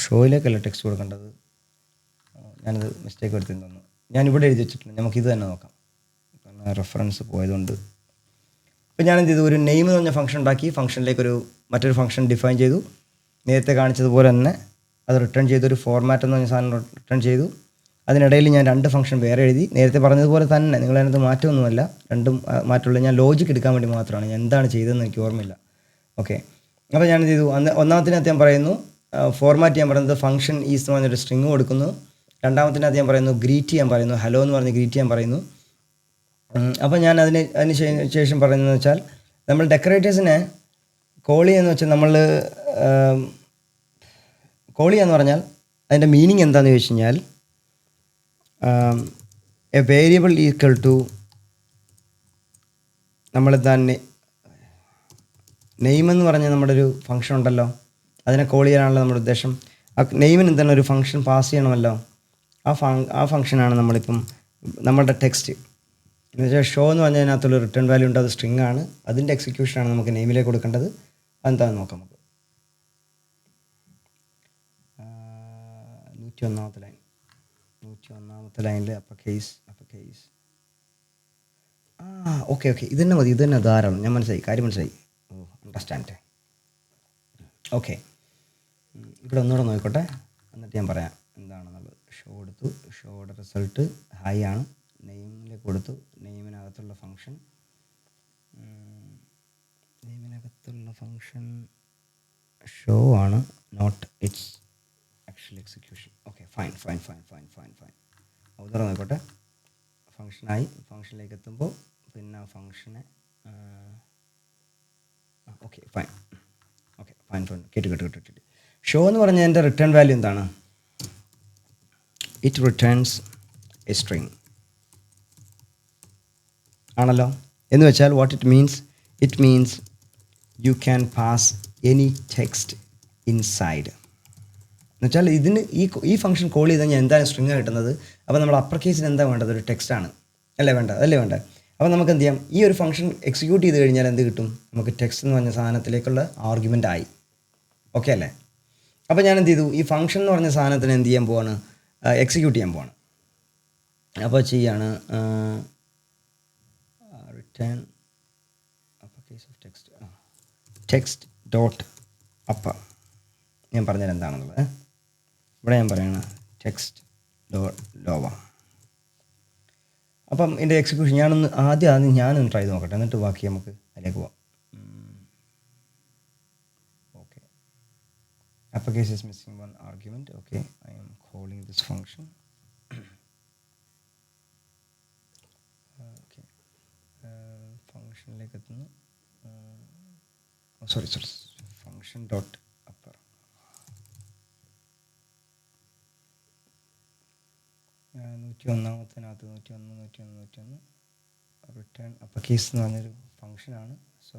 ഷോയിലേക്കല്ല ടെക്സ്റ്റ് കൊടുക്കേണ്ടത്, ഞാനത് മിസ്റ്റേക്ക് എടുത്തിട്ട് തന്നു. ഞാനിവിടെ എഴുതി വെച്ചിട്ടുണ്ട്, നമുക്കിത് തന്നെ നോക്കാം, കാരണം റെഫറൻസ് പോയതുകൊണ്ട്. ഇപ്പോൾ ഞാനെന്ത് ചെയ്തു? ഒരു നെയിം എന്ന് പറഞ്ഞ ഫംഗ്ഷൻ ഉണ്ടാക്കി, ഫംഗ്ഷനിലേക്കൊരു മറ്റൊരു ഫംഗ്ഷൻ ഡിഫൈൻ ചെയ്തു. നേരത്തെ കാണിച്ചതുപോലെ തന്നെ അത് റിട്ടേൺ ചെയ്തു. ഒരു ഫോർമാറ്റ് എന്ന് പറഞ്ഞ സാധനം റിട്ടേൺ ചെയ്തു. അതിനിടയിൽ ഞാൻ 2 ഫംഗ്ഷൻ വേറെ എഴുതി. നേരത്തെ പറഞ്ഞതുപോലെ തന്നെ, നിങ്ങളതിനകത്ത് മാറ്റമൊന്നുമല്ല, രണ്ടും മാറ്റമുള്ള. ഞാൻ ലോജിക്ക് എടുക്കാൻ വേണ്ടി മാത്രമാണ്, ഞാൻ എന്താണ് ചെയ്തതെന്ന് എനിക്ക് ഓർമ്മയില്ല. ഓക്കെ, അപ്പോൾ ഞാനെന്ത് ചെയ്തു? ഒന്നാമത്തിനകത്ത് ഞാൻ പറയുന്നു ഫോർമാറ്റ് ചെയ്യാൻ പറയുന്നത് ഫംഗ്ഷൻ ഈസ് എന്ന് പറഞ്ഞൊരു സ്ട്രിങ് കൊടുക്കുന്നു. രണ്ടാമത്തിനകത്ത് ഞാൻ പറയുന്നു ഗ്രീറ്റ് ചെയ്യാൻ പറയുന്നു, ഹലോ എന്ന് പറഞ്ഞ് ഗ്രീറ്റ് ചെയ്യാൻ പറയുന്നു. അപ്പോൾ ഞാൻ അതിന് ശേഷം പറയുന്നതെന്ന് വെച്ചാൽ, നമ്മൾ ഡെക്കറേറ്റേഴ്സിനെ കോൾ ചെയ്യുകയെന്ന് വെച്ചാൽ, നമ്മൾ കോൾ ചെയ്യാന്ന് പറഞ്ഞാൽ അതിൻ്റെ മീനിങ് എന്താണെന്ന് ചോദിച്ചു കഴിഞ്ഞാൽ, എ വേരിയബിൾ ഈക്വൽ ടു നമ്മൾ തന്നെ നെയിം എന്ന് പറഞ്ഞ നമ്മുടെ ഒരു ഫംഗ്ഷൻ ഉണ്ടല്ലോ, അതിനെ കോൾ ചെയ്യാനാണല്ലോ നമ്മുടെ ഉദ്ദേശം. ആ നെയിമിന് എന്താണ് ഒരു ഫംഗ്ഷൻ പാസ് ചെയ്യണമല്ലോ. ആ ഫംഗ്ഷനാണ് നമ്മളിപ്പം നമ്മുടെ ടെക്സ്റ്റ് എന്ന് വെച്ചാൽ ഷോ എന്ന് പറഞ്ഞതിനകത്തുള്ള റിട്ടേൺ വാല്യൂ ഉണ്ട്, അത് സ്ട്രിങ് ആണ്. അതിൻ്റെ എക്സിക്യൂഷനാണ് നമുക്ക് നെയിമിലേക്ക് കൊടുക്കേണ്ടത്. അതെന്താണെന്ന് നോക്കാം നമുക്ക്. 101ാമത്തെ ലൈൻ, 101ാമത്തെ ലൈനിൽ അപ്പർ കേസ്. ഓക്കെ ഇത് തന്നെ മതി, ഇത് തന്നെ ധാരാളം. ഞാൻ കാര്യം മനസ്സിലായി. അണ്ടർസ്റ്റാൻഡ്. ഓക്കെ, ഇവിടെ ഒന്നുകൂടെ നോക്കിക്കോട്ടെ, എന്നിട്ട് ഞാൻ പറയാം എന്താണെന്നുള്ളത്. ഷോ എടുത്തു, ഷോയുടെ റിസൾട്ട് ഹൈ ആണ്. നെയിമിലേക്ക് കൊടുത്തു, നെയിമിനകത്തുള്ള ഫങ്ഷൻ ഷോ ആണ്, not it's actual execution. Okay, fine. ഉദാഹരണം നോക്കട്ടെ. ഫങ്ഷനായി, ഫങ്ഷനിലേക്ക് എത്തുമ്പോൾ പിന്നെ ആ ഫങ്ഷനെ ഫൈൻ കേട്ട്. ഷോ എന്ന് പറഞ്ഞാൽ എൻ്റെ റിട്ടേൺ വാല്യൂ എന്താണ്? ഇറ്റ് റിട്ടേൺസ് എ സ്ട്രിങ് ആണല്ലോ. എന്ന് വെച്ചാൽ what it means you can pass any text inside. എന്നുവെച്ചാൽ ഇതിന് ഈ ഫംഗ്ഷൻ കോൾ ചെയ്ത് കഴിഞ്ഞാൽ എന്താണ് സ്ട്രിങ് കിട്ടുന്നത്. അപ്പോൾ നമ്മൾ അപ്പർ കേസിന് എന്താ വേണ്ടത്? ഒരു ടെക്സ്റ്റാണ് അല്ലേ വേണ്ടത്. അപ്പോൾ നമുക്ക് എന്ത് ചെയ്യാം, ഈ ഒരു ഫംഗ്ഷൻ എക്സിക്യൂട്ട് ചെയ്ത് കഴിഞ്ഞാൽ എന്ത് കിട്ടും? നമുക്ക് ടെക്സ്റ്റ് എന്ന് പറഞ്ഞ സാധനത്തിലേക്കുള്ള ആർഗ്യുമെൻ്റ് ആയി. ഓക്കെ അല്ലേ? അപ്പോൾ ഞാൻ എന്ത് ചെയ്തു, ഈ ഫംഗ്ഷൻ എന്ന് പറഞ്ഞ സാധനത്തിന് എന്ത് ചെയ്യാൻ പോവാണ്? എക്സിക്യൂട്ട് ചെയ്യാൻ പോവാണ്. അപ്പോൾ ചെയ്യാണ് return upper case of text dot upper. ഞാൻ പറഞ്ഞത് എന്താണെന്നുള്ളത് ഇവിടെ ഞാൻ പറയാണ് ടെക്സ്റ്റ് ഡോട്ട് ലോവർ. അപ്പം എൻ്റെ എക്സിക്യൂഷൻ ആദ്യം ഞാനൊന്ന് ട്രൈ ചെയ്ത് നോക്കട്ടെ, എന്നിട്ട് ബാക്കി നമുക്ക് അതിലേക്ക് പോവാം. Okay, upper case is missing one argument. Okay, I am calling this function. Okay, ഫംഗ്ഷനിലേക്ക് എത്തുന്നു. Sorry function dot upper. 101 return upper case എന്ന് പറഞ്ഞൊരു ഫംഗ്ഷനാണ്. So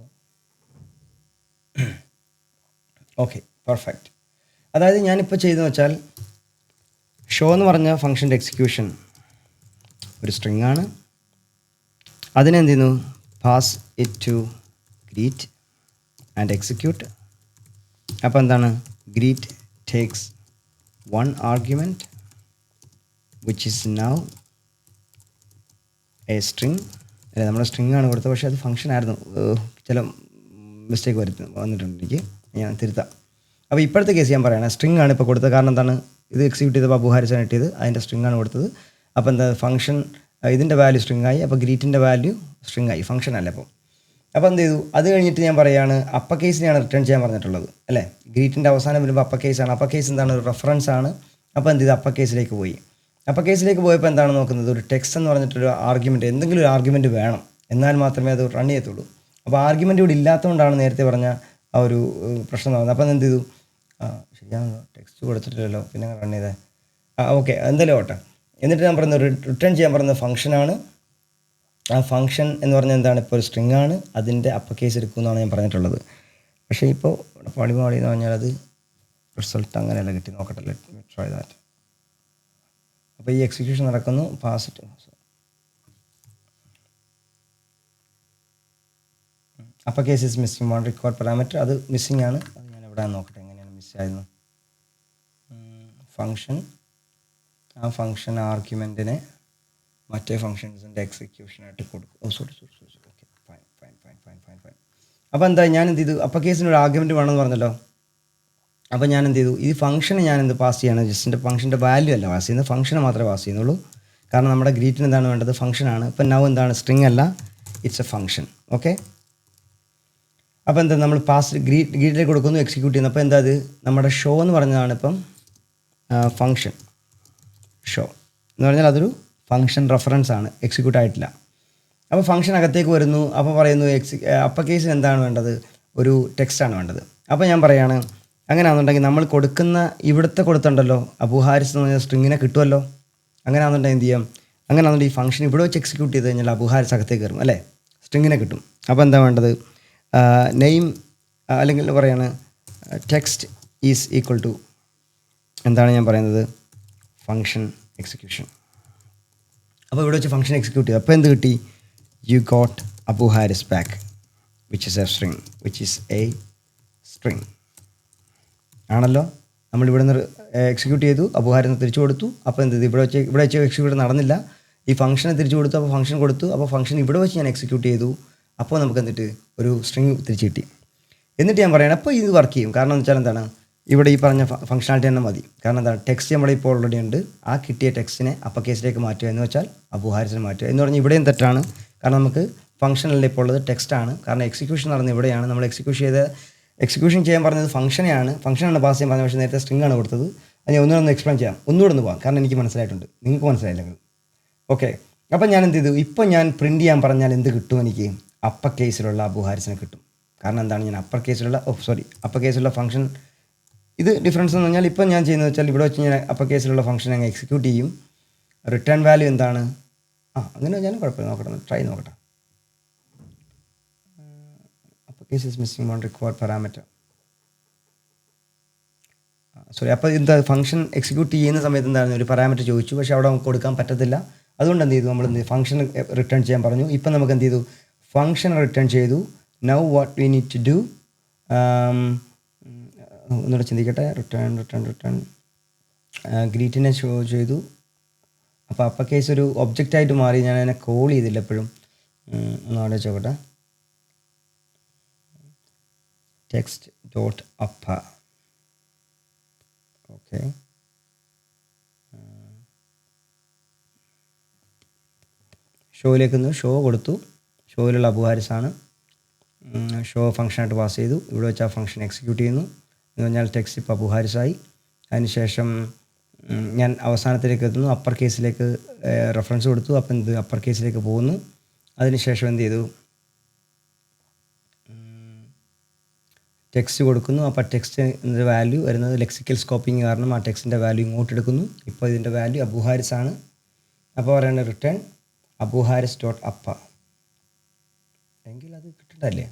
okay, perfect. അതായത് ഞാനിപ്പോൾ ചെയ്തെന്ന് വെച്ചാൽ ഷോ എന്ന് പറഞ്ഞ ഫംഗ്ഷൻ്റെ എക്സിക്യൂഷൻ ഒരു സ്ട്രിങ് ആണ്. അതിനെന്ത് ചെയ്യുന്നു? Pass it to greet and execute. അപ്പോൾ എന്താണ്? Greet takes one argument which is now a string. അല്ലെ, നമ്മുടെ സ്ട്രിങ് ആണ് കൊടുത്തത്, പക്ഷേ അത് ഫംഗ്ഷൻ ആയിരുന്നു. ചില മിസ്റ്റേക്ക് വന്നിട്ടുണ്ട്, എനിക്ക് ഞാൻ തിരുത്താം. അപ്പോൾ ഇപ്പോഴത്തെ കേസ് ഞാൻ പറയുകയാണ് സ്ട്രിങ് ആണ് ഇപ്പോൾ കൊടുത്തത്. കാരണം എന്താണ്? ഇത് എക്സിക്യൂട്ട് ചെയ്തപ്പോൾ അബു ഹാരിസാണ് കിട്ടിയത്, അതിൻ്റെ സ്ട്രിങ് ആണ് കൊടുത്തത്. അപ്പോൾ എന്താ ഫംഗ്ഷൻ ഇതിൻ്റെ വാല്യൂ സ്ട്രിങ് ആയി, അപ്പോൾ ഗ്രീറ്റിൻ്റെ വാല്യൂ സ്ട്രിങ് ആയി, ഫംഗ്ഷൻ അല്ല അപ്പോൾ എന്ത് ചെയ്തു? അത് കഴിഞ്ഞിട്ട് ഞാൻ പറയുകയാണ് അപ്പർ കേസിനെയാണ് റിട്ടേൺ ചെയ്യാൻ പറഞ്ഞിട്ടുള്ളത് അല്ലേ. ഗ്രീറ്റിൻ്റെ അവസാനം വരുമ്പോൾ അപ്പർ കേസാണ്. അപ്പർ കേസ് എന്താണ്? ഒരു റെഫറൻസ് ആണ്. അപ്പോൾ എന്ത് ചെയ്തു? അപ്പർ കേസിലേക്ക് പോയി. അപ്പോൾ കേസിലേക്ക് പോയപ്പോൾ എന്താണ് നോക്കുന്നത്? ഒരു ടെക്സ്റ്റ് എന്ന് പറഞ്ഞിട്ടൊരു ആർഗ്യുമെൻറ്റ്, എന്തെങ്കിലും ഒരു ആർഗ്യുമെൻറ്റ് വേണം, എന്നാൽ മാത്രമേ അത് റൺ ചെയ്യത്തുള്ളൂ. അപ്പോൾ ആർഗ്യുമെൻറ്റ് ഇവിടെ ഇല്ലാത്തതുകൊണ്ടാണ് നേരത്തെ പറഞ്ഞ ആ ഒരു പ്രശ്നം നടന്നത്. അപ്പോൾ എന്ത് ചെയ്തു? ശരിയാണല്ലോ, ടെക്സ്റ്റ് കൊടുത്തിട്ടില്ലല്ലോ, പിന്നെ റൺ ചെയ്തേ. ഓക്കെ, എന്തായാലും ഓട്ടെ. എന്നിട്ട് ഞാൻ പറയുന്നത് റിട്ടേൺ ചെയ്യാൻ പറയുന്ന ഫംഗ്ഷനാണ്. ആ ഫംഗ്ഷൻ എന്ന് പറഞ്ഞാൽ എന്താണ്? ഇപ്പോൾ ഒരു സ്ട്രിങ് ആണ്, അതിൻ്റെ അപ്പർ കേസ് എടുക്കുമെന്നാണ് ഞാൻ പറഞ്ഞിട്ടുള്ളത്. പക്ഷേ ഇപ്പോൾ പാടി എന്ന് പറഞ്ഞാൽ അത് റിസൾട്ട് അങ്ങനെയല്ല കിട്ടി. നോക്കട്ടെ, ലെറ്റ് മി ട്രൈ ദാറ്റ്. അപ്പോൾ ഈ എക്സിക്യൂഷൻ നടക്കുന്നു. Pass it upper case is missing one required parameter. അത് മിസ്സിംഗ് ആണ്. അത് ഞാൻ എവിടെ നോക്കട്ടെ എങ്ങനെയാണ് മിസ്സായിരുന്നു. ഫംഗ്ഷൻ, ആ ഫംഗ്ഷൻ ആർഗ്യുമെൻറ്റിനെ മറ്റേ ഫംഗ്ഷൻസിൻ്റെ എക്സിക്യൂഷനായിട്ട് കൊടുക്കും. Sorry okay, fine. അപ്പോൾ എന്താ ഞാൻ എന്ത് ചെയ്തു? അപ്പർ കേസിനൊരു ആർഗ്യുമെൻറ്റ് വേണമെന്ന് പറഞ്ഞല്ലോ. അപ്പോൾ ഞാൻ എന്ത് ചെയ്തു? ഈ ഫംഗ്ഷന് ഞാൻ എന്ത് പാസ് ചെയ്യാണ്? ജസ്റ്റിൻ്റെ ഫംഗ്ഷൻ്റെ വാല്യൂ അല്ല പാസ് ചെയ്യുന്നത്, ഫംഗ്ഷനെ മാത്രമേ പാസ് ചെയ്യുന്നുള്ളൂ. കാരണം നമ്മുടെ ഗ്രീറ്റിന് എന്താണ് വേണ്ടത്? ഫംഗ്ഷനാണ്. ഇപ്പം നൗ എന്താണ്? സ്ട്രിങ് അല്ല, ഇറ്റ്സ് എ ഫംഗ്ഷൻ. ഓക്കെ, അപ്പോൾ എന്താ നമ്മൾ ഗ്രീറ്റിലേക്ക് കൊടുക്കുന്നു, എക്സിക്യൂട്ട് ചെയ്യുന്നു. അപ്പോൾ എന്താ അത്? നമ്മുടെ ഷോ എന്ന് പറഞ്ഞതാണ് ഇപ്പം ഫംഗ്ഷൻ. ഷോ എന്ന് പറഞ്ഞാൽ അതൊരു ഫംഗ്ഷൻ റെഫറൻസ് ആണ്, എക്സിക്യൂട്ട് ആയിട്ടില്ല. അപ്പോൾ ഫംഗ്ഷൻ അകത്തേക്ക് വരുന്നു. അപ്പോൾ പറയുന്നു അപ്പർ കേസിന് എന്താണ് വേണ്ടത്? ഒരു ടെക്സ്റ്റാണ് വേണ്ടത്. അപ്പോൾ ഞാൻ പറയുകയാണ് അങ്ങനെയാണെന്നുണ്ടെങ്കിൽ നമ്മൾ കൊടുക്കുന്ന ഇവിടുത്തെ കൊടുത്തുണ്ടല്ലോ അബു ഹാരിസ് എന്ന് പറഞ്ഞാൽ സ്ട്രിങ്ങിനെ കിട്ടുമല്ലോ. അങ്ങനെയാണെന്നുണ്ടെങ്കിൽ എന്ത് ചെയ്യാം? അങ്ങനെയാണെന്നുണ്ടെങ്കിൽ ഈ ഫംഗ്ഷൻ ഇവിടെ വെച്ച് എക്സിക്യൂട്ട് ചെയ്ത് കഴിഞ്ഞാൽ അബു ഹാരിസ് അകത്തേക്ക് കയറും അല്ലേ, സ്ട്രിങ്ങിനെ കിട്ടും. അപ്പോൾ എന്താ വേണ്ടത്? നെയിം അല്ലെങ്കിൽ പറയാണ് ടെക്സ്റ്റ് ഈസ് ഈക്വൽ ടു എന്താണ് ഞാൻ പറയുന്നത്, ഫങ്ഷൻ എക്സിക്യൂഷൻ. അപ്പോൾ ഇവിടെ വെച്ച് ഫംഗ്ഷൻ എക്സിക്യൂട്ട് ചെയ്തു. അപ്പോൾ എന്ത് കിട്ടി? You got Abu Haris back which is a string, which is a string ആണല്ലോ. നമ്മൾ ഇവിടെ നിന്ന് എക്സിക്യൂട്ട് ചെയ്തു, അബു ഹാരിസിന് തിരിച്ചു കൊടുത്തു. അപ്പോൾ എന്ത് ചെയ്തു? ഇവിടെ വെച്ച് എക്സിക്യൂട്ട് നടന്നില്ല. ഈ ഫംഗ്ഷനെ തിരിച്ചു കൊടുത്തു, അപ്പോൾ ഫംഗ്ഷൻ കൊടുത്തു. അപ്പോൾ ഫംഗ്ഷൻ ഇവിടെ വെച്ച് ഞാൻ എക്സിക്യൂട്ട് ചെയ്തു. അപ്പോൾ നമുക്ക് എന്നിട്ട് ഒരു സ്ട്രിങ് തിരിച്ച് കിട്ടി. എന്നിട്ട് ഞാൻ പറയണം അപ്പോൾ ഇത് വർക്ക് ചെയ്യും. കാരണം എന്ന് വെച്ചാൽ എന്താണ്, ഇവിടെ ഈ പറഞ്ഞ ഫംഗ്ഷനാലിറ്റി തന്നെ മതി. കാരണം എന്താണ്, ടെക്സ്റ്റ് നമ്മളിപ്പോൾ ഓൾറെഡി ഉണ്ട്. ആ കിട്ടിയ ടെക്സ്റ്റിനെ അപ്പർ കേസിലേക്ക് മാറ്റുക എന്ന് വെച്ചാൽ അബു ഹാരിസിനെ മാറ്റുക എന്ന് പറഞ്ഞാൽ ഇവിടെയും തെറ്റാണ്. കാരണം നമുക്ക് ഫംഗ്ഷനല്ല ഇപ്പോൾ ഉള്ളത്, ടെക്സ്റ്റാണ്. കാരണം എക്സിക്യൂഷൻ നടന്നത് ഇവിടെയാണ്. നമ്മൾ എക്സിക്യൂഷൻ ചെയ്യാൻ പറഞ്ഞത് ഫംഗ്ഷനെയാണ്, ഫംഗ്ഷനാണ് പാസ് ചെയ്യാൻ പറഞ്ഞത്. പക്ഷേ നേരത്തെ സ്ട്രിംഗ് ആണ് കൊടുത്തത്. അത് ഞാൻ ഒന്നുകൂടെ എക്സ്പ്ലെയിൻ ചെയ്യാം, ഒന്നുകൂടെ ഒന്ന് പോകാം. കാരണം എനിക്ക് മനസ്സിലായിട്ടുണ്ട്, നിങ്ങൾക്ക് മനസ്സിലായില്ലെങ്കിൽ. ഓക്കെ, അപ്പം ഞാൻ എന്ത് ചെയ്തു? ഇപ്പോൾ ഞാൻ പ്രിൻറ്റ് ചെയ്യാൻ പറഞ്ഞാൽ എന്ത് കിട്ടും? എനിക്ക് അപ്പർ കേസിലുള്ള അബു ഹാരിസിനെ കിട്ടും. കാരണം എന്താണ്, ഞാൻ അപ്പർ കേസിലുള്ള ഫംഗ്ഷൻ. ഇത് ഡിഫറൻസ് എന്ന് പറഞ്ഞാൽ ഇപ്പോൾ ഞാൻ ചെയ്യുന്നത് വെച്ചാൽ ഇവിടെ വെച്ച് ഞാൻ അപ്പർ കേസിലുള്ള ഫംഗ്ഷൻ അങ്ങ് എക്സിക്യൂട്ട് ചെയ്യും. റിട്ടേൺ വാല്യൂ എന്താണ്? അങ്ങനെ വെച്ചാലും കുഴപ്പമില്ല, നോക്കട്ടെ, ട്രൈ നോക്കട്ടെ. Upper case is missing one required parameter. അപ്പോൾ എന്താ, ഫംഗ്ഷൻ എക്സിക്യൂട്ട് ചെയ്യുന്ന സമയത്ത് എന്തായിരുന്നു, ഒരു പാരാമീറ്റർ ചോദിച്ചു. പക്ഷേ അവിടെ നമുക്ക് കൊടുക്കാൻ പറ്റത്തില്ല. അതുകൊണ്ട് എന്ത് ചെയ്തു, നമ്മൾ ഫംഗ്ഷൻ റിട്ടേൺ ചെയ്യാൻ പറഞ്ഞു. ഇപ്പം നമുക്ക് എന്ത് ചെയ്തു, ഫംഗ്ഷൻ റിട്ടേൺ ചെയ്തു. Now what we need to do, ഒന്നുകൂടെ ചിന്തിക്കട്ടെ. റിട്ടേൺ ഗ്രീറ്റിനെ ഷോ ചെയ്തു. അപ്പോൾ അപ്പർ കേസ് ഒരു ഒബ്ജക്റ്റായിട്ട് മാറി. ഞാൻ അതിനെ കോൾ ചെയ്തില്ല എപ്പോഴും. ഒന്ന് ആലോചിച്ച് നോക്കട്ടെ. ടെക്സ്റ്റ് ഡോട്ട് അപ്പ. ഓക്കെ, ഷോയിലേക്ക് ഷോ കൊടുത്തു. ഷോയിലുള്ള അബു ഹാരിസാണ്. ഷോ ഫംഗ്ഷനായിട്ട് പാസ് ചെയ്തു. ഇവിടെ വെച്ച് ആ ഫംഗ്ഷൻ എക്സിക്യൂട്ട് ചെയ്യുന്നു. എന്ന് പറഞ്ഞാൽ ടെക്സ്റ്റ് ഇപ്പോൾ അബു ഹാരിസായി. അതിനുശേഷം ഞാൻ അവസാനത്തിലേക്ക് എത്തുന്നു. അപ്പർ കേസിലേക്ക് റെഫറൻസ് കൊടുത്തു. അപ്പം എന്ത്, അപ്പർ കേസിലേക്ക് പോകുന്നു. അതിനുശേഷം എന്ത് ചെയ്തു, ടെക്സ്റ്റ് കൊടുക്കുന്നു. അപ്പോൾ ടെക്സ്റ്റിൻ്റെ വാല്യൂ വരുന്നത് ലെക്സിക്കൽ സ്കോപ്പിംഗ് കാരണം ആ ടെക്സ്റ്റിൻ്റെ വാല്യൂ ഇങ്ങോട്ട് എടുക്കുന്നു. ഇപ്പോൾ ഇതിൻ്റെ വാല്യൂ അബു ഹാരിസ് ആണ്. അപ്പോൾ പറയുന്നത് റിട്ടേൺ അബു ഹാരിസ് ഡോട്ട് അപ്പ. എങ്കിൽ അത് കിട്ടണ്ടല്ലേ?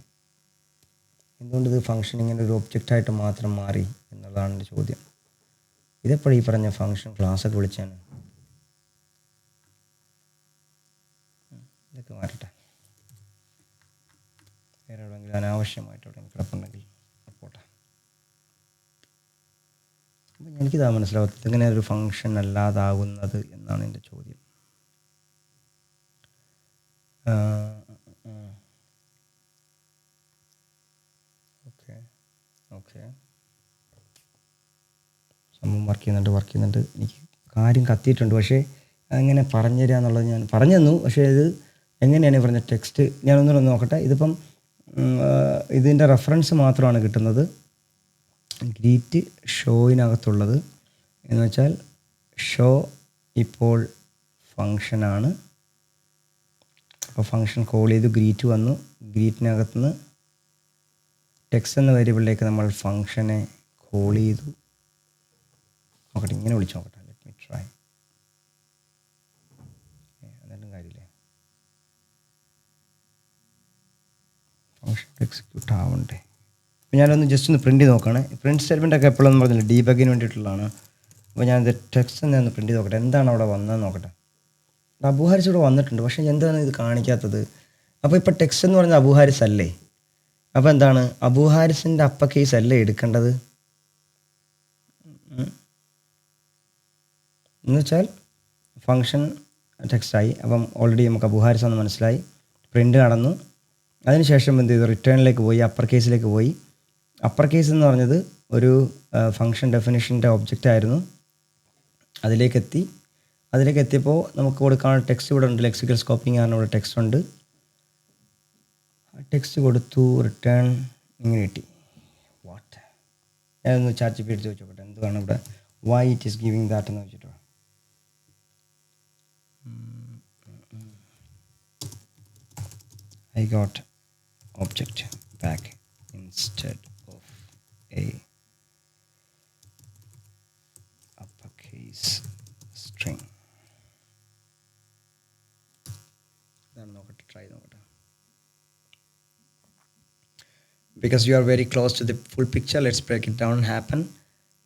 എന്തുകൊണ്ട് ഇത് ഫംഗ്ഷൻ ഇങ്ങനെ ഒരു ഒബ്ജക്റ്റായിട്ട് മാത്രം മാറി എന്നുള്ളതാണ് എൻ്റെ ചോദ്യം. ഇതെപ്പോഴും ഈ പറഞ്ഞ ഫംഗ്ഷൻ ക്ലാസ്സൊക്കെ വിളിച്ചാണ്. ഇതൊക്കെ മാറട്ടെ. വേറെ എവിടെയെങ്കിലും അനാവശ്യമായിട്ട് എവിടെയെങ്കിലും കിടപ്പുണ്ടെങ്കിൽ പോട്ടെ. അപ്പം എനിക്കിതാ മനസ്സിലാവത്തില്ല, ഇങ്ങനെ ഒരു ഫംഗ്ഷൻ അല്ലാതാകുന്നത് എന്നാണ് എൻ്റെ ചോദ്യം. ഓക്കെ, സംഭവം വർക്ക് ചെയ്യുന്നുണ്ട്. എനിക്ക് കാര്യം കത്തിയിട്ടുണ്ട്. പക്ഷേ അങ്ങനെ പറഞ്ഞു തരിക എന്നുള്ളത് ഞാൻ പറഞ്ഞു തന്നു. പക്ഷേ ഇത് എങ്ങനെയാണ് പറഞ്ഞ ടെക്സ്റ്റ് ഞാനൊന്നുകൂടെ നോക്കട്ടെ. ഇതിപ്പം ഇതിൻ്റെ റെഫറൻസ് മാത്രമാണ് കിട്ടുന്നത്. ഗ്രീറ്റ് ഷോയിനകത്തുള്ളത് എന്ന് വെച്ചാൽ ഷോ ഇപ്പോൾ ഫങ്ഷനാണ്. അപ്പോൾ ഫങ്ഷൻ കോൾ ചെയ്തു, ഗ്രീറ്റ് വന്നു. ഗ്രീറ്റിനകത്തുനിന്ന് ടെക്സ്റ്റ് എന്ന വേരിയബിളിലേക്ക് നമ്മൾ ഫങ്ഷനെ കോൾ ചെയ്തു. നോക്കട്ടെ, ഇങ്ങനെ വിളിച്ച് നോക്കട്ടെ. Let me try. എന്നാലും കാര്യമില്ലേ, ഫങ്ഷൻ എക്സിക്യൂട്ട് ആവണ്ടേ. അപ്പോൾ ഞാനൊന്ന് ജസ്റ്റ് ഒന്ന് പ്രിൻറ്റ് ചെയ്ത് നോക്കുകയാണ്. പ്രിൻറ്റ് സ്റ്റേറ്റ്മെൻറ്റൊക്കെ എപ്പോഴൊന്നും പറഞ്ഞില്ല, ഡീബഗിന് വേണ്ടിയിട്ടുള്ളതാണ്. അപ്പോൾ ഞാനിത് ടെക്സ്റ്റ് ഒന്ന് പ്രിൻറ്റ് ചെയ്ത് നോക്കട്ടെ, എന്താണ് അവിടെ വന്നതെന്ന് നോക്കട്ടെ. അബു ഹാരിസ് ഇവിടെ വന്നിട്ടുണ്ട്, പക്ഷേ എന്താണ് ഇത് കാണിക്കാത്തത്? അപ്പോൾ ഇപ്പോൾ ടെക്സ്റ്റ് എന്ന് പറഞ്ഞാൽ അബു ഹാരിസ് അല്ലേ? അപ്പോൾ എന്താണ്, അബു ഹാരിസിൻ്റെ അപ്പർ കേസ് അല്ലേ എടുക്കേണ്ടത്? എന്ന് വെച്ചാൽ ഫങ്ഷൻ ടെക്സ്റ്റായി. അപ്പം ഓൾറെഡി നമുക്ക് അബു ഹാരിസ് എന്ന് മനസ്സിലായി. പ്രിൻ്റ് നടന്നു. അതിനുശേഷം എന്ത് ചെയ്തു, റിട്ടേണിലേക്ക് പോയി, അപ്പർ കേസിലേക്ക് പോയി. അപ്പർ കേസ് എന്ന് പറഞ്ഞത് ഒരു ഫങ്ഷൻ ഡെഫിനിഷൻ്റെ ഒബ്ജക്റ്റ് ആയിരുന്നു. അതിലേക്ക് എത്തിയപ്പോൾ നമുക്ക് കൊടുക്കാനുള്ള ടെക്സ്റ്റ് ഇവിടെ ഉണ്ട്. ലെക്സിക്കൽ സ്കോപ്പിംഗ് ആണ്, ഇവിടെ ടെക്സ്റ്റ് ഉണ്ട്. ടെക്സ്റ്റ് കൊടുത്തു, റിട്ടേൺ ഇങ്ങനെ കിട്ടി. വാട്ട്, ഞാനൊന്ന് ചാറ്റ് ജിപിടി എടുത്ത് വെച്ചോട്ടെ, എന്താണ് ഇവിടെ why it is giving that എന്ന് വെച്ചിട്ടോ. I got object back instead of a uppercase string. Try നോക്കട്ടെ. Because you are very close to the full picture, let's break it down and happen.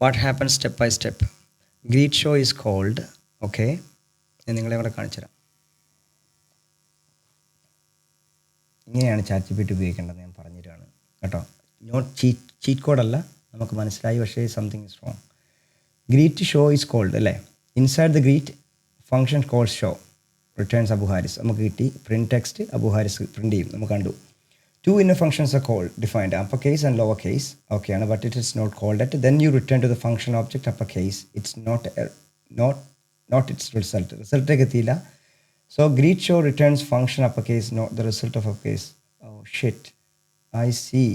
What happen step by step. Greet show is called. Okay, ഞാൻ നിങ്ങളെ കൂടെ കാണിച്ചു തരാം. ഇങ്ങനെയാണ് ChatGPT ഉപയോഗിക്കേണ്ടത് ഞാൻ പറഞ്ഞു തരുവാണ് കേട്ടോ. നോട്ട് ചീറ്റ് കോഡല്ല, നമുക്ക് മനസ്സിലായി, പക്ഷേ something is wrong. Greet show is called അല്ലേ. Inside the greet function called show returns Abu Haris. നമുക്ക് കിട്ടി print text Abu Haris print ചെയ്യും, നമുക്ക് കണ്ടു. 2 inner functions are called, defined uppercase and lowercase. Okay, but it is not called that. Then you return to the function object uppercase. It's not its result. Result ekethila. So greet show returns function uppercase, not the result of uppercase. Oh shit, I see.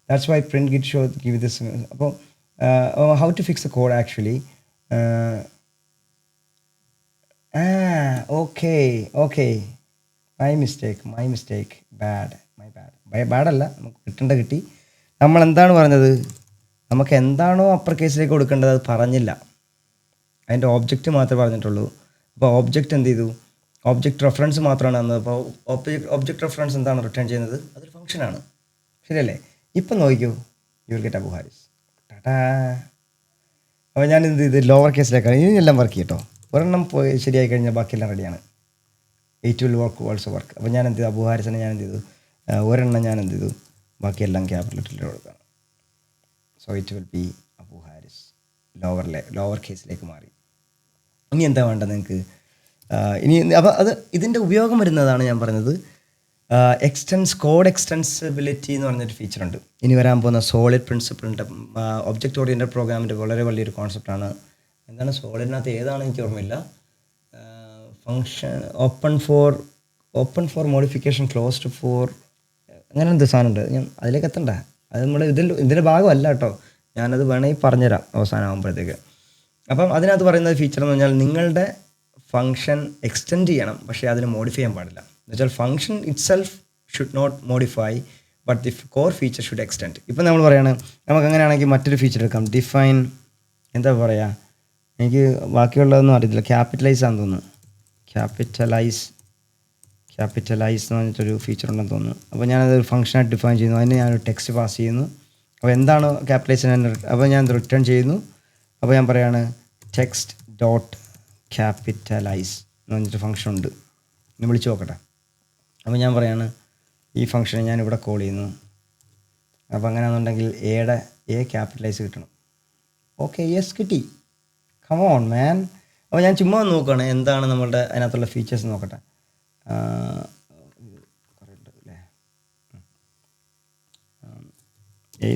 That's why print greet show give this. How to fix the code actually? Okay. My mistake. Bad. ബാഡല്ല, നമുക്ക് കിട്ടേണ്ട കിട്ടി. നമ്മൾ എന്താണ് പറഞ്ഞത്, നമുക്ക് എന്താണോ upper കേസിലേക്ക് കൊടുക്കേണ്ടത് അത് പറഞ്ഞില്ല, അതിൻ്റെ ഓബ്ജക്റ്റ് മാത്രമേ പറഞ്ഞിട്ടുള്ളൂ. അപ്പോൾ ഓബ്ജക്റ്റ് എന്ത് ചെയ്തു, ഓബ്ജക്റ്റ് റെഫറൻസ് മാത്രമാണ് തന്നത്. അപ്പോൾ ഓബ്ജക്റ്റ് റെഫറൻസ് എന്താണ് റിട്ടേൺ ചെയ്യുന്നത്, അതൊരു ഫംഗ്ഷനാണ്, ശരിയല്ലേ. ഇപ്പം നോക്കിക്കോ, you will get Abu Haris. ടാറ്റാ. അപ്പോൾ ഞാൻ എന്ത് ചെയ്ത് ലോവർ കേസിലേക്കാണ് ഇനി എല്ലാം വർക്ക് ചെയ്യട്ടോ. ഒരെണ്ണം പോയി ശരിയായി കഴിഞ്ഞാൽ ബാക്കിയെല്ലാം റെഡിയാണ്. It will work also work. അപ്പോൾ ഞാൻ എന്ത് ചെയ്തു, അബു ഹാരിസിനെ ഞാൻ എന്ത് ചെയ്തു, ഒരെണ്ണം ഞാൻ എന്ത് ചെയ്തു, ബാക്കിയെല്ലാം ക്യാപിറ്റൽ ലെറ്ററിൽ കൊടുക്കണം. So it will be Abu Haris. Lower കേസിലേക്ക് മാറി. ഇനി എന്താ വേണ്ടത് നിങ്ങൾക്ക് ഇനി? അപ്പോൾ അത് ഇതിൻ്റെ ഉപയോഗം വരുന്നതാണ് ഞാൻ പറഞ്ഞത്. കോഡ് എക്സ്റ്റൻസിബിലിറ്റി എന്ന് പറഞ്ഞൊരു ഫീച്ചറുണ്ട്. ഇനി വരാൻ പോകുന്ന സോളിഡ് പ്രിൻസിപ്പിളിൻ്റെ ഒബ്ജക്റ്റ് ഓറിയൻറ്റഡ് പ്രോഗ്രാമിൻ്റെ വളരെ വലിയൊരു കോൺസെപ്റ്റാണ്. എന്താണ് സോളിഡിനകത്ത് ഏതാണ് എനിക്ക് ഓർമ്മയില്ല. Function open for modification, closed for, അങ്ങനെ എന്ത് സാധനമുണ്ട്. ഞാൻ അതിലേക്ക് എത്തണ്ട, അത് നമ്മൾ ഇതിൻ്റെ ഭാഗമല്ല കേട്ടോ. ഞാനത് വേണമെങ്കിൽ പറഞ്ഞുതരാം അവസാനം ആകുമ്പോഴത്തേക്ക്. അപ്പം അതിനകത്ത് പറയുന്ന ഫീച്ചർ എന്ന് പറഞ്ഞാൽ നിങ്ങളുടെ ഫങ്ഷൻ എക്സ്റ്റെൻഡ് ചെയ്യണം, പക്ഷേ അതിന് മോഡിഫൈ ചെയ്യാൻ പാടില്ല. എന്ന് വെച്ചാൽ function itself should not modify, but the core feature should extend. ഇപ്പം നമ്മൾ പറയുകയാണ്, നമുക്ക് അങ്ങനെയാണെങ്കിൽ മറ്റൊരു ഫീച്ചർ എടുക്കാം. ഡിഫൈൻ, എന്താ പറയുക, എനിക്ക് ബാക്കിയുള്ളതൊന്നും അറിയത്തില്ല, ക്യാപിറ്റലൈസ് ആണെന്ന് തോന്നുന്നു. ക്യാപിറ്റലൈസ് എന്ന് പറഞ്ഞിട്ടൊരു ഫീച്ചർ ഉണ്ടെന്ന് തോന്നുന്നു. അപ്പോൾ ഞാനതൊരു ഫംഗ്ഷനായിട്ട് ഡിഫൈൻ ചെയ്യുന്നു, അതിന് ഞാനൊരു ടെക്സ്റ്റ് പാസ് ചെയ്യുന്നു. അപ്പോൾ എന്താണോ ക്യാപിറ്റലൈസ്, അപ്പോൾ ഞാൻ റിട്ടേൺ ചെയ്യുന്നു. അപ്പോൾ ഞാൻ പറയുകയാണ് ടെക്സ്റ്റ് ഡോട്ട് ക്യാപിറ്റലൈസ് എന്ന് പറഞ്ഞിട്ട് ഫംഗ്ഷൻ ഉണ്ട്, ഇനി വിളിച്ച് നോക്കട്ടെ. അപ്പോൾ ഞാൻ പറയുകയാണ് ഈ ഫംഗ്ഷനെ ഞാൻ ഇവിടെ കോൾ ചെയ്യുന്നു. അപ്പോൾ അങ്ങനെയാണെന്നുണ്ടെങ്കിൽ എ ക്യാപിറ്റലൈസ് കിട്ടണം. ഓക്കെ, യെസ് കിട്ടി. Come on man. അപ്പോൾ ഞാൻ ചുമ്മാ നോക്കുകയാണ് എന്താണ് നമ്മളുടെ അതിനകത്തുള്ള ഫീച്ചേഴ്സ് നോക്കട്ടെ. കുറേ ഉണ്ട് അല്ലേ. A=,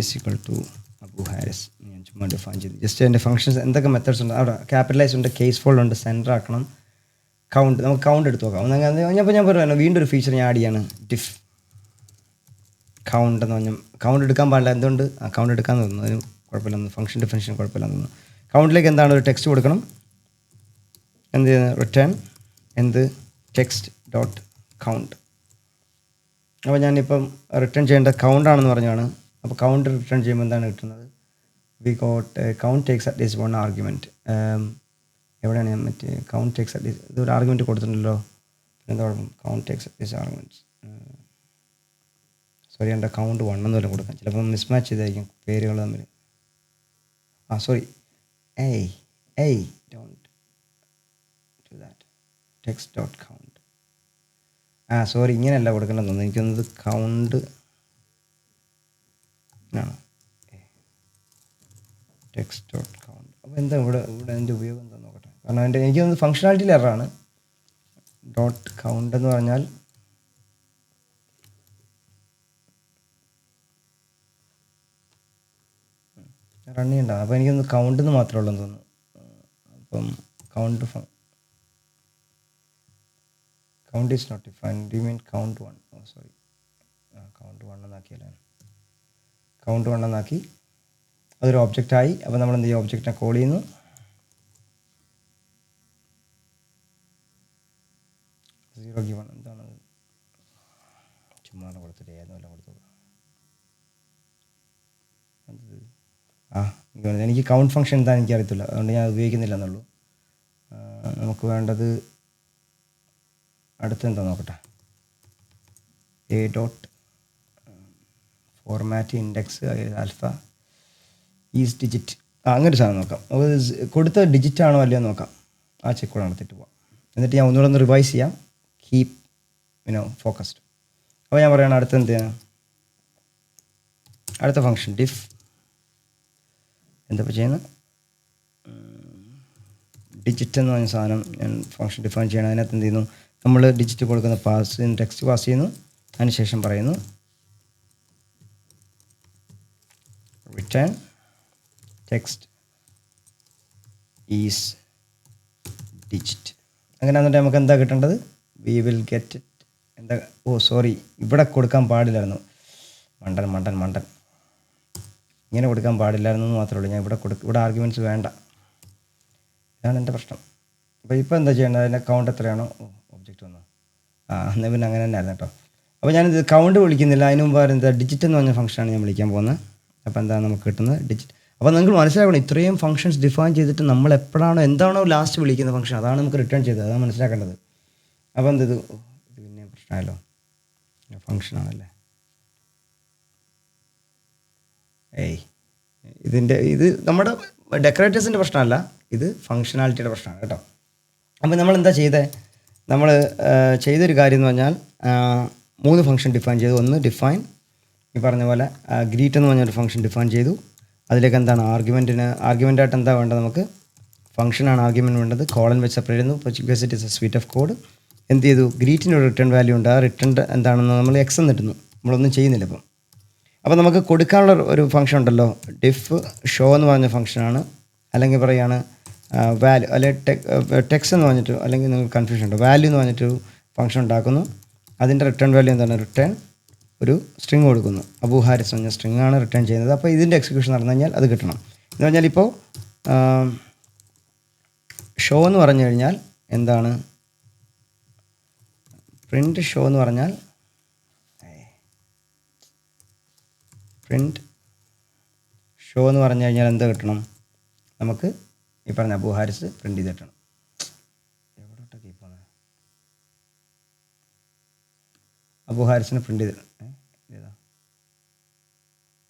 അബു ഹാരിസ് ഞാൻ ചുമ്മാ ഡിഫൈൻ ചെയ്തു. ജസ്റ്റ് എൻ്റെ ഫംഗ്ഷൻസ് എന്തൊക്കെ മെത്തേഡ്സ് ഉണ്ട് അവിടെ. ക്യാപിറ്റലൈസ് ഉണ്ട്, കേസ് ഫോൾഡ് ഉണ്ട്, സെൻറ്റർ ആക്കണം, കൗണ്ട്, നമുക്ക് കൗണ്ട് എടുത്ത് നോക്കാം. അപ്പോൾ ഞാൻ പറയുന്നത് വീണ്ടും ഒരു ഫീച്ചർ ഞാൻ ആഡ് ചെയ്യാണ്. ഡിഫ് കൗണ്ട് എന്ന് പറഞ്ഞാൽ കൗണ്ട് എടുക്കാൻ പാടില്ല. എന്തുകൊണ്ട് കൗണ്ട് എടുക്കാൻ തോന്നുന്നു, അതിന് കുഴപ്പമില്ലെന്ന്, ഫംഗ്ഷൻ ഡിഫറൻഷൻ കുഴപ്പമില്ലെന്ന് തോന്നുന്നു. കൗണ്ടിലേക്ക് എന്താണ് ഒരു ടെക്സ്റ്റ് കൊടുക്കണം. എന്ത് ചെയ്യുന്നത്, റിട്ടേൺ എന്ത് ടെക്സ്റ്റ് ഡോട്ട് കൗണ്ട്. അപ്പോൾ ഞാനിപ്പം റിട്ടേൺ ചെയ്യേണ്ട കൗണ്ടാണെന്ന് പറഞ്ഞാണ്. അപ്പോൾ കൗണ്ട് റിട്ടേൺ ചെയ്യുമ്പോൾ എന്താണ് കിട്ടുന്നത്, we got count takes at least 1 argument. എവിടെയാണ് ഞാൻ മറ്റേ കൗണ്ട് ടേക്സ് അറ്റ് ലീസ്റ്റ് ഇതൊരു ആർഗ്യുമെൻറ്റ് കൊടുത്തിട്ടുണ്ടല്ലോ, പിന്നെ എന്താ കുഴപ്പം, count takes at least arguments. Sorry, എൻ്റെ കൗണ്ട് 1 എന്നുവരെ കൊടുക്കാം, ചിലപ്പം മിസ്മാച്ച് ചെയ്തായിരിക്കും പേരുകൾ തമ്മിൽ. Sorry, don't do that, text dot count. Sorry, ഇങ്ങനെയല്ല കൊടുക്കേണ്ടതെന്ന് തോന്നുന്നു. എനിക്കൊന്നത് കൗണ്ട് ആണ്, ടെക്സ്റ്റ് ഡോട്ട് കൗണ്ട്. അപ്പോൾ എന്താ ഇവിടെ അതിൻ്റെ ഉപയോഗം എന്താ നോക്കട്ടെ, കാരണം എനിക്കൊന്ന് ഫങ്ഷണാലിറ്റിയിൽ എററാണ്. ഡോട്ട് കൗണ്ട് എന്ന് പറഞ്ഞാൽ റൺ ചെയ്യണ്ടാവും. അപ്പോൾ എനിക്കൊന്ന് കൗണ്ട് എന്ന് മാത്രമേ ഉള്ളൂ എന്ന് തോന്നുന്നു. അപ്പം count is not defined. Do you mean count 1? Sorry, count 1 എന്നാക്കിയല്ലേ. കൗണ്ട് 1 എന്നാക്കി അതൊരു ഓബ്ജക്റ്റായി. അപ്പോൾ നമ്മൾ എന്ത് ചെയ്യും, ഓബ്ജക്റ്റിനെ കോൾ ചെയ്യുന്നു. സീറോ ഗിവൺ എന്താണത്, ചുമ്മാ കൊടുത്തിട്ട് ഏതെല്ലാം കൊടുത്തു. എനിക്ക് കൗണ്ട് ഫംഗ്ഷൻ എന്താണെന്ന് എനിക്കറിയത്തില്ല, അതുകൊണ്ട് ഞാൻ ഉപയോഗിക്കുന്നില്ല എന്നുള്ളൂ. നമുക്ക് വേണ്ടത് അടുത്തെന്താ നോക്കട്ടെ. A dot format index alpha is digit. അങ്ങനെ ഒരു സാധനം നോക്കാം. കൊടുത്ത ഡിജിറ്റ് ആണോ അല്ലയോ നോക്കാം. ആ ചെക്ക് കൂടെ നടത്തിയിട്ട് പോവാം. എന്നിട്ട് ഞാൻ ഒന്നുകൂടെ ഒന്ന് റിവൈസ് ചെയ്യാം. Keep focused. അപ്പോൾ ഞാൻ പറയുകയാണ് അടുത്ത എന്ത് ചെയ്യണം, അടുത്ത ഫംഗ്ഷൻ ഡിഫ് എന്താ ചെയ്യുന്നത്, ഡിജിറ്റ് എന്ന് പറഞ്ഞ സാധനം ഞാൻ ഫംഗ്ഷൻ ഡിഫൈൻ ചെയ്യണം. അതിനകത്ത് എന്ത് ചെയ്യുന്നു, നമ്മൾ ഡിജിറ്റ് കൊടുക്കുന്ന ടെക്സ്റ്റ് പാസ് ചെയ്യുന്നു. അതിനുശേഷം പറയുന്നു റിട്ടേൺ ടെക്സ്റ്റ് ഈസ് ഡിജിറ്റ്. അങ്ങനെ എന്നിട്ട് നമുക്ക് എന്താ കിട്ടേണ്ടത്, വി വിൽ ഗെറ്റ് ഇറ്റ്. എന്താ, സോറി, ഇവിടെ കൊടുക്കാൻ പാടില്ലായിരുന്നു. മണ്ടൻ ഇങ്ങനെ കൊടുക്കാൻ പാടില്ലായിരുന്നു എന്ന് മാത്രമേ ഉള്ളൂ. ഞാൻ ഇവിടെ ആർഗ്യുമെൻറ്റ്സ് വേണ്ട. ഇതാണ് എൻ്റെ പ്രശ്നം. അപ്പോൾ ഇപ്പോൾ എന്താ ചെയ്യേണ്ടത്, അതിൻ്റെ കൗണ്ട് എത്രയാണോ, ഒബ്ജക്റ്റ് വന്നു. എന്നാൽ പിന്നെ അങ്ങനെ തന്നെ ആയിരുന്നു കേട്ടോ. അപ്പോൾ ഞാനിത് കൗണ്ട് വിളിക്കുന്നില്ല. അതിന് മുമ്പ് എന്താ ഡിജിറ്റ് എന്ന് പറഞ്ഞ ഫംഗ്ഷനാണ് ഞാൻ വിളിക്കാൻ പോകുന്നത്. അപ്പോൾ എന്താണ് നമുക്ക് കിട്ടുന്നത്, ഡിജിറ്റ്. അപ്പോൾ നിങ്ങൾ മനസ്സിലാക്കണം, ഇത്രയും ഫംഗ്ഷൻസ് ഡിഫൈൻ ചെയ്തിട്ട് നമ്മൾ എപ്പോഴാണോ എന്താണോ ലാസ്റ്റ് വിളിക്കുന്ന ഫംഗ്ഷൻ അതാണ് നമുക്ക് റിട്ടേൺ ചെയ്തത്. അതാണ് മനസ്സിലാക്കേണ്ടത്. അപ്പോൾ ഇത് പിന്നെ പ്രശ്നമായല്ലോ, ഫംഗ്ഷനാണല്ലേ. ഇത് നമ്മുടെ ഡെക്കറേറ്റേഴ്സിൻ്റെ പ്രശ്നമല്ല, ഇത് ഫങ്ഷനാലിറ്റിയുടെ പ്രശ്നമാണ് കേട്ടോ. അപ്പോൾ നമ്മൾ എന്താ ചെയ്തത്, നമ്മൾ ചെയ്തൊരു കാര്യം എന്ന് പറഞ്ഞാൽ 3 ഫംഗ്ഷൻ ഡിഫൈൻ ചെയ്തു. ഒന്ന് ഡിഫൈൻ, ഈ പറഞ്ഞ പോലെ ഗ്രീറ്റ് എന്ന് പറഞ്ഞൊരു ഫംഗ്ഷൻ ഡിഫൈൻ ചെയ്തു. അതിലേക്ക് എന്താണ് ആർഗ്യുമെൻ്റായിട്ട് എന്താ വേണ്ടത്, നമുക്ക് ഫംഗ്ഷനാണ് ആർഗ്യുമെൻറ്റ് വേണ്ടത്. കോളൻ വെച്ച് സെപ്പറേറ്റ് ചെയ്യുന്നു. Because it is A sweet of code. എന്ത് ചെയ്തു, ഗ്രീറ്റിന് ഒരു റിട്ടേൺ വാല്യൂ ഉണ്ട്. ആ റിട്ടേൺ എന്താണെന്ന് നമ്മൾ എക്സ് എന്നിട്ടുന്നു. നമ്മളൊന്നും ചെയ്യുന്നില്ല ഇപ്പം. അപ്പോൾ നമുക്ക് കൊടുക്കാനുള്ള ഒരു ഫംഗ്ഷൻ ഉണ്ടല്ലോ, ഡിഫ് ഷോ എന്ന് പറഞ്ഞ ഫംഗ്ഷനാണ്. അല്ലെങ്കിൽ പറയുകയാണ് വാല്യൂ, അല്ലെങ്കിൽ ടെക്സ്റ്റ് എന്ന് പറഞ്ഞിട്ട്, അല്ലെങ്കിൽ നിങ്ങൾക്ക് കൺഫ്യൂഷൻ ഉണ്ട്, വാല്യൂ എന്ന് പറഞ്ഞിട്ട് ഫംഗ്ഷൻ ഉണ്ടാക്കുന്നു. അതിൻ്റെ റിട്ടേൺ വാല്യൂ എന്താണ്, റിട്ടേൺ ഒരു സ്ട്രിങ് കൊടുക്കുന്നു. അബു ഹാരിസ് എന്ന് പറഞ്ഞ സ്ട്രിങ് ആണ് റിട്ടേൺ ചെയ്യുന്നത്. അപ്പോൾ ഇതിൻ്റെ എക്സിക്യൂഷൻ നടന്നു കഴിഞ്ഞാൽ അത് കിട്ടണം. എന്ന് പറഞ്ഞാൽ ഇപ്പോൾ ഷോ എന്ന് പറഞ്ഞു കഴിഞ്ഞാൽ എന്താണ്, പ്രിൻ്റ് ഷോ എന്ന് പറഞ്ഞാൽ പ്രിൻ്റ് ഷോ എന്ന് പറഞ്ഞു കഴിഞ്ഞാൽ എന്താ കിട്ടണം, നമുക്ക് ഈ പറഞ്ഞ അബു ഹാരിസ് പ്രിൻ്റ് ചെയ്ത് കിട്ടണം. എവിടോട്ടൊക്കെ ഇപ്പോൾ അബു ഹാരിസിനെ പ്രിൻ്റ് ചെയ്ത് ഏതാ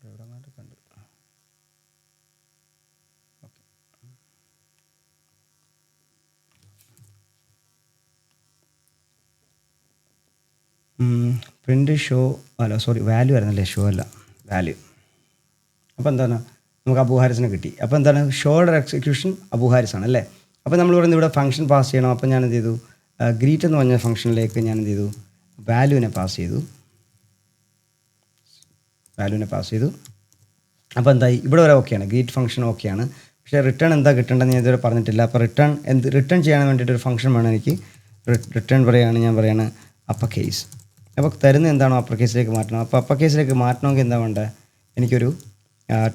എവിടെ കണ്ടു. ഓക്കെ, പ്രിൻ്റ് ഷോ അല്ല, സോറി, വാല്യൂ ആയിരുന്നല്ലേ, ഷോ അല്ല, വാല്യൂ. അപ്പോൾ എന്താണ്, നമുക്ക് അബു ഹാരിസിനെ കിട്ടി. അപ്പോൾ എന്താണ്, ഷോയുടെ എക്സിക്യൂഷൻ അബു ഹാരിസ് ആണ് അല്ലേ. അപ്പോൾ നമ്മൾ പറയുന്നത് ഇവിടെ ഫംഗ്ഷൻ പാസ് ചെയ്യണം. അപ്പോൾ ഞാൻ എന്ത് ചെയ്തു, ഗ്രീറ്റ് എന്ന് പറഞ്ഞ ഫംഗ്ഷനിലേക്ക് ഞാൻ എന്ത് ചെയ്തു, വാല്യൂവിനെ പാസ് ചെയ്തു. അപ്പോൾ എന്തായി, ഇവിടെ വരെ ഓക്കെയാണ്, ഗ്രീറ്റ് ഫംഗ്ഷൻ ഓക്കെയാണ്. പക്ഷേ റിട്ടേൺ എന്താ കിട്ടേണ്ടതെന്ന് ഞാൻ ഇതുവരെ പറഞ്ഞിട്ടില്ല. അപ്പോൾ റിട്ടേൺ ചെയ്യാൻ വേണ്ടിയിട്ട് ഒരു ഫംഗ്ഷൻ വേണം എനിക്ക്. റിട്ടേൺ പറയുകയാണ്, ഞാൻ പറയുകയാണ് അപ്പർ കേസ്. അപ്പോൾ തരുന്ന എന്താണോ അപ്പർ കേസിലേക്ക് മാറ്റണം. അപ്പോൾ അപ്പർ കേസിലേക്ക് മാറ്റണമെങ്കിൽ എന്താ വേണ്ടത്, എനിക്കൊരു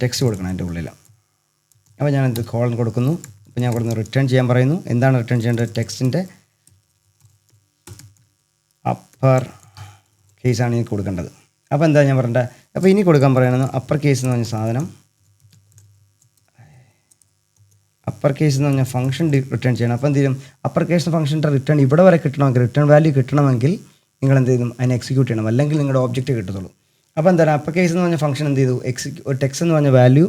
ടെക്സ്റ്റ് കൊടുക്കണം അതിൻ്റെ ഉള്ളിൽ. അപ്പോൾ ഞാനെന്ത് കോളൻ കൊടുക്കുന്നു. അപ്പോൾ ഞാൻ കൊടുക്കുന്നു റിട്ടേൺ ചെയ്യാൻ പറയുന്നു. എന്താണ് റിട്ടേൺ ചെയ്യേണ്ടത്, ടെക്സ്റ്റിൻ്റെ അപ്പർ കേസാണ് എനിക്ക് കൊടുക്കേണ്ടത്. അപ്പോൾ എന്താ ഞാൻ പറയേണ്ടത്, അപ്പോൾ ഇനി കൊടുക്കാൻ പറയണമെന്ന് അപ്പർ കേസ് എന്ന് പറഞ്ഞ സാധനം, അപ്പർ കേസ് എന്ന് പറഞ്ഞാൽ ഫംഗ്ഷൻ റിട്ടേൺ ചെയ്യണം. അപ്പോൾ എന്ത് ചെയ്യും, അപ്പർ കേസ് ഫംഗ്ഷൻ്റെ റിട്ടേൺ ഇവിടെ വരെ കിട്ടണമെങ്കിൽ, റിട്ടേൺ വാല്യൂ കിട്ടണമെങ്കിൽ നിങ്ങൾ എന്ത് ചെയ്യും, അതിനെ എക്സിക്യൂട്ട് ചെയ്യണം, അല്ലെങ്കിൽ നിങ്ങളുടെ ഒബ്ജക്റ്റ് കിട്ടത്തുള്ളൂ. അപ്പോൾ എന്താണ്, അപ്പർ കേസ് എന്ന് പറഞ്ഞ ഫംഗ്ഷൻ എന്ത് ചെയ്തു, ഒരു ടെക്സ്റ്റ് എന്ന് പറഞ്ഞ വാല്യൂ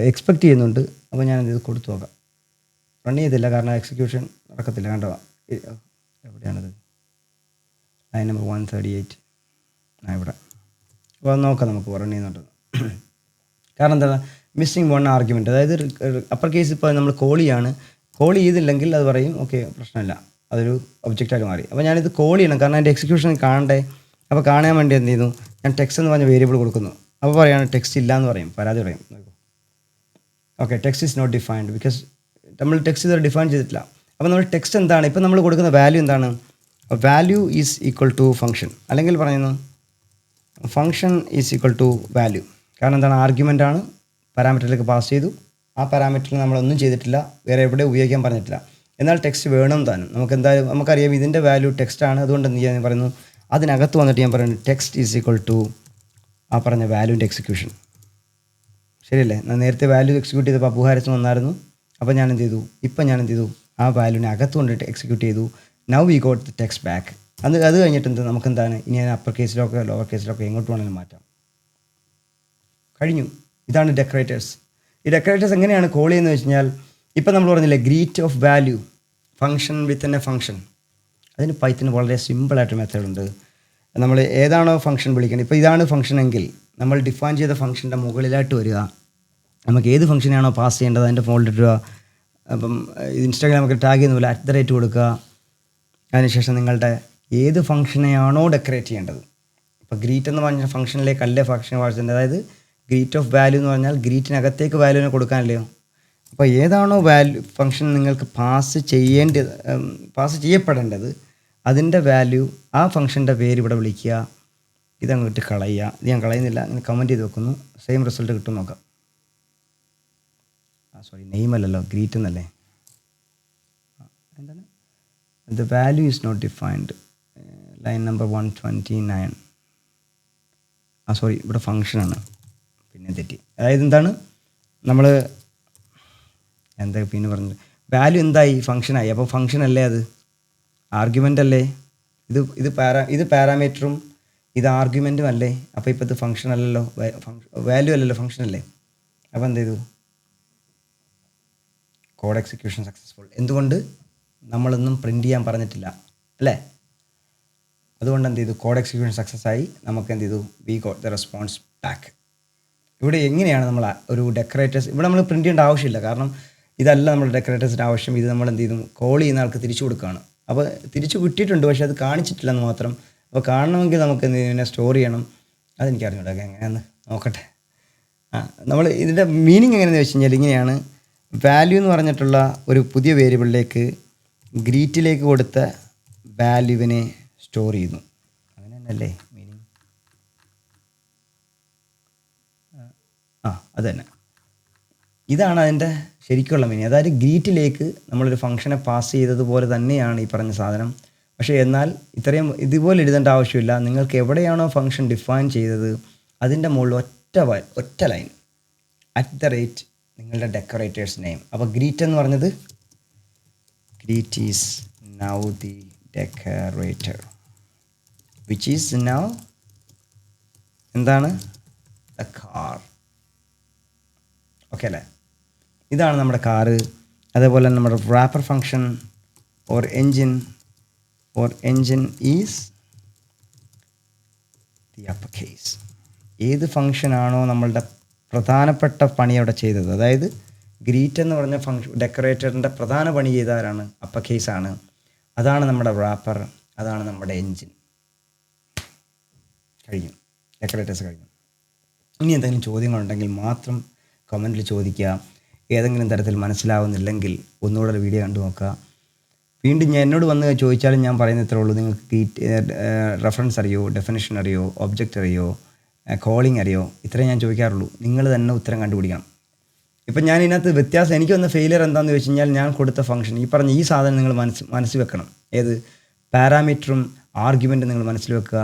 എക്സ്പെക്റ്റ് ചെയ്യുന്നുണ്ട്. അപ്പോൾ ഞാൻ എന്ത് ചെയ്തു, കൊടുത്തു നോക്കാം. റൺ ചെയ്തില്ല, കാരണം എക്സിക്യൂഷൻ നടക്കത്തില്ല. കണ്ടോ, എവിടെയാണത്, ലൈൻ നമ്പർ 138 ഇവിടെ. അപ്പോൾ അത് നോക്കാം നമുക്ക് റൺ ചെയ്യുന്നുണ്ട്. കാരണം എന്താണ്, മിസ്സിങ് 1 ആർഗ്യുമെൻറ്റ്. അതായത് അപ്പർ കേസ് ഇപ്പോൾ നമ്മൾ കോൾ ചെയ്തില്ലെങ്കിൽ അത് പറയും ഓക്കെ പ്രശ്നമില്ല, അതൊരു ഒബ്ജക്റ്റായിട്ട് മാറി. അപ്പോൾ ഞാനിത് കോൾ ചെയ്യണം, കാരണം എൻ്റെ എക്സിക്യൂഷൻ കാണണ്ടേ. അപ്പോൾ കാണാൻ വേണ്ടി എന്ത് ചെയ്യുന്നു, ഞാൻ ടെക്സ്റ്റ് എന്ന് പറഞ്ഞ വേരിയബിൾ കൊടുക്കുന്നു. അപ്പോൾ പറയുകയാണ് ടെക്സ്റ്റ് ഇല്ല എന്ന് പറയും, പരാതി പറയും. Okay, text is not defined, because നമ്മൾ ടെക്സ്റ്റ് ഇതുവരെ ഡിഫൈൻ ചെയ്തിട്ടില്ല. അപ്പോൾ നമ്മൾ ടെക്സ്റ്റ് എന്താണ്, ഇപ്പോൾ നമ്മൾ കൊടുക്കുന്ന വാല്യൂ എന്താണ്, value is equal to function, അല്ലെങ്കിൽ പറയുന്നു function is equal to value. കാരണം എന്താണ്, ആർഗ്യുമെൻ്റ് ആണ്, പാരാമീറ്ററിലേക്ക് പാസ് ചെയ്തു. ആ പാരാമീറ്ററിൽ നമ്മളൊന്നും ചെയ്തിട്ടില്ല, വേറെ എവിടെ ഉപയോഗിക്കാൻ പറഞ്ഞിട്ടില്ല. എന്നാൽ ടെക്സ്റ്റ് വേണം താനും, നമുക്ക് എന്തായാലും നമുക്കറിയാം ഇതിൻ്റെ വാല്യൂ ടെക്സ്റ്റ് ആണ്. അതുകൊണ്ട് എന്ത് ചെയ്യാൻ പറയുന്നു, അതിനകത്ത് വന്നിട്ട് ഞാൻ പറയുന്നു ടെക്സ്റ്റ് ഈസ് ഈക്വൽ ടു ആ പറഞ്ഞ വാല്യൂൻ്റെ എക്സിക്യൂഷൻ. ശരിയല്ലേ, ഞാൻ നേരത്തെ വാല്യൂ എക്സിക്യൂട്ട് ചെയ്തപ്പോൾ അബു ഹാരിസ് വന്നായിരുന്നു. അപ്പോൾ ഞാൻ എന്ത് ചെയ്തു, ഇപ്പം ഞാൻ എന്ത് ചെയ്തു, ആ വാല്യൂവിനെ അകത്ത് കൊണ്ടിട്ട് എക്സിക്യൂട്ട് ചെയ്തു. Now we got the text back. അത് കഴിഞ്ഞിട്ട് എന്ത് നമുക്ക് എന്താണ്, ഇനി ഞാൻ അപ്പർ കേസിലൊക്കെ ലോവർ കേസിലൊക്കെ എങ്ങോട്ട് വേണമെങ്കിലും മാറ്റാം. കഴിഞ്ഞു. ഇതാണ് ഡെക്കറേറ്റേഴ്സ്. ഈ ഡെക്കറേറ്റേഴ്സ് എങ്ങനെയാണ് കോൾ ചെയ്യുന്നത് വെച്ച് കഴിഞ്ഞാൽ, ഇപ്പം നമ്മൾ പറഞ്ഞില്ലേ greet of value function with a function, അതിന് പൈത്തന് വളരെ സിമ്പിളായിട്ട് മെത്തേഡുണ്ട്. നമ്മൾ ഏതാണോ ഫംഗ്ഷൻ വിളിക്കുന്നത്, ഇപ്പോൾ ഇതാണ് ഫംഗ്ഷൻ എങ്കിൽ നമ്മൾ ഡിഫൈൻ ചെയ്ത ഫംഗ്ഷൻ്റെ മുകളിലായിട്ട് വരിക, നമുക്ക് ഏത് ഫംഗ്ഷനാണോ പാസ് ചെയ്യേണ്ടത് അതിൻ്റെ ഫോൾഡ് ഇടുക. അപ്പം ഇൻസ്റ്റാഗ്രാം നമുക്ക് ടാഗ് ചെയ്യുന്ന പോലെ @ കൊടുക്കുക. അതിനുശേഷം നിങ്ങളുടെ ഏത് ഫംഗ്ഷനെയാണോ ഡെക്കറേറ്റ് ചെയ്യേണ്ടത്, ഇപ്പോൾ ഗ്രീറ്റ് എന്ന് പറഞ്ഞ ഫംഗ്ഷനിലേക്കല്ലേ ഫംഗ്ഷൻ വായിച്ചത്, അതായത് ഗ്രീറ്റ് ഓഫ് വാല്യൂ എന്ന് പറഞ്ഞാൽ ഗ്രീറ്റിനകത്തേക്ക് വാല്യൂവിനെ കൊടുക്കാനല്ലയോ. അപ്പോൾ ഏതാണോ ഫംഗ്ഷൻ നിങ്ങൾക്ക് പാസ് ചെയ്യപ്പെടേണ്ടത് അതിൻ്റെ വാല്യൂ, ആ ഫംഗ്ഷൻ്റെ പേര് ഇവിടെ വിളിക്കുക, ഇതങ്ങോട്ട് കളയുക. ഇത് ഞാൻ കളയുന്നില്ല, അങ്ങനെ കമൻറ്റ് ചെയ്ത് വെക്കുന്നു. സെയിം റിസൾട്ട് കിട്ടും നോക്കാം. നെയിം അല്ലല്ലോ, ഗ്രീറ്റ് എന്നല്ലേ. എന്താണ് the value is not defined, line number 129. ഇവിടെ ഫംഗ്ഷനാണ്, പിന്നെ തെറ്റി. അതായത് എന്താണ് നമ്മൾ പിന്നെ പറഞ്ഞത്, വാല്യൂ എന്തായി, ഫംഗ്ഷനായി. അപ്പോൾ ഫംഗ്ഷൻ അല്ലേ, അത് ആർഗ്യുമെൻ്റ് അല്ലേ. ഇത് പാരാമീറ്ററും ഇത് ആർഗ്യുമെൻറ്റും അല്ലേ. അപ്പോൾ ഇപ്പോൾ ഇത് ഫംഗ്ഷൻ അല്ലല്ലോ, വാല്യൂ അല്ലല്ലോ, ഫംഗ്ഷൻ അല്ലേ. അപ്പോൾ എന്ത് ചെയ്തു, കോഡ് എക്സിക്യൂഷൻ സക്സസ്ഫുൾ. എന്തുകൊണ്ട്, നമ്മളൊന്നും പ്രിൻ്റ് ചെയ്യാൻ പറഞ്ഞിട്ടില്ല അല്ലേ. അതുകൊണ്ട് എന്ത് ചെയ്തു, കോഡ് എക്സിക്യൂഷൻ സക്സസ് ആയി. നമുക്ക് എന്ത് ചെയ്തു, we got the response back. ഇവിടെ എങ്ങനെയാണ് നമ്മൾ ഒരു ഡെക്കറേറ്റേഴ്സ്, ഇവിടെ നമ്മൾ പ്രിൻ്റ് ചെയ്യേണ്ട ആവശ്യമില്ല, കാരണം ഇതല്ല നമ്മുടെ ഡെക്കറേറ്റേഴ്സിൻ്റെ ആവശ്യം. ഇത് നമ്മൾ എന്ത് ചെയ്തു, കോൾ ചെയ്യുന്ന ആൾക്ക് തിരിച്ചു കൊടുക്കുകയാണ്. അപ്പോൾ തിരിച്ചു കിട്ടിയിട്ടുണ്ട്, പക്ഷേ അത് കാണിച്ചിട്ടില്ലെന്ന് മാത്രം. അപ്പോൾ കാണണമെങ്കിൽ നമുക്ക് എന്ത് ഇതിനെ സ്റ്റോർ ചെയ്യണം, അതെനിക്ക് അറിഞ്ഞൂടാ എങ്ങനെയാണെന്ന് നോക്കട്ടെ. നമ്മൾ ഇതിൻ്റെ മീനിങ് എങ്ങനെയാണെന്ന് വെച്ച് കഴിഞ്ഞാൽ ഇങ്ങനെയാണ്, വാല്യൂ എന്ന് പറഞ്ഞിട്ടുള്ള ഒരു പുതിയ വേരിയബിളിലേക്ക് ഗ്രീറ്റിലേക്ക് കൊടുത്ത വാല്യൂവിനെ സ്റ്റോർ ചെയ്യുന്നു. അങ്ങനെ തന്നെയല്ലേ മീനിങ്? അത് തന്നെ, ഇതാണ് അതിൻ്റെ ശരിക്കുള്ള മീനിങ്. അതായത് ഗ്രീറ്റിലേക്ക് നമ്മളൊരു ഫംഗ്ഷനെ പാസ് ചെയ്തതുപോലെ തന്നെയാണ് ഈ പറഞ്ഞ സാധനം. പക്ഷേ എന്നാൽ ഇതുപോലെ എഴുതേണ്ട ആവശ്യമില്ല. നിങ്ങൾക്ക് എവിടെയാണോ ഫംഗ്ഷൻ ഡിഫൈൻ ചെയ്തത് അതിൻ്റെ മുകളിൽ ഒറ്റ ലൈൻ @ നിങ്ങളുടെ ഡെക്കറേറ്റേഴ്സ് നെയിം. അപ്പോൾ ഗ്രീറ്റ് എന്ന് പറഞ്ഞത്, greet is now the decorator which is now എന്താണ്, ദ കാർ. ഓക്കെ അല്ലേ, ഇതാണ് നമ്മുടെ കാറ്. അതേപോലെ നമ്മുടെ wrapper function or engine is the upper case. ഏത് ഫംഗ്ഷനാണോ നമ്മളുടെ പ്രധാനപ്പെട്ട പണി അവിടെ ചെയ്തത്, അതായത് ഗ്രീറ്റ് എന്ന് പറഞ്ഞ ഡെക്കറേറ്ററിൻ്റെ പ്രധാന പണി ചെയ്ത ആരാണ്, അപ്പർ കേസാണ്. അതാണ് നമ്മുടെ റാപ്പർ, അതാണ് നമ്മുടെ എൻജിൻ. കഴിഞ്ഞു, ഡെക്കറേറ്റേഴ്സ് കഴിഞ്ഞു. ഇനി എന്തെങ്കിലും ചോദ്യങ്ങളുണ്ടെങ്കിൽ മാത്രം കമൻറ്റിൽ ചോദിക്കുക. ഏതെങ്കിലും തരത്തിൽ മനസ്സിലാവുന്നില്ലെങ്കിൽ ഒന്നുകൂടെ ഒരു വീഡിയോ കണ്ടു നോക്കുക. വീണ്ടും എന്നോട് വന്ന് ചോദിച്ചാലും ഞാൻ പറയുന്ന ഇത്രേ ഉള്ളൂ. നിങ്ങൾക്ക് റെഫറൻസ് അറിയോ, ഡെഫിനിഷൻ അറിയോ, ഒബ്ജക്റ്റ് അറിയോ, കോളിംഗ് അറിയോ, ഇത്രയും ഞാൻ ചോദിക്കാറുള്ളൂ. നിങ്ങൾ തന്നെ ഉത്തരം കണ്ടുപിടിക്കണം. ഇപ്പം ഞാൻ ഇതിനകത്ത് വ്യത്യാസം, എനിക്ക് വന്ന ഫെയിലിയർ എന്താണെന്ന് വെച്ച് കഴിഞ്ഞാൽ, ഞാൻ കൊടുത്ത ഫംഗ്ഷൻ ഈ സാധനം നിങ്ങൾ മനസ്സിൽ വെക്കണം. ഏത് പാരാമീറ്ററും ആർഗ്യുമെൻറ്റും നിങ്ങൾ മനസ്സിൽ വെക്കുക.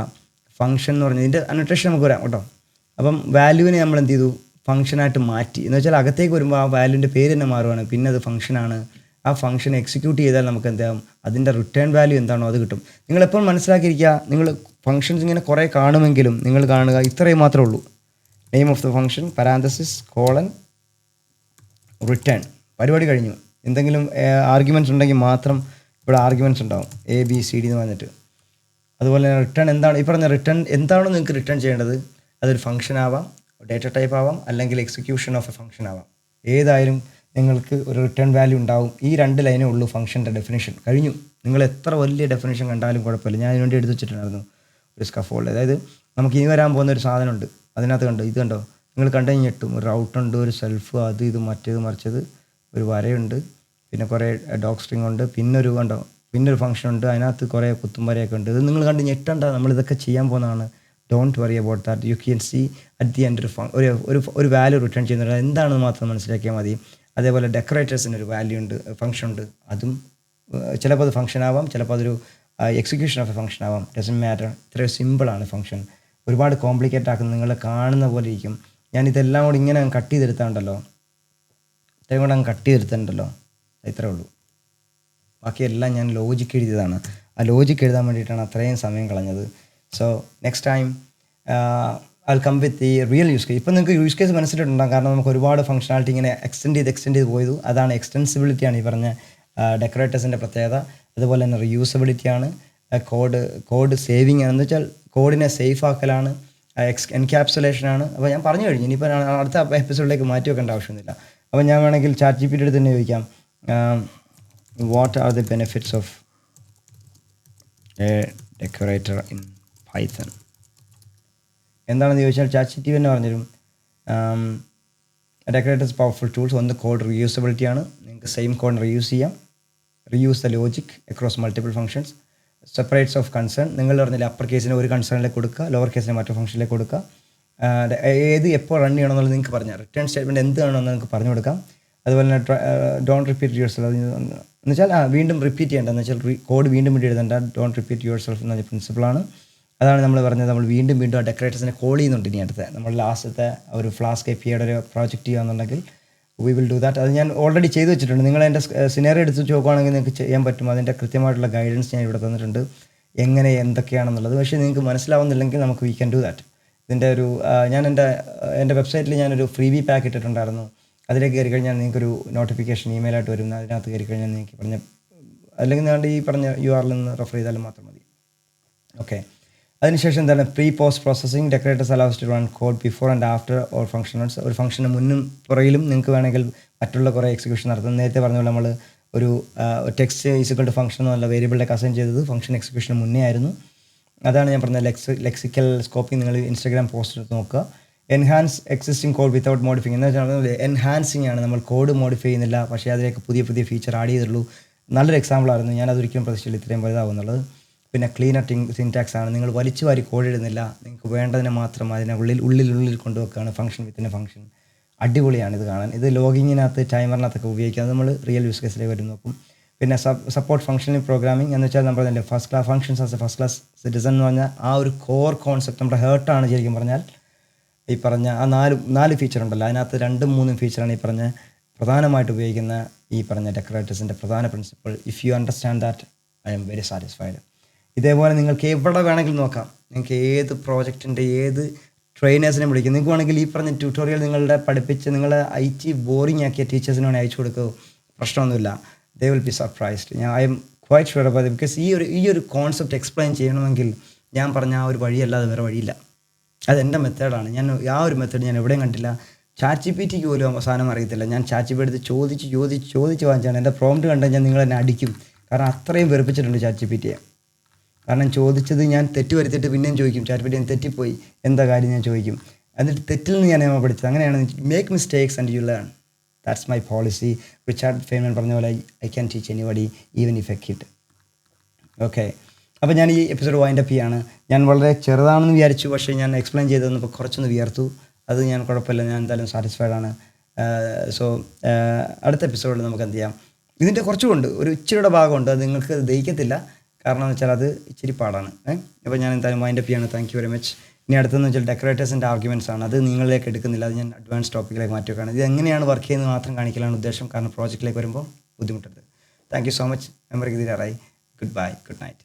ഫംഗ്ഷൻ എന്ന് പറഞ്ഞാൽ ഇതിൻ്റെ അനോട്ടേഷൻ നമുക്ക് വരാം കേട്ടോ. അപ്പം വാല്യൂവിനെ നമ്മൾ എന്ത് ചെയ്തു, ഫംഗ്ഷനായിട്ട് മാറ്റി. എന്ന് വെച്ചാൽ അകത്തേക്ക് വരുമ്പോൾ ആ വാല്യൂവിൻ്റെ പേര് തന്നെ മാറുകയാണ്. പിന്നെ അത് ഫംഗ്ഷനാണ്. ആ ഫംഗ്ഷൻ എക്സിക്യൂട്ട് ചെയ്താൽ നമുക്ക് എന്താകും, അതിൻ്റെ റിട്ടേൺ വാല്യൂ എന്താണോ അത് കിട്ടും. നിങ്ങളെപ്പോഴും മനസ്സിലാക്കിയിരിക്കുക, നിങ്ങൾ ഫംഗ്ഷൻസ് ഇങ്ങനെ കുറേ കാണുമെങ്കിലും നിങ്ങൾ കാണുക ഇത്രയും മാത്രമേ ഉള്ളൂ. Name of the function parenthesis colon return. പരിപാടി കഴിഞ്ഞു. എന്തെങ്കിലും ആർഗ്യുമെൻറ്റ്സ് ഉണ്ടെങ്കിൽ മാത്രം ഇവിടെ ആർഗ്യുമെൻറ്റ്സ് ഉണ്ടാവും, ABCD എന്ന് പറഞ്ഞിട്ട്. അതുപോലെ റിട്ടേൺ എന്താണ്, ഈ പറഞ്ഞ റിട്ടേൺ എന്താണോ നിങ്ങൾക്ക് റിട്ടേൺ ചെയ്യേണ്ടത്, അതൊരു ഫംഗ്ഷൻ ആവാം, ഡേറ്റ ടൈപ്പ് ആവാം, അല്ലെങ്കിൽ എക്സിക്യൂഷൻ ഓഫ് എ ഫംഗ്ഷൻ ആവാം. ഏതായാലും നിങ്ങൾക്ക് ഒരു റിട്ടേൺ വാല്യൂ ഉണ്ടാവും. ഈ 2 ലൈനേ ഉള്ളൂ ഫംഗ്ഷൻ്റെ ഡെഫിനേഷൻ. കഴിഞ്ഞു. നിങ്ങൾ എത്ര വലിയ ഡെഫിനേഷൻ കണ്ടാലും കുഴപ്പമില്ല. ഞാൻ ഇതിനുവേണ്ടി എടുത്ത് വെച്ചിട്ടുണ്ടായിരുന്നു ഒരു സ്കഫോൾഡ്. അതായത് നമുക്ക് ഇനി വരാൻ പോകുന്ന ഒരു സാധനമുണ്ട്, അതിനകത്ത് കണ്ടോ, ഇത് കണ്ടോ, നിങ്ങൾ കണ്ടു കഴിഞ്ഞിട്ടും ഒരു റൗട്ടുണ്ട്, ഒരു സെൽഫ്, അത് ഇത് മറ്റേത് മറിച്ചത്, ഒരു വരയുണ്ട്, പിന്നെ കുറേ ഡോഗ് സ്ട്രിങ് ഉണ്ട്, പിന്നൊരു കണ്ടോ, പിന്നൊരു ഫംഗ്ഷൻ ഉണ്ട്, അതിനകത്ത് കുറേ കുത്തും വരയൊക്കെ ഉണ്ട്. ഇത് നിങ്ങൾ കണ്ട് ഞെട്ടണ്ട, നമ്മളിതൊക്കെ ചെയ്യാൻ പോകുന്നതാണ്. Don't worry about that. You can see at the end ഒരു വാല്യൂ റിട്ടേൺ ചെയ്യുന്നത് എന്താണെന്ന് മാത്രം മനസ്സിലാക്കിയാൽ മതി. അതേപോലെ ഡെക്കറേറ്റേഴ്സിന് ഒരു വാല്യൂ ഉണ്ട്, ഫംഗ്ഷൻ ഉണ്ട്. അതും ചിലപ്പോൾ അത് ഫംഗ്ഷൻ ആവാം, ചിലപ്പോൾ അതൊരു എക്സിക്യൂഷൻ ഓഫ് എ ഫംഗ്ഷൻ ആവാം. Doesn't matter. ഇത്രയും സിമ്പിളാണ് ഫംഗ്ഷൻ. ഒരുപാട് കോംപ്ലിക്കേറ്റ് ആക്കുന്നത് നിങ്ങൾ കാണുന്ന പോലെ ഇരിക്കും. ഞാനിതെല്ലാം കൂടി ഇങ്ങനെ കട്ട് ചെയ്തെടുത്താണ്ടല്ലോ, ഇത്രയും കൂടെ അങ്ങ് കട്ട് ചെയ്തെടുത്തിട്ടുണ്ടല്ലോ, ഇത്രേ ഉള്ളൂ. ബാക്കിയെല്ലാം ഞാൻ ലോജിക്ക് എഴുതിയതാണ്. ആ ലോജിക്ക് എഴുതാൻ വേണ്ടിയിട്ടാണ് അത്രയും സമയം കളഞ്ഞത്. So next time I'll come with the real use case. ഇപ്പോൾ നിങ്ങൾക്ക് യൂസ് കേസ് മനസ്സിലിട്ടുണ്ടാകും, കാരണം നമുക്ക് ഒരുപാട് ഫംഗ്ഷനാലിറ്റി ഇങ്ങനെ എക്സ്റ്റെൻഡ് ചെയ്ത് പോയതു. അതാണ് എക്സ്റ്റെൻസിബിലിറ്റിയാണ് ഈ പറഞ്ഞ ഡെക്കറേറ്റേഴ്സിൻ്റെ പ്രത്യേകത. അതുപോലെ തന്നെ റിയൂസബിലിറ്റിയാണ്, കോഡ് സേവിങ് ആണെന്ന് വെച്ചാൽ കോഡിനെ സേഫ് ആക്കലാണ്, എൻക്യാപ്സുലേഷനാണ്. അപ്പോൾ ഞാൻ പറഞ്ഞു കഴിഞ്ഞു, ഇനിയിപ്പോൾ അടുത്ത എപ്പിസോഡിലേക്ക് മാറ്റി വെക്കേണ്ട ആവശ്യമൊന്നുമില്ല. അപ്പോൾ ഞാൻ വേണമെങ്കിൽ ചാറ്റ് ജി പി ടി അടുത്ത് തന്നെ ചോദിക്കാം, what are the benefits of A decorator in Python എന്താണെന്ന് ചോദിച്ചാൽ ചാറ്റ് ജി പി ടി തന്നെ പറഞ്ഞുതരും. ഡെക്കറേറ്റേഴ്സ് പവർഫുൾ ടൂൾസ്, ഒന്ന് കോഡ് റീയൂസബിലിറ്റി ആണ്, നിങ്ങൾക്ക് സെയിം കോഡ് റീയൂസ് ചെയ്യാം, reuse the logic across multiple functions, separates of concern, നിങ്ങൾ പറഞ്ഞില്ല അപ്പർ കേസിന് ഒരു കൺസേണിലേക്ക് കൊടുക്കുക, ലോവർ കേസിന് മറ്റൊരു ഫംഗ്ഷനിലേക്ക് കൊടുക്കുക, ഏത് എപ്പോൾ റൺ ചെയ്യണമെന്നുള്ളത് നിങ്ങൾക്ക് പറഞ്ഞാൽ റിട്ടേൺ സ്റ്റേറ്റ്മെൻറ്റ് എന്ത് വേണമെന്ന് നിങ്ങൾക്ക് പറഞ്ഞു കൊടുക്കാം. അതുപോലെ തന്നെ ഡോണ്ട് റിപ്പീറ്റ് യുവർ സെൽഫ് എന്ന് വെച്ചാൽ വീണ്ടും റിപ്പീറ്റ് ചെയ്യേണ്ട, എന്ന് വെച്ചാൽ കോഡ് വീണ്ടും എഴുതേണ്ട, ഡോണ്ട് റിപ്പീറ്റ് യുവർ സെൽഫ് എന്ന പ്രിൻസിപ്പിളാണ്. അതാണ് നമ്മൾ പറഞ്ഞത്, നമ്മൾ വീണ്ടും ആ ഡെക്കറേറ്റേഴ്സിനെ കോൾ ചെയ്യുന്നുണ്ട്. ഇനി അടുത്ത നമ്മൾ ലാസ്റ്റത്തെ ഒരു ഫ്ലാസ്ക് APIയുടെ ഒരു പ്രോജക്റ്റ് ചെയ്യുകയാണെന്നുണ്ടെങ്കിൽ വി വിൽ ഡു ദാറ്റ്. അത് ഞാൻ ഓൾറെഡി ചെയ്ത് വെച്ചിട്ടുണ്ട്. നിങ്ങൾ എൻ്റെ സിനാറിയോ എടുത്ത് നോക്കുകയാണെങ്കിൽ നിങ്ങൾക്ക് ചെയ്യാൻ പറ്റും. അതിൻ്റെ കൃത്യമായിട്ടുള്ള ഗൈഡൻസ് ഞാൻ ഇവിടെ തന്നിട്ടുണ്ട്, എങ്ങനെ എന്തൊക്കെയാണെന്നുള്ളത്. പക്ഷേ നിങ്ങൾക്ക് മനസ്സിലാവുന്നില്ലെങ്കിൽ നമുക്ക് വി ക്യാൻ ഡു ദാറ്റ്. ഇതിൻ്റെ ഒരു ഞാൻ എൻ്റെ വെബ്സൈറ്റിൽ ഞാനൊരു ഫ്രീ ബി പാക്ക് ഇട്ടിട്ടുണ്ടായിരുന്നു. അതിലേക്ക് കയറി കഴിഞ്ഞാൽ നിങ്ങൾക്കൊരു നോട്ടിഫിക്കേഷൻ ഇമെയിലായിട്ട് വരും. അതിനകത്ത് കയറി കഴിഞ്ഞാൽ നിങ്ങൾക്ക് പറഞ്ഞ അല്ലെങ്കിൽ നിങ്ങളുടെ ഈ പറഞ്ഞ URL നിന്ന് റെഫർ ചെയ്താലും മാത്രം മതി. ഓക്കെ, അതിനുശേഷം എന്താണ് pre post processing. Decorators allows to run code before and after or functions. ഒരു ഫംഗ്ഷന് മുന്നും പുറകിലും നിങ്ങൾക്ക് വേണമെങ്കിൽ മറ്റുള്ള കുറേ എക്സിക്യൂഷൻ നടത്തും. നേരത്തെ പറഞ്ഞ പോലെ നമ്മൾ ഒരു ടെക്സ്റ്റ് ഈസിക്വൽ ടു ഫംഗ്ഷൻ എന്നുള്ള വേരിയബിളിലേക്ക് അസൈൻ ചെയ്തത് ഫംഗ്ഷൻ എക്സിക്യൂഷന് മുന്നേ ആയിരുന്നു. അതാണ് ഞാൻ പറഞ്ഞ ലെക്സിക്കൽ സ്കോപ്പിംഗ്. നിങ്ങൾ ഇൻസ്റ്റാഗ്രാം പോസ്റ്റ് എടുത്ത് നോക്കുക. Enhance existing code without modifying എന്ന് വെച്ചാൽ എൻഹാൻസിങ് ആണ്, നമ്മൾ കോഡ് മോഡിഫൈ ചെയ്യുന്നില്ല, പക്ഷേ അതിലേക്ക് പുതിയ ഫീച്ചർ ആഡ് ചെയ്തുള്ളൂ. നല്ലൊരു എക്സാമ്പിളായിരുന്നു, ഞാൻ അതൊരിക്കലും പ്രതീക്ഷിച്ചില്ല ഇത്രയും വലുതാവുന്നുള്ളത്. പിന്നെ ക്ലീനർ സിൻടാക്സ് ആണ്, നിങ്ങൾ വലിച്ചു വാരി കോഡ് ഇടുന്നില്ല, നിങ്ങൾക്ക് വേണ്ടതിനെ മാത്രം അതിനെ ഉള്ളിൽ കൊണ്ടുവെക്കുകയാണ്. ഫംഗ്ഷൻ വിത്തിൻ്റെ ഫംഗ്ഷൻ അടിപൊളിയാണ് ഇത് കാണാൻ. ഇത് ലോഗിങ്ങിനകത്ത് ടൈമറിനകത്തൊക്കെ ഉപയോഗിക്കാതെ നമ്മൾ റിയൽ യൂസ് കേസിലേക്ക് വരും നോക്കും. പിന്നെ സപ്പോർട്ട് ഫംഗ്ഷണൽ പ്രോഗ്രാമിംഗ് എന്ന് വെച്ചാൽ നമ്മൾ പറഞ്ഞില്ലേ first class functions as A first class citizen എന്ന് പറഞ്ഞാൽ ആ ഒരു കോർ കോൺസെപ്റ്റ് നമ്മുടെ ഹേർട്ടാണ് ശരിക്കും പറഞ്ഞാൽ. ഈ പറഞ്ഞ ആ നാല് ഫീച്ചർ ഉണ്ടല്ലോ, അതിനകത്ത് 2-3 ഫീച്ചറാണ് ഈ പറഞ്ഞ പ്രധാനമായിട്ട് ഉപയോഗിക്കുന്ന ഈ പറഞ്ഞ ഡെക്കറേറ്റേഴ്സിൻ്റെ പ്രധാന principle. If you understand that I am very satisfied. ഇതേപോലെ നിങ്ങൾക്ക് എവിടെ വേണമെങ്കിലും നോക്കാം, നിങ്ങൾക്ക് ഏത് പ്രോജക്റ്റിൻ്റെ ഏത് ട്രെയിനേഴ്സിനെ വിളിക്കും. നിങ്ങൾക്ക് വേണമെങ്കിൽ ഈ പറഞ്ഞ ട്യൂട്ടോറിയൽ നിങ്ങളുടെ പഠിപ്പിച്ച് നിങ്ങളെ IT ബോറിംഗ് ആക്കിയ ടീച്ചേഴ്സിന് വേണമെങ്കിൽ അയച്ചു കൊടുക്കുക, പ്രശ്നമൊന്നുമില്ല. They will be surprised. I M quite sure about because ഈ ഒരു കോൺസെപ്റ്റ് എക്സ്പ്ലെയിൻ ചെയ്യണമെങ്കിൽ ഞാൻ പറഞ്ഞ ആ ഒരു വഴിയല്ലാതെ വേറെ വഴിയില്ല. അതെൻ്റെ മെത്തേഡാണ്. ഞാൻ ആ ഒരു മെത്തേഡ് ഞാൻ എവിടെയും കണ്ടില്ല. ചാറ്റ് GPT പോലും സാധനം അറിയത്തില്ല. ഞാൻ ചാറ്റ് GPT എടുത്ത് ചോദിച്ച് വാങ്ങിച്ചാണ്. എൻ്റെ പ്രോംപ്റ്റ് കണ്ടാൽ ഞാൻ നിങ്ങളെന്നെ അടിക്കും, കാരണം അത്രയും വെറുപ്പിച്ചിട്ടുണ്ട് ചാറ്റ് GPTയെ. കാരണം ചോദിച്ചത് ഞാൻ തെറ്റ് വരുത്തിയിട്ട് പിന്നെയും ചോദിക്കും, ചാറ്റ് GPT ഞാൻ തെറ്റിപ്പോയി എന്താ കാര്യം ഞാൻ ചോദിക്കും. എന്നിട്ട് തെറ്റിൽ നിന്ന് ഞാൻ പഠിച്ചത് അങ്ങനെയാണ്. Make mistakes and you learn, that's my policy. Richard ഫെയ്മൻ പറഞ്ഞ പോലെ I can teach anybody even if A kid. Okay, അപ്പോൾ ഞാൻ ഈ എപ്പിസോഡ് വൈൻഡപ്പ് ചെയ്യാണ്. ഞാൻ വളരെ ചെറുതാണെന്ന് വിചാരിച്ചു, പക്ഷേ ഞാൻ എക്സ്പ്ലെയിൻ ചെയ്ത് തന്നപ്പോൾ കുറച്ചൊന്ന് വിയർത്തു. അത് ഞാൻ കുഴപ്പമില്ല, ഞാൻ എന്തായാലും സാറ്റിസ്ഫൈഡ് ആണ്. സോ അടുത്ത എപ്പിസോഡിൽ നമുക്ക് എന്ത് ചെയ്യാം, ഇതിൻ്റെ കുറച്ചുകൊണ്ട് ഒരു ഇച്ചിരിയുടെ ഭാഗമുണ്ട്, അത് നിങ്ങൾക്ക് ദഹിക്കത്തില്ല. കാരണം എന്ന് വെച്ചാൽ അത് ഇച്ചിരി പാടാണ്. അപ്പോൾ ഞാൻ എന്തായാലും വൈൻഡപ്പ് ചെയ്യാണ്. Thank you very much. ഇനി അടുത്തെന്ന് വെച്ചാൽ ഡെക്കറേറ്റേഴ്സിൻ്റെ ആർഗ്യുമെൻറ്റ്സ് ആണ്. അത് നിങ്ങളിലേക്ക് എടുക്കുന്നില്ല, അത് ഞാൻ അഡ്വാൻസ് ടോപ്പിക്കിലേക്ക് മാറ്റി വെക്കുകയാണ്. ഇത് എങ്ങനെയാണ് വർക്ക് ചെയ്യുന്നത് മാത്രം കാണിക്കലാണ് ഉദ്ദേശം, കാരണം പ്രോജക്റ്റിലേക്ക് വരുമ്പോൾ ബുദ്ധിമുട്ടുണ്ട്. Thank you so much. മെമ്മറിക്ക് തീരാറായി. Goodbye, good night.